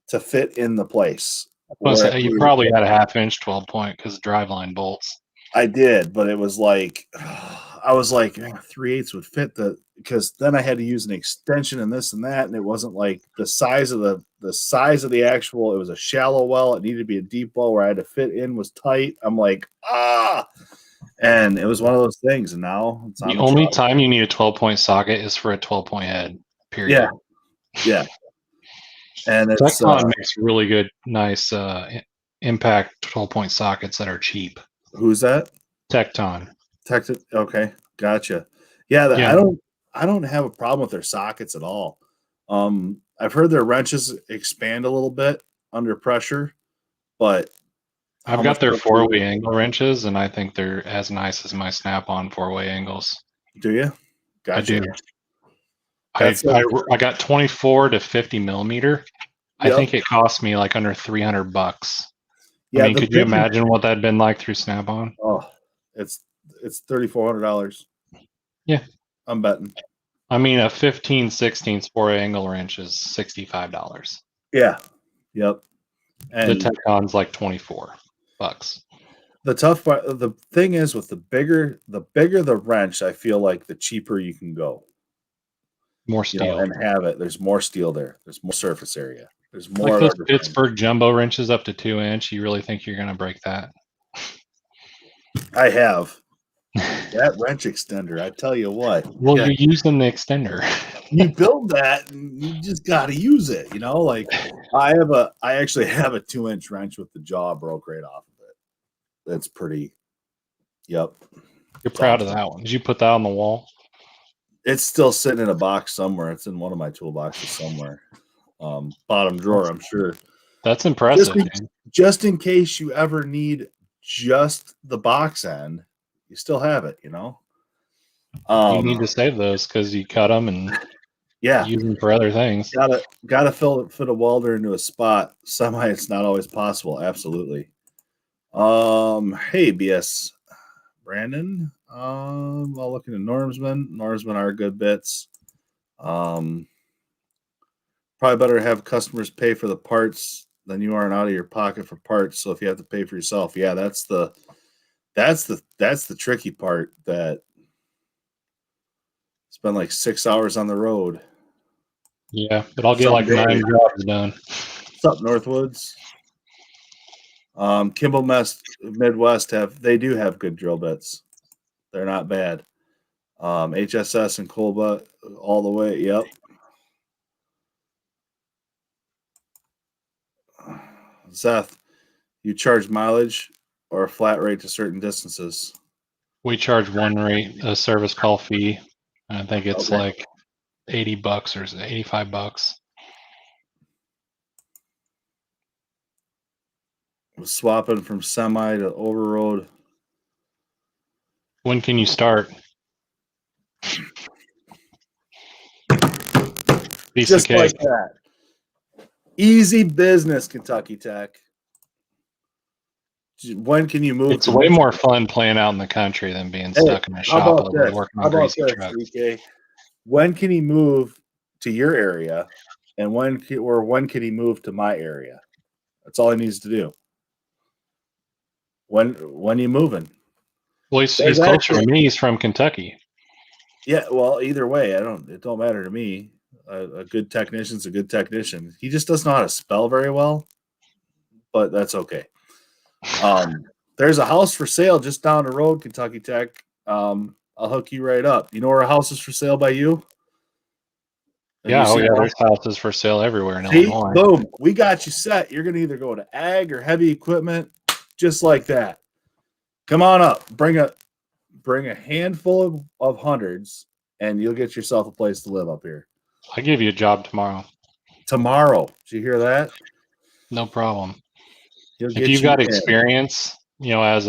to fit in the place. You probably had a ½ inch 12-point because driveline bolts. I did, but it was like, I was like, 3/8 would fit because then I had to use an extension and this and that, and it wasn't like the size of the actual. It was a shallow well. It needed to be a deep well where I had to fit in was tight. I'm like, and it was one of those things. And now it's on the only time you need a 12-point socket is for a 12-point head. Period. Yeah. And it's makes really good, nice impact 12-point sockets that are cheap. Who's that? Tecton. Okay, gotcha. Yeah, I don't have a problem with their sockets at all. I've heard their wrenches expand a little bit under pressure, but I've got their 4-way angle wrenches, and I think they're as nice as my Snap-on 4-way angles. Do you? Gotcha. I do. I got 24 to 50 millimeter. Yep. I think it cost me like under $300. Yeah, I mean, could you imagine what that'd been like through Snap-on? Oh, it's $3,400. Yeah, I'm betting. I mean, a 15/16 4-way angle wrench is $65. Yeah. Yep. And the Tecton's like $24. The tough part, the thing is, with the bigger the wrench, I feel like the cheaper you can go. More steel. And have it. There's more steel there. There's more surface area. There's more. Like those Pittsburgh jumbo wrenches up to 2-inch. You really think you're going to break that? I have. That wrench extender, I tell you what. Well, you're using the extender. You build that, and you just got to use it. Like I actually have a 2-inch wrench with the jaw broke right off of it. That's pretty. Yep. You're proud of that one. Did you put that on the wall? It's still sitting in a box somewhere. It's in one of my toolboxes somewhere. Bottom drawer, I'm sure. That's impressive. Just in case you ever need just the box end, you still have it, you need to save those because you cut them and use them for other things. Gotta fit a welder into a spot. Somehow it's not always possible. Absolutely. Hey, BS Brandon. While looking at Norseman are good bits. Probably better have customers pay for the parts than you aren't out of your pocket for parts. So if you have to pay for yourself, that's the tricky part. That spend like 6 hours on the road. Yeah, but I'll get like 9 jobs done. What's up, Northwoods? Kimball Midwest do have good drill bits. They're not bad. HSS and Colba all the way. Yep. Seth, you charge mileage or a flat rate to certain distances? We charge one rate, a service call fee. I think it's Okay. like $80 or $85. Swapping from semi to overroad. When can you start? Piece Just of cake. like that. Easy business, Kentucky Tech. When can you move It's to way Michigan? more fun playing out in the country than being Hey, stuck in a how shop about all day this? working How on about greasy this, trucks. DK? When can he move to your area, and when can he move to my area? That's all he needs to do. When are you moving? Well, he's There's closer to actually, me. He's from Kentucky. yeah. Well, either way, it don't matter to me. A good technician's a good technician. He just doesn't know how to spell very well, but that's okay. There's a house for sale just down the road, Kentucky Tech. I'll hook you right up. You know where a house is for sale by you? Have you Yeah, oh seen yeah, a house? there's houses for sale everywhere in See, Illinois. boom, we got you set. You're gonna either go to ag or heavy equipment, just like that. Come on up. Bring a handful of hundreds, and you'll get yourself a place to live up here. I'll give you a job tomorrow. Tomorrow. Did you hear that? No problem. He'll If get you've you got in. experience, as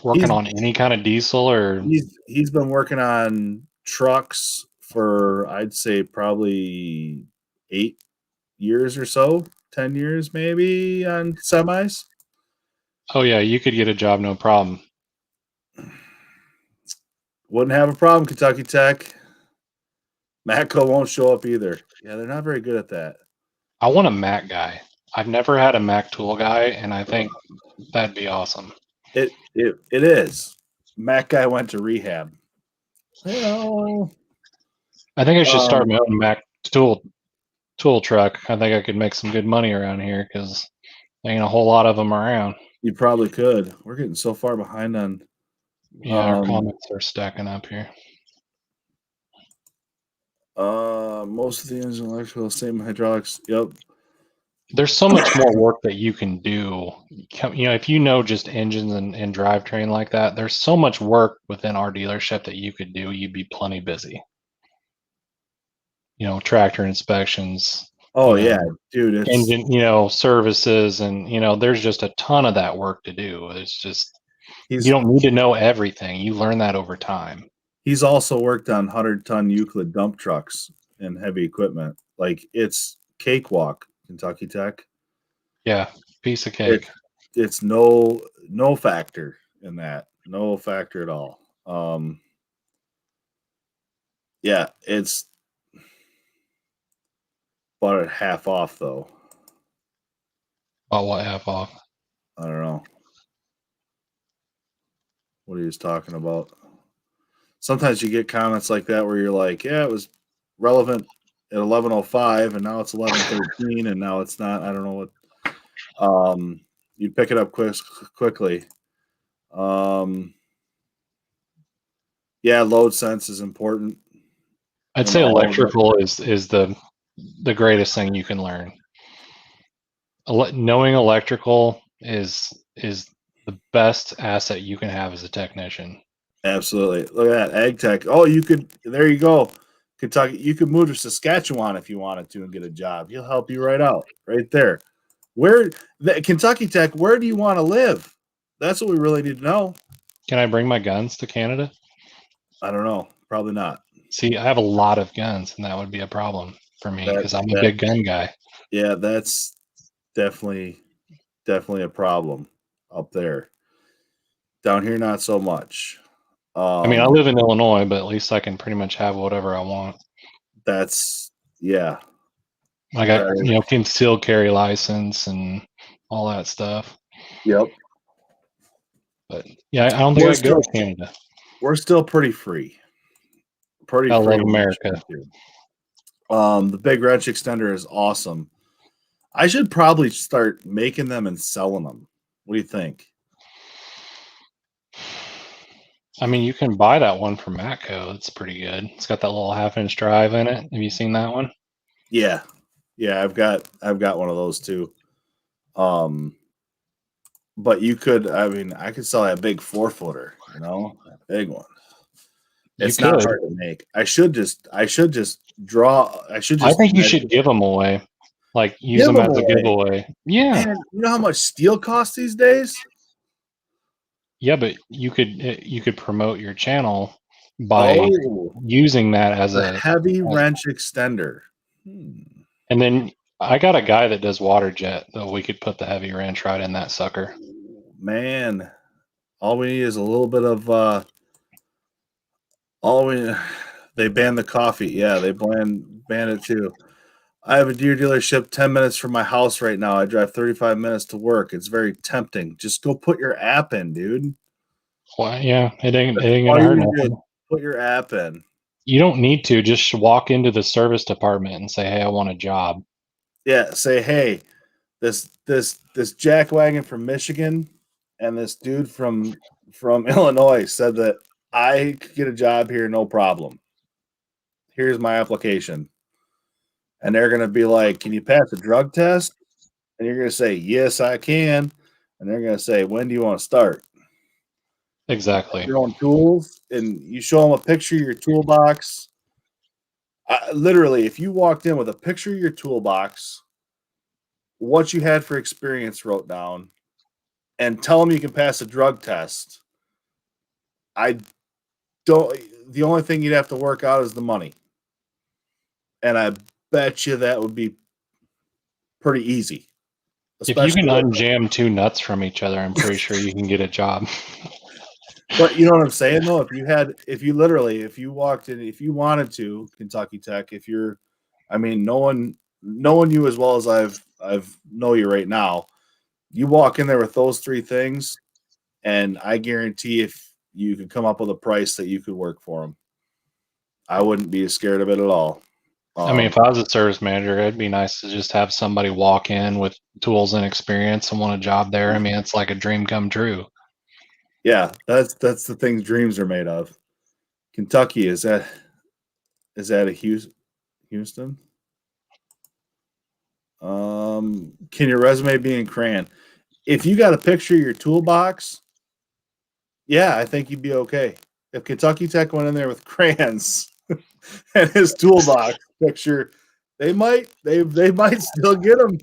working He's on any kind of diesel or he's been working on trucks for I'd say probably 8 years or so, 10 years maybe on semis. oh yeah, you could get a job no problem. Wouldn't have a problem, Kentucky Tech. Matco won't show up either. Yeah, they're not very good at that. I want a Mac guy. I've never had a Mac tool guy, and I think that'd be awesome. It is. Mac guy went to rehab. Well, I think I should start my own Mac tool truck. I think I could make some good money around here because there ain't a whole lot of them around. you probably could. We're getting so far behind on. Yeah, our comments are stacking up here. Most of the engine electrical, same hydraulics. Yep. There's so much more work that you can do. If you know just engines and drivetrain like that, there's so much work within our dealership that you could do. You'd be plenty busy. Tractor inspections. Oh yeah, dude. It's Engine, services, and there's just a ton of that work to do. It's just you don't need to know everything. You learn that over time. he's also worked on 100-ton Euclid dump trucks and heavy equipment. Like it's cakewalk, Kentucky Tech. Yeah, piece of cake. It's no factor in that. No factor at all. Yeah, it's about half off though. About what half off? I don't know what he was talking about. Sometimes you get comments like that where you're like, yeah, it was relevant at 11:05 and now it's 11:13 and now it's not. I don't know what. You pick it up quickly. Yeah, load sense is important. I'd say electrical is the greatest thing you can learn. Knowing electrical is the best asset you can have as a technician. Absolutely. Look at that ag tech. Oh, there you go. Kentucky, you could move to Saskatchewan if you wanted to and get a job. He'll help you right out, right there. Kentucky Tech, where do you want to live? That's what we really need to know. Can I bring my guns to Canada? I don't know. Probably not. See, I have a lot of guns, and that would be a problem for me because I'm a big gun guy. Yeah, that's definitely a problem up there. Down here, not so much. I mean, I live in Illinois, but at least I can pretty much have whatever I want. Yeah. I got concealed carry license and all that stuff. Yep. But yeah, I don't think I'd go to Canada. We're still pretty free. I love America. The big wrench extender is awesome. I should probably start making them and selling them. What do you think? I mean, you can buy that one from Matco. It's pretty good. It's got that little 1/2-inch drive in it. Have you seen that one? Yeah, I've got one of those too. But you could, I mean, I could sell that big 4-footer, that big one. You It's not could. hard to make. I should just draw. I should I just think you should give them away. Like use give them them as a away. giveaway. Yeah. Man, you know how much steel costs these days? Yeah, but you could promote your channel by using that as the heavy wrench extender. And then I got a guy that does water jet, though we could put the heavy wrench right in that sucker. Man, all we need is a little bit of they banned the coffee. Yeah, they banned it too. I have a Deere dealership 10 minutes from my house right now. I drive 35 minutes to work. It's very tempting. Just go put your app in, dude. Well, yeah, it ain't All gonna you hurt need to nothing. do is put your app in. You don't need to. Just walk into the service department and say, "Hey, I want a job." Yeah, say, hey, this jackwagon from Michigan and this dude from Illinois said that I could get a job here, no problem. Here's my application. And they're gonna be like, can you pass a drug test? And you're gonna say, yes, I can. And they're gonna say, when do you want to start? Exactly. Your own tools, and you show them a picture of your toolbox. Literally, if you walked in with a picture of your toolbox, what you had for experience wrote down, and tell them you can pass a drug test, the only thing you'd have to work out is the money. And I bet you that would be pretty easy. If you can unjam two nuts from each other, I'm pretty sure you can get a job. But you know what I'm saying, though? If you walked in, if you wanted to, Kentucky Tech, knowing you as well as I've know you right now, you walk in there with those three things, and I guarantee if you could come up with a price that you could work for them, I wouldn't be scared of it at all. I mean, if I was a service manager, it'd be nice to just have somebody walk in with tools and experience and want a job there. I mean, it's like a dream come true. Yeah, that's the things dreams are made of. Kentucky, is that a Houston? Can your resume be in crayon? If you got a picture of your toolbox, yeah, I think you'd be okay. If Kentucky Tech went in there with crayons and his toolbox picture, they might still get him.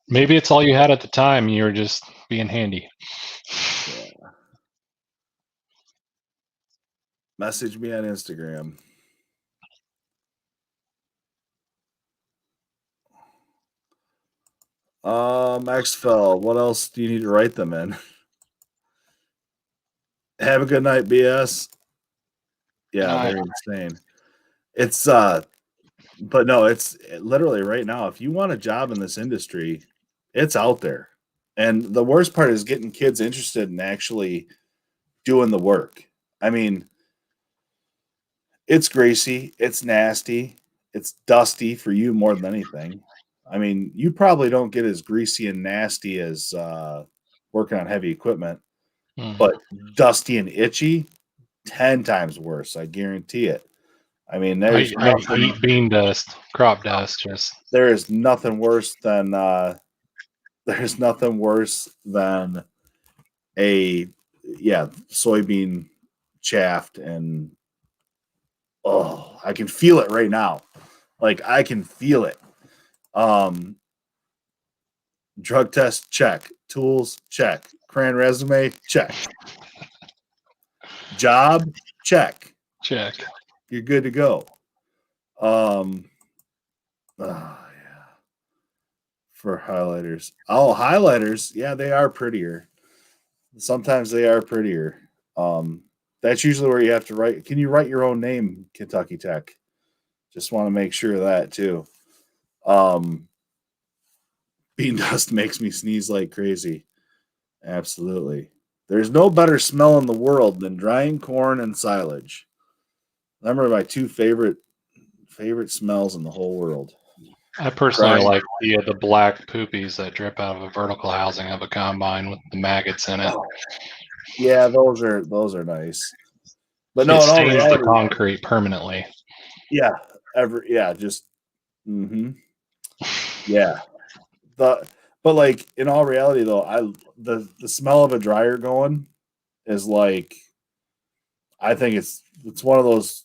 Maybe it's all you had at the time. You were just being handy. Yeah. Message me on Instagram. XFL, what else do you need to write them in? Have a good night, BS. Yeah, they're insane. It's but no, it's literally right now. If you want a job in this industry, it's out there. And the worst part is getting kids interested in actually doing the work. I mean, it's greasy, it's nasty, it's dusty for you more than anything. I mean, you probably don't get as greasy and nasty as working on heavy equipment, but dusty and itchy, 10 times worse. I guarantee it. I mean, I eat bean dust, crop dust. There is nothing worse than a soybean chaffed, and I can feel it right now. Like, I can feel it. Drug test, check. Tools, check. Crayon resume, check. Job, check. You're good to go. Yeah. For highlighters. Oh, highlighters. Yeah, they are prettier. Sometimes they are prettier. That's usually where you have to write. Can you write your own name, Kentucky Tech? Just want to make sure of that too. Bean dust makes me sneeze like crazy. Absolutely. There's no better smell in the world than drying corn and silage. Them are my two favorite smells in the whole world. I personally like the black poopies that drip out of a vertical housing of a combine with the maggots in it. Yeah, those are nice. But It no, in all stains the reality, concrete permanently. yeah, just yeah. But like in all reality though, the smell of a dryer going is like I think it's one of those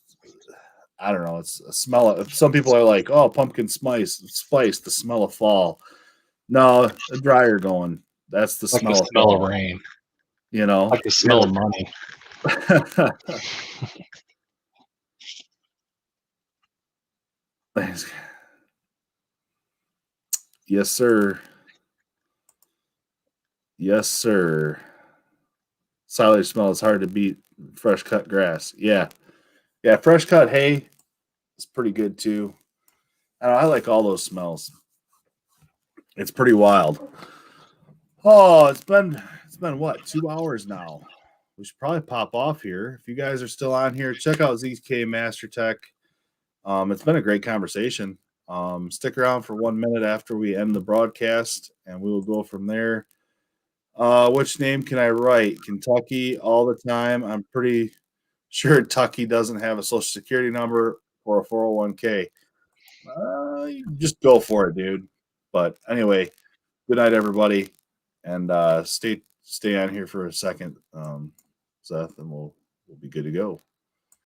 I don't know, it's a smell of some people are like, oh, pumpkin spice, the smell of fall. No, a dryer going. That's the Like the smell of smell of fall. rain. You know? Like the smell of money. Yes, sir. Yes, sir. Silage smell is hard to beat fresh cut grass. Yeah. Yeah, fresh cut hay is pretty good too. I like all those smells. It's pretty wild. Oh, it's been what, 2 hours now. We should probably pop off here. If you guys are still on here, check out ZK Master Tech. It's been a great conversation. Stick around for 1 minute after we end the broadcast, and we will go from there. Which name can I write? Kentucky all the time. I'm pretty sure Tucky doesn't have a social security number or a 401k. You just go for it, dude. But anyway, good night, everybody, and stay on here for a second, Seth, and we'll be good to go.